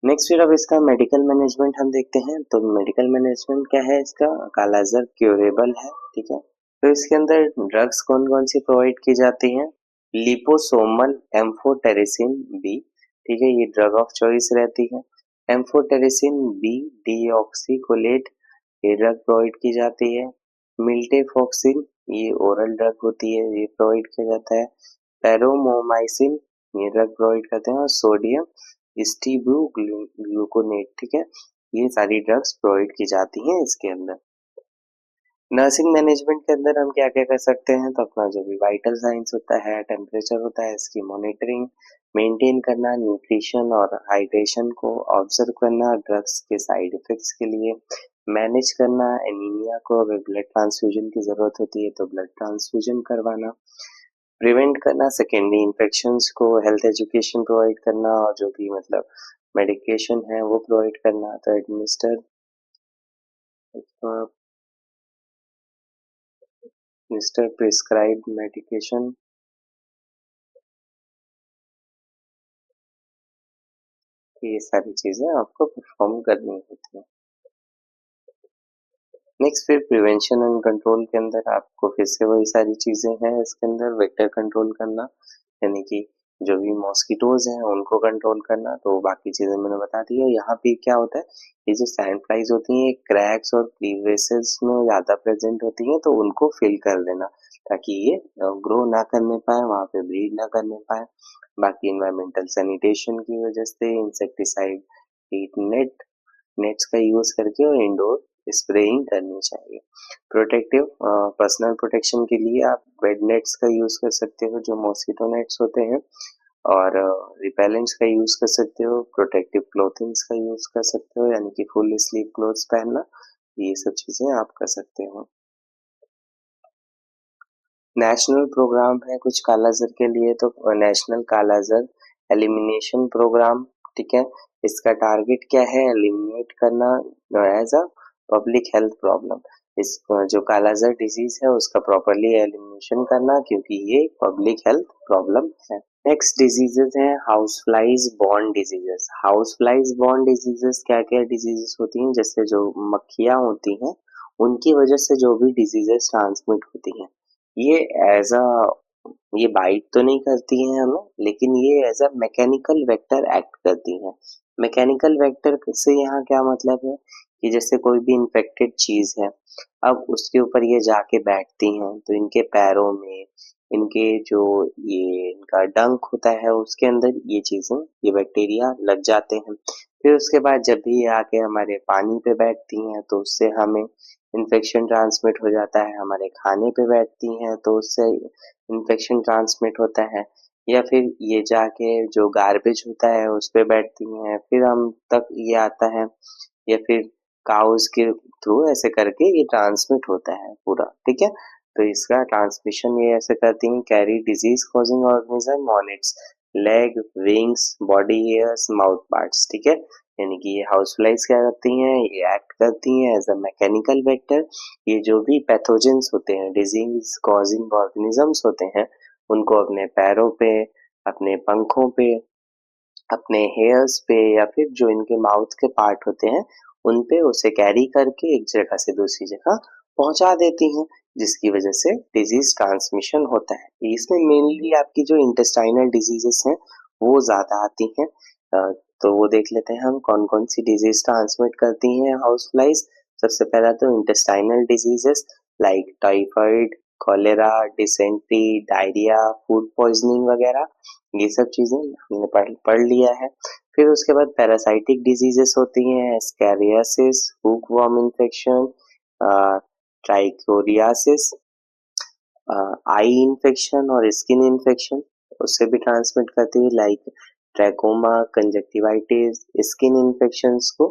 नेक्स्ट फिर अब इसका मेडिकल मैनेजमेंट हम देखते हैं। तो मेडिकल मैनेजमेंट क्या है इसका? कालाजार क्यूरेबल है, ठीक है। तो इसके अंदर ड्रग्स कौन कौन सी प्रोवाइड की जाती हैं? लिपोसोमल एम्फोटेरिसिन बी, ठीक है, ये ड्रग ऑफ चॉइस रहती है। एम्फोटेरिसिन बी डीऑक्सीकोलेट, ये ड्रग प्रोवाइड की जाती है। मिल्टेफॉक्सिन, ये ओरल ड्रग होती है, ये प्रोवाइड किया जाता है। पैरोमोमाइसिन, ये ड्रग प्रोवाइड करते हैं। और सोडियम स्टीब्यूग्लूकोनेट, ठीक है, ये सारी ड्रग्स प्रोवाइड की जाती हैं इसके अंदर। नर्सिंग मैनेजमेंट के अंदर हम क्या क्या कर सकते हैं? तो अपना जो भी वाइटल साइंस होता है, टेम्परेचर होता है, इसकी मॉनिटरिंग, मेंटेन करना, न्यूट्रिशन और हाइड्रेशन को ऑब्जर्व करना, ड्रग्स के साइड इफेक्ट्स के लिए मैनेज करना, एनीमिया को अगर ब्लड ट्रांसफ्यूजन की जरूरत होती है तो ब्लड ट्रांसफ्यूजन करवाना, प्रिवेंट करना सेकेंडरी इन्फेक्शंस को, हेल्थ एजुकेशन प्रोवाइड करना, और जो भी मतलब मेडिकेशन है वो प्रोवाइड करना। तो एडमिनिस्टर प्रिस्क्राइब्ड मेडिकेशन, ये सारी चीजें आपको परफॉर्म करनी होती है। नेक्स्ट फिर प्रिवेंशन एंड कंट्रोल के अंदर आपको फिर से वही सारी चीजें हैं इसके अंदर। वेक्टर कंट्रोल करना, यानी कि जो भी मॉस्किटोज हैं उनको कंट्रोल करना, तो बाकी चीजें मैंने बता दी है। यहाँ पे क्या होता है, ये जो सैंड फ्लाइज होती हैं क्रैक्स और क्लीवेसेस में ज्यादा प्रेजेंट होती हैं, तो उनको फिल कर देना ताकि ये ग्रो ना करने पाए, वहां पे ब्रीड ना करने पाए। बाकी इन्वायरमेंटल सैनिटेशन की वजह से इंसेक्टिसाइड, हीट नेट्स का यूज करके और इंडोर स्प्रेइंग करनी चाहिए। प्रोटेक्टिव पर्सनल प्रोटेक्शन के लिए आप बेड नेट्स का यूज कर सकते हो, जो मॉस्किटो नेट्स होते हैं, और रिपेलेंट्स का यूज कर सकते हो। प्रोटेक्टिव क्लोथिंग्स का यूज कर सकते हो, यानी कि फुल स्लीव क्लोथ्स पहनना, ये सब चीजें आप कर सकते हो। नेशनल प्रोग्राम है कुछ कालाजार के लिए, तो नेशनल कालाजार एलिमिनेशन प्रोग्राम, ठीक है। इसका टारगेट क्या है? एलिमिनेट करना as a public health problem. इस जो कालाजार डिजीज है उसका प्रॉपरली एलिमिनेशन करना, क्योंकि ये पब्लिक हेल्थ प्रॉब्लम है। नेक्स्ट डिजीजेस हैं house flies borne diseases. House flies borne diseases क्या क्या डिजीजेस होती हैं? जैसे जो मक्खियां होती हैं उनकी वजह से जो भी डिजीजेस ट्रांसमिट होती हैं, ये एज अ ये बाइट तो नहीं करती हैं हमें, लेकिन ये as a mechanical vector act करती हैं। मैकेनिकल वेक्टर से यहाँ क्या मतलब है कि जैसे कोई भी इन्फेक्टेड चीज है, अब उसके ऊपर ये जाके बैठती हैं, तो इनके पैरों में, इनके जो ये इनका डंक होता है उसके अंदर ये चीजें, ये बैक्टीरिया लग जाते हैं। फिर उसके बाद जब भी ये आके हमारे पानी पे बैठती हैं तो उससे हमें इन्फेक्शन ट्रांसमिट हो जाता है। हमारे खाने पे बैठती हैं तो उससे इन्फेक्शन ट्रांसमिट होता है। या फिर ये जाके जो गार्बेज होता है उस पे बैठती हैं, फिर हम तक ये आता है, या फिर काउज के थ्रू ऐसे करके ये ट्रांसमिट होता है पूरा, ठीक है। तो इसका ट्रांसमिशन ये ऐसे करती हैं, carry disease causing organism on it's leg, wings, body hairs, mouth parts, ठीक है। यानी कि ये हाउस फ्लाइज क्या करती हैं, ये एक्ट करती हैं एज अ मैकेनिकल वेक्टर। ये जो भी पैथोजेंस होते हैं, डिजीज कॉजिंग ऑर्गेनिजम्स होते हैं, उनको अपने पैरों पे, अपने पंखों पे, अपने हेयर्स पे, या फिर जो इनके माउथ के पार्ट होते हैं उन पे उसे कैरी करके एक जगह से दूसरी जगह पहुंचा देती हैं, जिसकी वजह से डिजीज ट्रांसमिशन होता है। इसमें मेनली आपकी जो इंटेस्टाइनल डिजीजेस हैं वो ज्यादा आती हैं। तो वो देख लेते हैं हम कौन कौन सी डिजीज ट्रांसमिट करती हैं हाउस फ्लाइज। सबसे पहला तो intestinal diseases like typhoid, cholera, dysentery, diarrhoea, food poisoning वगैरह, ये सब चीजें हमने पढ़ लिया है। फिर उसके बाद पैरासाइटिक डिजीजेस होती हैं, स्कैरियासिस, हुकवॉर्म इन्फेक्शन, ट्राइकोरियासिस, आई इन्फेक्शन और स्किन इन्फेक्शन उससे भी ट्रांसमिट करती है, like trachoma, conjunctivitis, skin infections को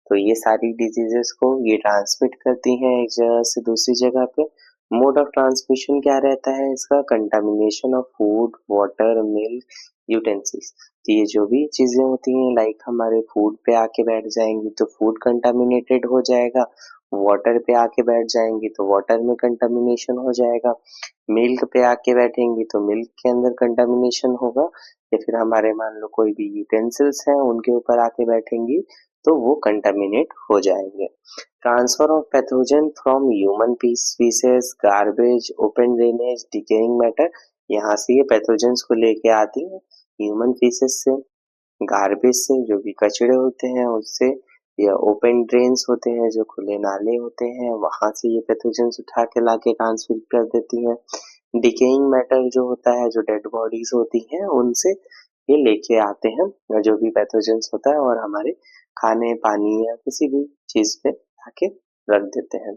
तो ये सारी डिजीजेस को ये ट्रांसमिट करती हैं एक जगह से दूसरी जगह पे। मोड ऑफ ट्रांसमिशन क्या रहता है इसका? Contamination of food, water, milk, utensils. तो ये जो भी चीजें होती हैं लाइक हमारे फूड पे आके बैठ जाएंगी तो फूड कंटामिनेटेड हो जाएगा, वाटर पे आके बैठ जाएंगी तो वाटर में कंटामिनेशन हो जाएगा, मिल्क पे आके बैठेंगी तो मिल्क के अंदर कंटामिनेशन होगा, या फिर हमारे मान लो कोई भी यूटेंसिल्स हैं उनके ऊपर आके बैठेंगी तो वो कंटामिनेट हो जाएंगे। Transfer of pathogen from human species, garbage, open drainage, decaying matter, यहाँ से ये पैथोजेंस को लेके आती है ह्यूमन फीसेस से, गार्बेज से जो भी कचड़े होते हैं उससे, या ओपन ड्रेन्स होते हैं जो खुले नाले होते हैं वहां से ये पैथोजेंस उठा के लाके ट्रांसफर कर देती हैं। डिकेइंग मैटर जो होता है, जो डेड बॉडीज होती हैं उनसे ये लेके आते हैं जो भी पैथोजेंस होता है और हमारे खाने पानी या किसी भी चीज पे आके रख देते हैं।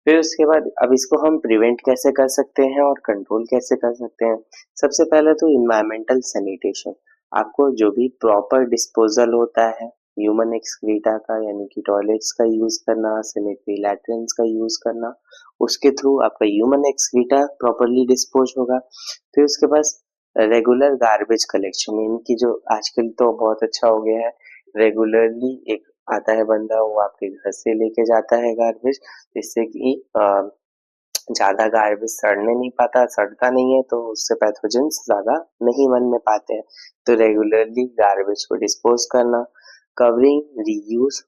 फिर उसके बाद अब इसको हम प्रिवेंट कैसे कर सकते हैं और कंट्रोल कैसे कर सकते हैं? सबसे पहले तो इन्वायरमेंटल सैनिटेशन। आपको जो भी प्रॉपर डिस्पोजल होता है ह्यूमन एक्सक्रीटा का, यानी कि टॉयलेट्स का यूज करना, सैनिटरी लैट्रिन्स का यूज करना, उसके थ्रू आपका ह्यूमन एक्सक्रीटा प्रॉपरली डिस्पोज होगा। फिर उसके बाद रेगुलर गार्बेज कलेक्शन, इनकी जो आजकल तो बहुत अच्छा हो गया है, रेगुलरली एक आता है बंदा वो आपके घर से लेके जाता है गार्बेज, जिससे कि ज्यादा गार्बेज सड़ने नहीं पाता, सड़ता नहीं है तो उससे पैथोजेंस ज्यादा नहीं बनने पाते हैं। तो रेगुलरली गार्बेज को डिस्पोज करना, कवरिंग रीयूज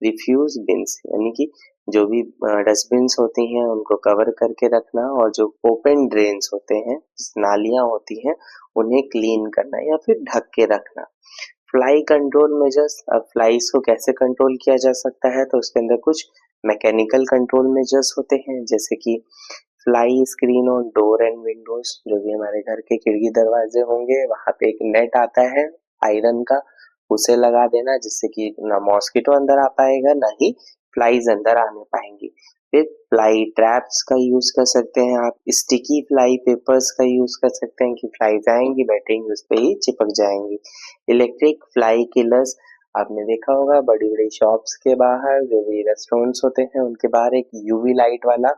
रिफ्यूज बिन्स, यानी कि जो भी डस्टबिन्स होती हैं उनको कवर करके रखना, और जो ओपन ड्रेन्स होते हैं, नालियां होती हैं, उन्हें क्लीन करना या फिर ढक के रखना। फ्लाई कंट्रोल मेजर्स, अब फ्लाइज को कैसे कंट्रोल किया जा सकता है? तो उसके अंदर कुछ मैकेनिकल कंट्रोल मेजर्स होते हैं, जैसे कि fly screen on door and Windows, जो भी हमारे घर के खिड़की दरवाजे होंगे वहां पे एक नेट आता है आयरन का, उसे लगा देना जिससे कि ना मॉस्किटो अंदर आ पाएगा ना ही फ्लाइज अंदर आने पाएंगी। फिर फ्लाई ट्रैप्स का यूज कर सकते हैं आप, स्टिकी फ्लाई पेपर्स का यूज कर सकते हैं कि फ्लाइज आएंगी बैठेंगी उस पर ही चिपक जाएंगी। इलेक्ट्रिक फ्लाई किलर्स, आपने देखा होगा बड़ी बड़ी शॉप्स के बाहर जो भी रेस्टोरेंट्स होते हैं उनके बाहर एक यूवी लाइट वाला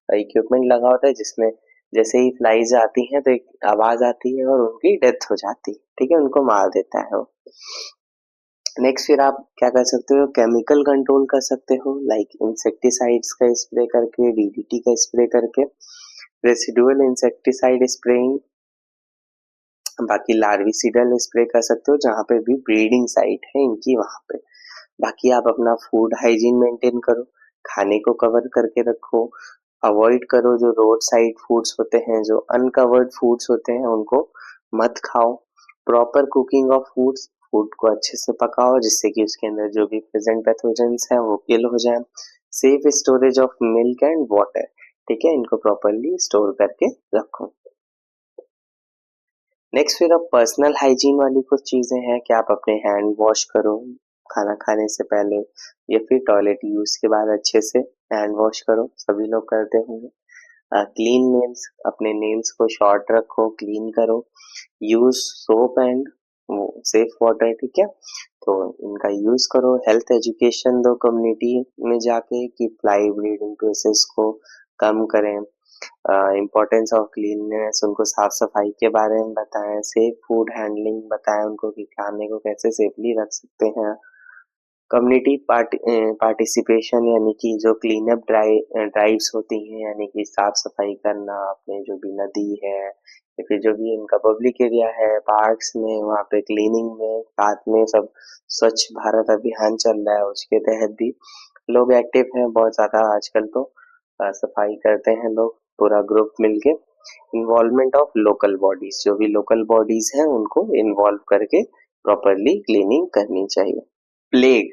इक्विपमेंट लगा होता है, जिसमें जैसे ही फ्लाइज आती हैं तो एक आवाज आती है और उनकी डेथ हो जाती है, ठीक है, उनको मार देता है वो। नेक्स्ट फिर आप क्या कर सकते हो? केमिकल कंट्रोल कर सकते हो, लाइक इंसेक्टिसाइड्स का स्प्रे करके, डीडीटी का स्प्रे करके, रेसिडुअल इंसेक्टिसाइड स्प्रेइंग, बाकी लार्विसिडल स्प्रे कर सकते हो जहाँ पे भी ब्रीडिंग साइट है इनकी वहां पे। बाकी आप अपना फूड हाइजीन मेंटेन करो, खाने को कवर करके रखो, अवॉइड करो जो रोड साइड फूड्स होते हैं, जो अनकवर्ड फूड्स होते हैं उनको मत खाओ। Proper cooking of foods, food को अच्छे से पकाओ जिससे कि उसके अंदर जो भी प्रेजेंट पैथोजेंस हैं वो किल हो जाए। Safe storage of milk and water, ठीक है, इनको प्रॉपरली स्टोर करके रखो। नेक्स्ट फिर अब पर्सनल हाइजीन वाली कुछ चीजें हैं कि आप अपने हैंड वॉश करो खाना खाने से पहले, या फिर टॉयलेट यूज के बाद अच्छे से हैंड वॉश करो, सभी लोग करते होंगे। क्लीन नेल्स, अपने नेल्स को शॉर्ट रखो, क्लीन करो, use soap and safe water, ठीक है, तो इनका यूज करो। हेल्थ एजुकेशन दो कम्युनिटी में जाके कि फ्लाई ब्रीडिंग प्रोसेस को कम करें, इम्पोर्टेंस ऑफ क्लीननेस, उनको साफ सफाई के बारे में बताएं, सेफ फूड हैंडलिंग बताएं उनको कि खाने को कैसे सेफली रख सकते हैं। कम्युनिटी पार्टिसिपेशन, यानी कि जो क्लीन अप ड्राइव्स होती हैं, यानी कि साफ सफाई करना अपने जो भी नदी है या फिर जो भी इनका पब्लिक एरिया है पार्क्स में, वहाँ पे क्लीनिंग में साथ में सब स्वच्छ भारत अभियान चल रहा है उसके तहत भी लोग एक्टिव हैं बहुत ज्यादा आजकल, तो सफाई करते हैं लोग पूरा ग्रुप मिलके। इन्वॉल्वमेंट ऑफ लोकल बॉडीज, जो भी लोकल बॉडीज हैं उनको इन्वॉल्व करके प्रॉपरली क्लीनिंग करनी चाहिए। Plague,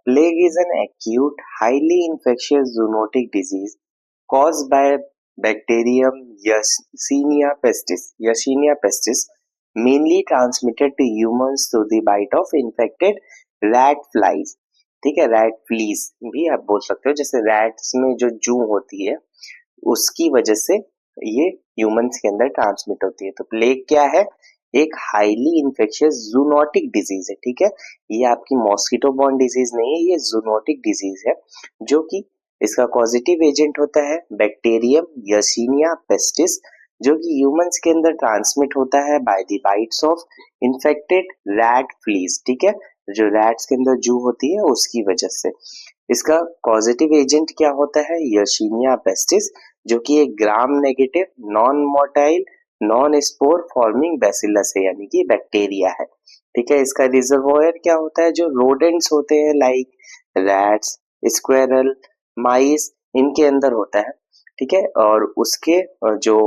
plague is an acute, highly infectious zoonotic disease caused by bacterium Yersinia pestis, mainly transmitted to humans through the bite of infected rat flies। ठीक है, rat fleas भी आप बोल सकते हो, जैसे रैट्स में जो जू होती है उसकी वजह से ये ह्यूमंस के अंदर ट्रांसमिट होती है। तो प्लेग क्या है? एक हाईली इन्फेक्शियस जूनोटिक डिजीज है, ठीक है। ये आपकी मॉस्किटो बॉर्न डिजीज नहीं है, ये जूनोटिक डिजीज है, जो कि इसका पॉजिटिव एजेंट होता है बैक्टीरियम यर्सीनिया पेस्टिस, जो कि ह्यूमंस के अंदर ट्रांसमिट होता है by the bites of infected rat fleas, ठीक है। जो रैट्स के अंदर जू होती है उसकी वजह से। इसका पॉजिटिव एजेंट क्या होता है, यर्सीनिया पेस्टिस, जो कि एक gram negative non motile non spore forming bacillus है, यानी कि बैक्टीरिया है, ठीक है। इसका रिजर्वोयर क्या होता है, जो रोडेंट्स होते हैं लाइक रैट्स, स्क्वेरल, माइस, इनके अंदर होता है, ठीक है। और उसके जो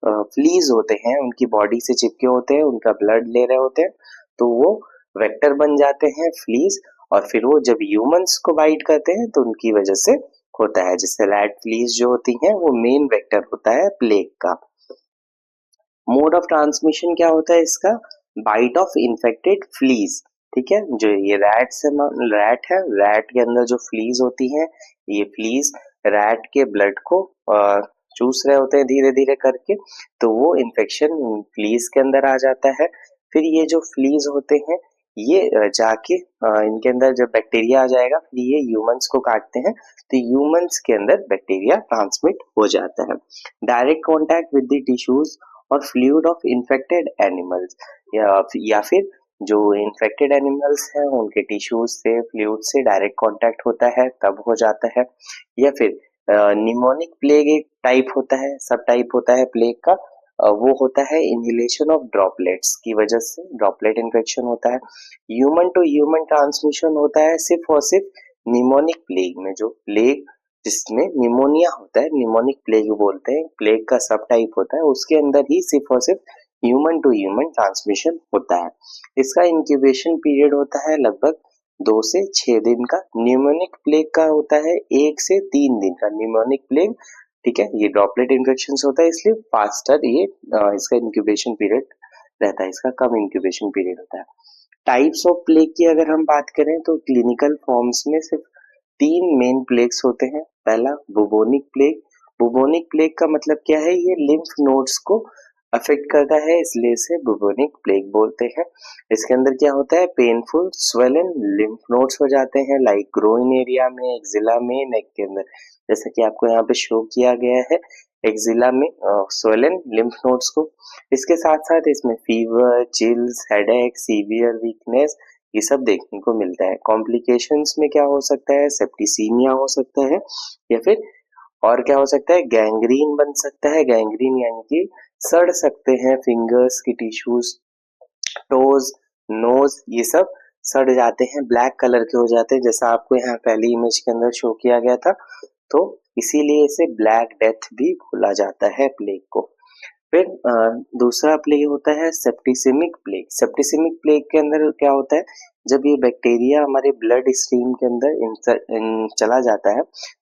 फ्लीज होते हैं उनकी बॉडी से चिपके होते हैं, उनका ब्लड ले रहे होते हैं, तो वो वेक्टर बन जाते हैं फ्लीज, और फिर वो जब ह्यूमंस को बाइट करते हैं तो उनकी वजह से होता है। जैसे रैट फ्लीज जो होती हैं वो मेन वेक्टर होता है प्लेग का। मोड ऑफ ट्रांसमिशन क्या होता है इसका, बाइट ऑफ इन्फेक्टेड फ्लीज, ठीक है। जो ये रैट है, रैट के अंदर जो फ्लीज होती हैं, ये फ्लीज रैट के ब्लड को चूस रहे होते हैं धीरे धीरे करके, तो वो इन्फेक्शन फ्लीज के अंदर आ जाता है। फिर ये जो फ्लीज होते हैं ये जाके इनके अंदर जब बैक्टीरिया आ जाएगा, फिर ये ह्यूमंस को काटते हैं, तो ह्यूमंस के अंदर बैक्टीरिया ट्रांसमिट हो जाता है। Direct contact with the tissues और फ्लूइड ऑफ इन्फेक्टेड एनिमल्स, या फिर जो इन्फेक्टेड एनिमल्स हैं उनके टिश्यूज से फ्लूइड से डायरेक्ट कांटेक्ट होता है तब हो जाता है। या फिर निमोनिक प्लेग एक टाइप होता है, सब टाइप होता है प्लेग का, वो होता है इनहेलेशन ऑफ ड्रॉपलेट्स की वजह से ड्रॉपलेट इन्फेक्शन होता है। ह्यूमन टू ह्यूमन ट्रांसमिशन होता है सिर्फ और सिर्फ निमोनिक प्लेग में, जो प्लेग जिसमें निमोनिया होता है, निमोनिक प्लेग बोलते हैं, प्लेग का सब टाइप होता है, उसके अंदर ही सिर्फ और सिर्फ ह्यूमन टू ह्यूमन ट्रांसमिशन होता है। इसका इंक्यूबेशन पीरियड होता है लगभग 2 से 6 दिन का। न्यूमोनिक प्लेग का होता है 1 से 3 दिन का न्यूमोनिक प्लेग, ठीक है। ये ड्रॉपलेट इन्फेक्शन होता है इसलिए फास्टर ये इसका इंक्यूबेशन पीरियड रहता है, इसका कम इंक्यूबेशन पीरियड होता है। टाइप्स ऑफ प्लेग की अगर हम बात करें तो क्लिनिकल फॉर्म्स में सिर्फ 3 मेन प्लेग्स होते हैं। पहला बुबोनिक प्लेग। बुबोनिक प्लेग का मतलब क्या है, ये लिम्फ नोड्स को अफेक्ट करता है, इसलिए इसे बुबोनिक प्लेग बोलते हैं। इसके अंदर क्या होता है, पेनफुल स्वेलन लिम्फ नोड्स हो जाते हैं लाइक ग्रोइन एरिया में, एक्जिला में, नेक के अंदर, जैसा कि आपको यहाँ पे शो किया गया है एक्जिला में स्वेलन लिम्फ नोड्स को। इसके साथ साथ इसमें fever, chills, headache, severe weakness, ये सब देखने को मिलता है। कॉम्प्लिकेशंस में क्या हो सकता है, सेप्टिसीमिया हो सकता है, या फिर और क्या हो सकता है, गैंग्रीन बन सकता है। गैंग्रीन यानी कि सड़ सकते हैं फिंगर्स की टिश्यूज, टोज, नोज, ये सब सड़ जाते हैं, ब्लैक कलर के हो जाते हैं, जैसा आपको यहाँ पहली इमेज के अंदर शो किया गया था। तो इसीलिए इसे ब्लैक डेथ भी बोला जाता है प्लेग को। फिर दूसरा प्लेग होता है सेप्टिसिमिक प्लेग। सेप्टिसिमिक प्लेग के अंदर क्या होता है, जब ये बैक्टीरिया हमारे ब्लड स्ट्रीम के अंदर चला जाता है,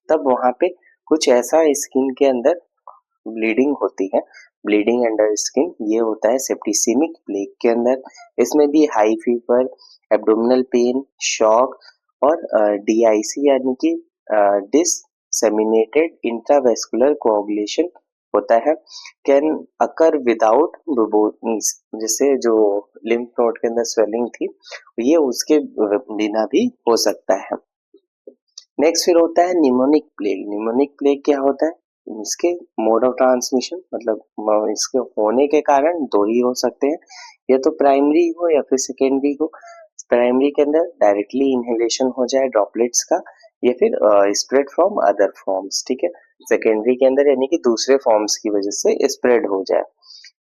तब वहां पे कुछ ऐसा स्किन के अंदर ब्लीडिंग होती है, ब्लीडिंग अंडर स्किन, ये होता है सेप्टिसिमिक प्लेग के अंदर। इसमें भी high fever, abdominal pain, shock और डीआईसी यानी कि डिससेमिनेटेड इंट्रावेस्कुलर कोagulation होता है। कैन अकर विदाउट बुबोनिस, जैसे जो लिम्फ नोड के अंदर स्वेलिंग थी ये उसके बिना भी हो सकता है। नेक्स्ट फिर होता है निमोनिक प्लेग। निमोनिक प्लेग क्या होता है, इसके मोड ऑफ ट्रांसमिशन मतलब इसके होने के कारण दो ही हो सकते हैं, या तो प्राइमरी हो या फिर सेकेंडरी हो। प्राइमरी के अंदर डायरेक्टली इनहेलेशन हो जाए ड्रॉपलेट्स का, या फिर स्प्रेड फ्रॉम अदर फॉर्म्स, ठीक है। सेकेंडरी के अंदर यानी कि दूसरे फॉर्म्स की वजह से स्प्रेड हो जाए।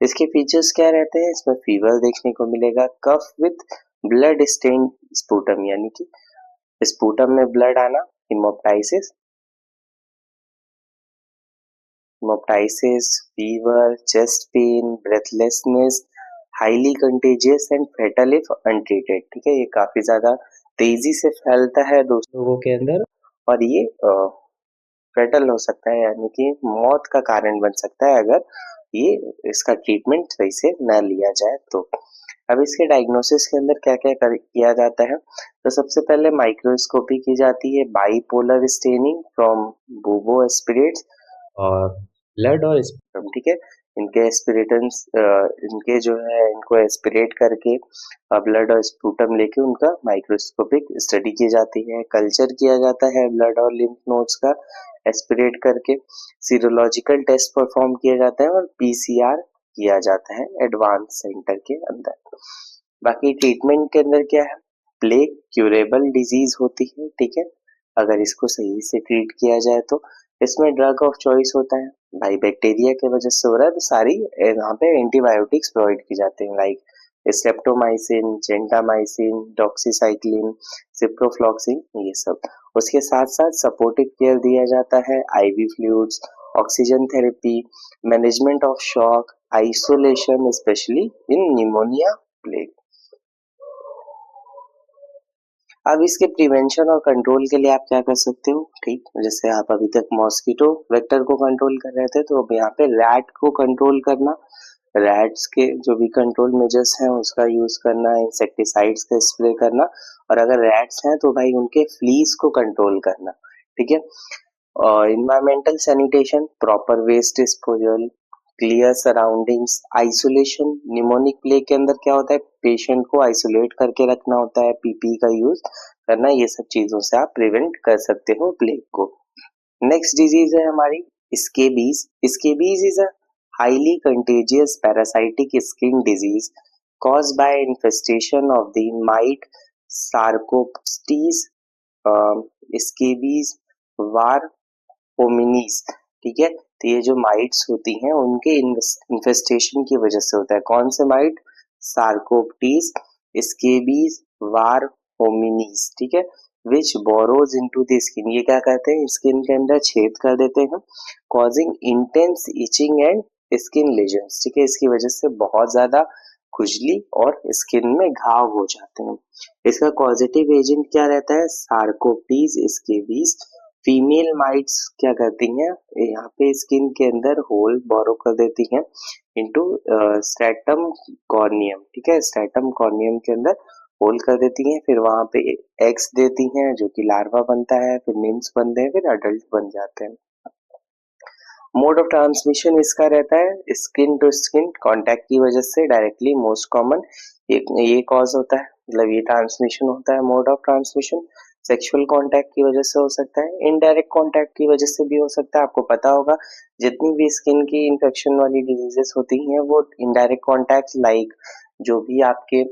इसके फीचर्स क्या रहते हैं, इसमें फीवर देखने को मिलेगा, cough with blood stain sputum यानी कि स्पूटम में ब्लड आना, haemoptysis, fever, chest pain, breathlessness, highly contagious and fatal if untreated, ठीक है। ये काफी ज्यादा तेजी से फैलता है दूसरे लोगों के अंदर, और ये फेटल हो सकता है यानी कि मौत का कारण बन सकता है अगर ये इसका ट्रीटमेंट सही से न लिया जाए तो। अब इसके डायग्नोसिस के अंदर क्या क्या किया जाता है, तो सबसे पहले माइक्रोस्कोपी की जाती है, बाइपोलर स्टेनिंग फ्रॉम बुबो एस्पिरेट्स और ब्लड और स्पूटम, ठीक है। इनके एस्पिरेटन्स इनके जो है इनको एस्पिरेट करके ब्लड और स्पूटम लेके उनका माइक्रोस्कोपिक स्टडी की जाती है, कल्चर किया जाता है ब्लड और लिम्फ नोड्स का एस्पिरेट करके, सीरोलॉजिकल टेस्ट परफॉर्म किया जाता है और पीसीआर किया जाता है एडवांस सेंटर के अंदर। बाकी ट्रीटमेंट के अंदर क्या है, प्लेग क्यूरेबल डिजीज होती है, ठीक है, अगर इसको सही से ट्रीट किया जाए तो। इसमें ड्रग ऑफ चॉइस होता है, भाई बैक्टीरिया के वजह से हो रहा है तो सारी यहाँ पे एंटीबायोटिक्स प्रोवाइड की जाते हैं, like streptomycin, gentamicin, doxycycline, ciprofloxacin, ये सब। उसके साथ साथ सपोर्टिव केयर दिया जाता है, ivy fluids, oxygen therapy, management of shock, isolation specially in pneumonia, plague. अब इसके प्रिवेंशन और कंट्रोल के लिए आप क्या कर सकते हो, ठीक, जैसे आप अभी तक मॉस्किटो वेक्टर को कंट्रोल कर रहे थे, तो अब यहाँ पे रैट को कंट्रोल करना, रैट्स के जो भी कंट्रोल मेजर्स हैं उसका यूज करना, इंसेक्टिसाइड्स का स्प्रे करना, और अगर रैट्स हैं तो भाई उनके फ्लीज को कंट्रोल करना, ठीक है। और environmental sanitation, proper waste disposal, clear surroundings, isolation. Pneumonic plague के अंदर क्या होता है, पेशेंट को आइसोलेट करके रखना होता है, पीपी का यूज करना, ये सब चीजों से आप प्रिवेंट कर सकते हो प्लेग को। नेक्स्ट डिजीज है हमारी scabies. Scabies is a highly contagious parasitic skin disease caused by infestation of the mite Sarcoptes, scabies var hominis, ठीक है। तो ये जो माइट्स होती हैं उनके इन्फेस्टेशन की वजह से होता है। कौन से माइट, सार्कोप्टीज, स्केबीज, वार होमिनीज, ठीक है, विच बोरोज इनटू द स्किन, ये क्या करते हैं, स्किन के अंदर छेद कर देते हैं, causing intense etching and skin lesions, ठीक है, इसकी वजह से बहुत ज्यादा खुजली और स्किन में घाव हो जाते हैं। इसका पॉजिटिव एजेंट क्या रहता है, सार्कोप्टीज, स्केबीज। फीमेल माइट्स क्या करती हैं, यहाँ पे स्किन के अंदर होल बोरो कर देती हैं इनटू स्ट्रैटम कॉर्नियम, ठीक है, स्ट्रैटम कॉर्नियम के अंदर होल कर देती हैं, फिर वहां पे एग्स देती हैं जो कि लार्वा बनता है, फिर निम्स बनते हैं, फिर अडल्ट बन जाते हैं। मोड ऑफ ट्रांसमिशन इसका रहता है स्किन टू स्किन कांटेक्ट की वजह से डायरेक्टली, मोस्ट कॉमन ये कॉज होता है, मतलब ये ट्रांसमिशन होता है। Mode of transmission sexual contact की वजह से हो सकता है, इनडायरेक्ट कांटेक्ट की वजह से भी हो सकता है। आपको पता होगा जितनी भी स्किन की इंफेक्शन वाली डिजीजेस होती हैं वो इनडायरेक्ट कांटेक्ट, लाइक जो भी आपके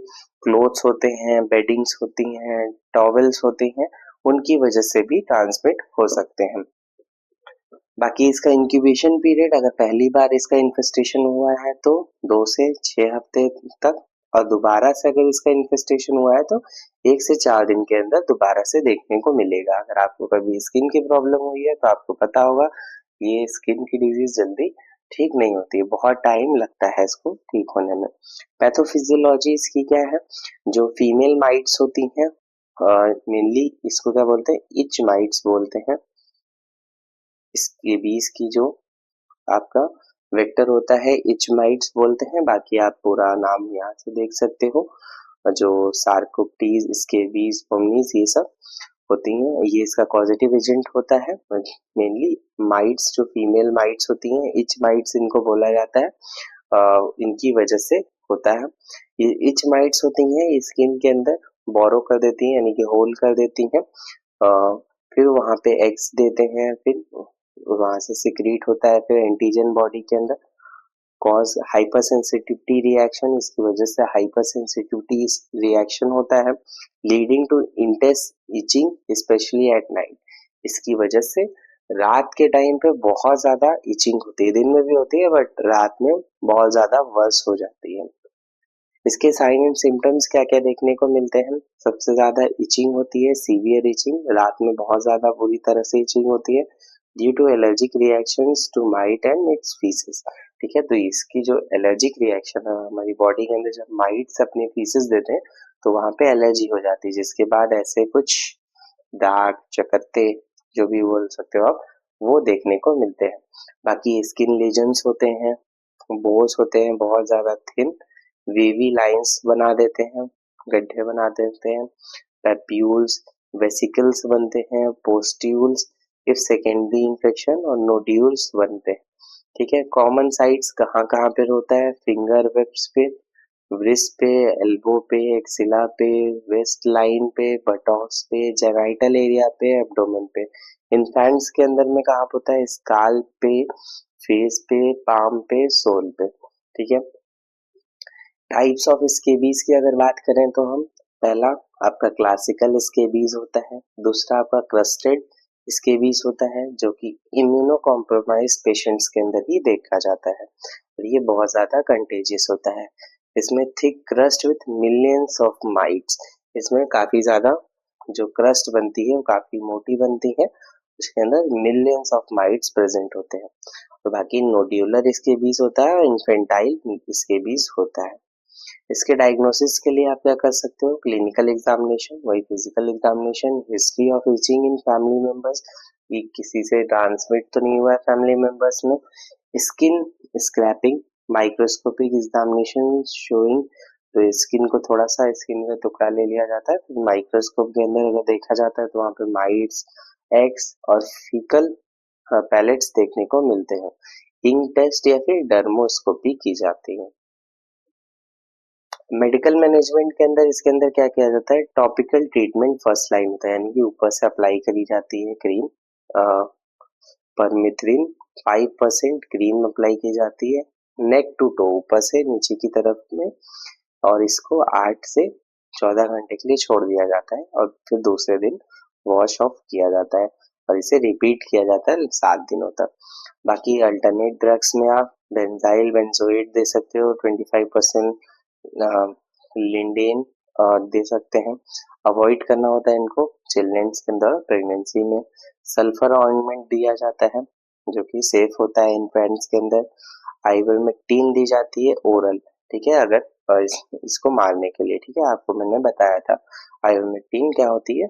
क्लोथ्स होते हैं, बेडिंग्स होती हैं, टॉवेल्स होती हैं, उनकी वजह से भी ट्रांसमिट हो सकते हैं। बाकी इसका इंक्यूबेशन पीरियड, अगर पहली बार इसका इन्फेस्टेशन हुआ है तो 2 से 6 हफ्ते तक, और दोबारा से अगर इसका इन्फेस्टेशन हुआ है तो 1 से 4 दिन के अंदर दोबारा से देखने को मिलेगा। अगर आपको कभी स्किन की प्रॉब्लम हुई है तो आपको पता होगा ये स्किन की डिजीज जल्दी ठीक नहीं होती, बहुत टाइम लगता है इसको ठीक होने में। पैथोफिजियोलॉजी इसकी क्या है, जो फीमेल माइट्स होती हैं, मेनली इसको क्या बोलते हैं, इच माइट्स बोलते हैं। इसके बीज की जो आपका वेक्टर होता है इच माइट्स बोलते हैं, बाकी आप पूरा नाम यहाँ से देख सकते हो। जो सार्कोप्टीज, स्केबीज, होमिनीज, ये सब होती हैं, ये इसका पॉजिटिव एजेंट होता है। मेनली माइट्स जो फीमेल माइट्स होती हैं, इच माइट्स इनको बोला जाता है, इनकी वजह से होता है। ये इच माइट्स होती हैं स्किन के अंदर बोरो कर देती हैं, यानी कि होल कर देती हैं, फिर वहां पे एग्स देते हैं, फिर वहां से सिक्रीट होता है, फिर एंटीजन बॉडी के अंदर, कॉज हाइपर सेंसिटिविटी रिएक्शन, इसकी वजह से हाइपर सेंसिटिविटी रिएक्शन होता है, leading to intense itching specially at night. इसकी वजह से रात के टाइम पे बहुत ज्यादा इचिंग होती है, दिन में भी होती है बट रात में बहुत ज्यादा वर्स हो जाती है। इसके साइन एंड सिम्टम्स क्या क्या देखने को मिलते हैं, सबसे ज्यादा इचिंग होती है, सीवियर इचिंग, रात में बहुत ज्यादा बुरी तरह से इचिंग होती है, due to allergic reactions to mite and its faeces, ठीक है। तो इसकी जो एलर्जिक रिएक्शन है, हमारी बॉडी के अंदर जब माइट्स अपने फीसेस देते हैं तो वहां पे एलर्जी हो जाती है, जिसके बाद ऐसे कुछ दाग, चकत्ते, जो भी बोल सकते हो आप, वो देखने को मिलते हैं। बाकी स्किन लेजन्स होते हैं, बोर्स होते हैं बहुत ज्यादा थिन, वेवी लाइंस बना देते हैं, गड्ढे बना देते हैं, पैप्यूल्स, वेसिकल्स बनते हैं, पोस्ट्यूल्स इफ सेकेंडरी इंफेक्शन, और नोड्यूल्स बनते हैं, ठीक है। कॉमन साइट्स कहाँ कहाँ पे होता है, फिंगर वेब्स पे, व्रिस्ट पे, एल्बो पे, एक्सिला पे, वेस्ट लाइन पे, बटॉक्स पे, जेनाइटल एरिया पे, एब्डोमेन पे। इन्फेंट्स के अंदर में कहाँ पे होता है, स्काल्प पे, फेस पे, पाम पे, सोल पे। ठीक है। टाइप्स ऑफ स्केबीज की अगर बात करें तो हम, पहला आपका क्लासिकल स्केबीज होता है, दूसरा आपका क्रस्टेड स्केबीज होता है जो कि इम्यूनो कॉम्प्रोमाइज पेशेंट्स के अंदर ही देखा जाता है और ये बहुत ज्यादा कंटेजियस होता है। इसमें thick crust with millions of mites, इसमें काफी ज्यादा जो क्रस्ट बनती है वो काफी मोटी बनती है, उसके अंदर मिलियंस ऑफ माइट्स प्रेजेंट होते हैं। और बाकी नोड्यूलर स्केबीज होता है और इन्फेंटाइल स्केबीज होता है। इसके डायग्नोसिस के लिए आप क्या कर सकते हो, क्लिनिकल एग्जामिनेशन, वही physical examination, history of itching in family members, कि किसी से ट्रांसमिट तो नहीं हुआ है फैमिली मेंबर्स में, skin scraping, microscopic examination showing, तो स्किन को थोड़ा सा स्किन का टुकड़ा ले लिया जाता है, फिर माइक्रोस्कोप के अंदर अगर देखा जाता है तो वहाँ पे माइट्स, एग्स और फीकल पैलेट्स देखने को मिलते हैं। इंक टेस्ट या फिर डर्मोस्कोपी की जाती है। मेडिकल मैनेजमेंट के अंदर इसके अंदर क्या किया जाता है, टॉपिकल ट्रीटमेंट फर्स्ट लाइन होता है, यानी कि ऊपर से अप्लाई करी जाती है क्रीम, परमिथ्रिन 5% क्रीम अप्लाई की जाती है नेक टू टो, ऊपर से नीचे की तरफ में, और इसको 8 से 14 घंटे के लिए छोड़ दिया जाता है और फिर दूसरे दिन वॉश ऑफ किया जाता है और इसे रिपीट किया जाता है 7 दिनों तक। बाकी अल्टरनेट ड्रग्स में आप बेंजाइल बेंजोएट दे सकते हो, 25% लिंडेन दे सकते हैं। अवॉइड करना होता है इनको चिल्ड्रंस के अंदर प्रेगनेंसी में। सल्फर ऑइंटमेंट दिया जाता है जो कि सेफ होता है इन्फेंट्स के अंदर। आइवरमेक्टिन दी जाती है ओरल, ठीक है, अगर इसको मारने के लिए, ठीक है, आपको मैंने बताया था। आइवरमेक्टिन क्या होती है,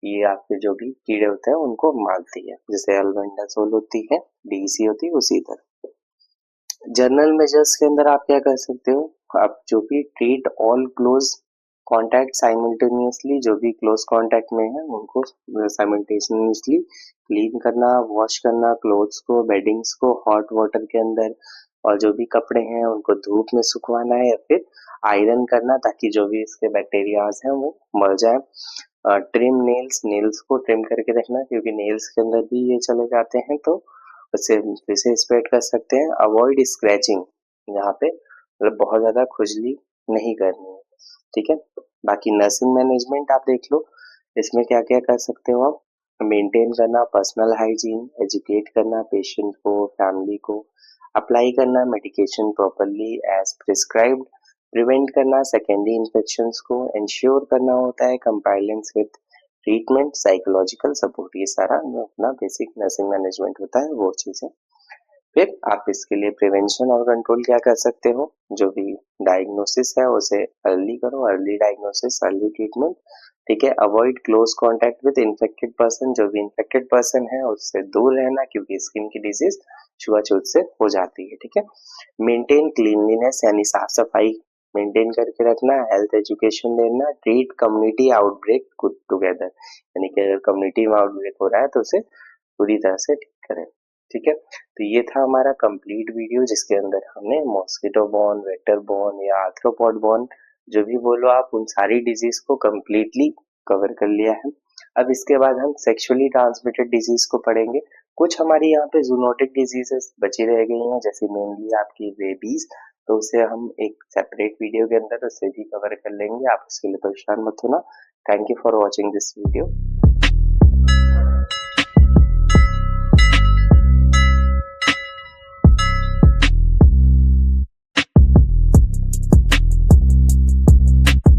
ये आपके जो भी कीड़े होते हैं उनको मारती है, जैसे अल्बेंडाजोल होती है, डीसी होती है, उसी तरह। जनरल मेजर्स के अंदर आप क्या कर सकते हो, आप जो भी treat all close contact simultaneously, जो भी क्लोज कॉन्टैक्ट में है उनको साइमल्टेनियसली क्लीन करना, वॉश करना क्लोथ्स को, बेडिंग्स को हॉट वाटर के अंदर, और जो भी कपड़े हैं उनको धूप में सुखवाना है या फिर आयरन करना ताकि जो भी इसके बैक्टीरियाज हैं वो मर जाए। ट्रिम नेल्स, नेल्स को ट्रिम करके रखना क्योंकि नेल्स के अंदर भी ये चले जाते हैं तो उससे फिर से स्प्रेड कर सकते हैं। अवॉइड स्क्रैचिंग, यहाँ पे मतलब बहुत ज्यादा खुजली नहीं करनी है, ठीक है। बाकी नर्सिंग मैनेजमेंट आप देख लो, इसमें क्या क्या कर सकते हो आप, मेंटेन करना पर्सनल हाइजीन, एजुकेट करना पेशेंट को, फैमिली को, अप्लाई करना medication properly as prescribed, prevent करना सेकेंडरी इन्फेक्शंस को, इंश्योर करना होता है compliance with treatment, psychological support, ये सारा जो अपना बेसिक नर्सिंग मैनेजमेंट होता है वो चीजें। फिर आप इसके लिए प्रिवेंशन और कंट्रोल क्या कर सकते हो, जो भी डायग्नोसिस है उसे अर्ली करो, अर्ली डायग्नोसिस अर्ली ट्रीटमेंट, ठीक है। Avoid close contact with infected person, जो भी इन्फेक्टेड पर्सन है उससे दूर रहना क्योंकि स्किन की डिजीज छुआछूत से हो जाती है, ठीक है। मेंटेन क्लीनलीनेस यानी साफ सफाई मेंटेन करके रखना, हेल्थ एजुकेशन देना, ट्रीट कम्युनिटी आउटब्रेक टुगेदर, यानी कि अगर कम्युनिटी में आउटब्रेक हो रहा है तो उसे पूरी तरह से ठीक करें, ठीक है। तो ये था हमारा कंप्लीट वीडियो जिसके अंदर हमने मॉस्किटो बॉर्न, वेक्टर बॉर्न या आर्थ्रोपॉड बॉर्न, जो भी बोलो आप, उन सारी डिजीज को कंप्लीटली कवर कर लिया है। अब इसके बाद हम सेक्सुअली ट्रांसमिटेड डिजीज को पढ़ेंगे। कुछ हमारी यहाँ पे जूनोटिक डिजीजेस बची रह गई हैं, जैसे मेनली आपकी रेबीज, तो उसे हम एक सेपरेट वीडियो के अंदर उसे भी कवर कर लेंगे, आप उसके लिए परेशान मत होना। Thank you for watching this video.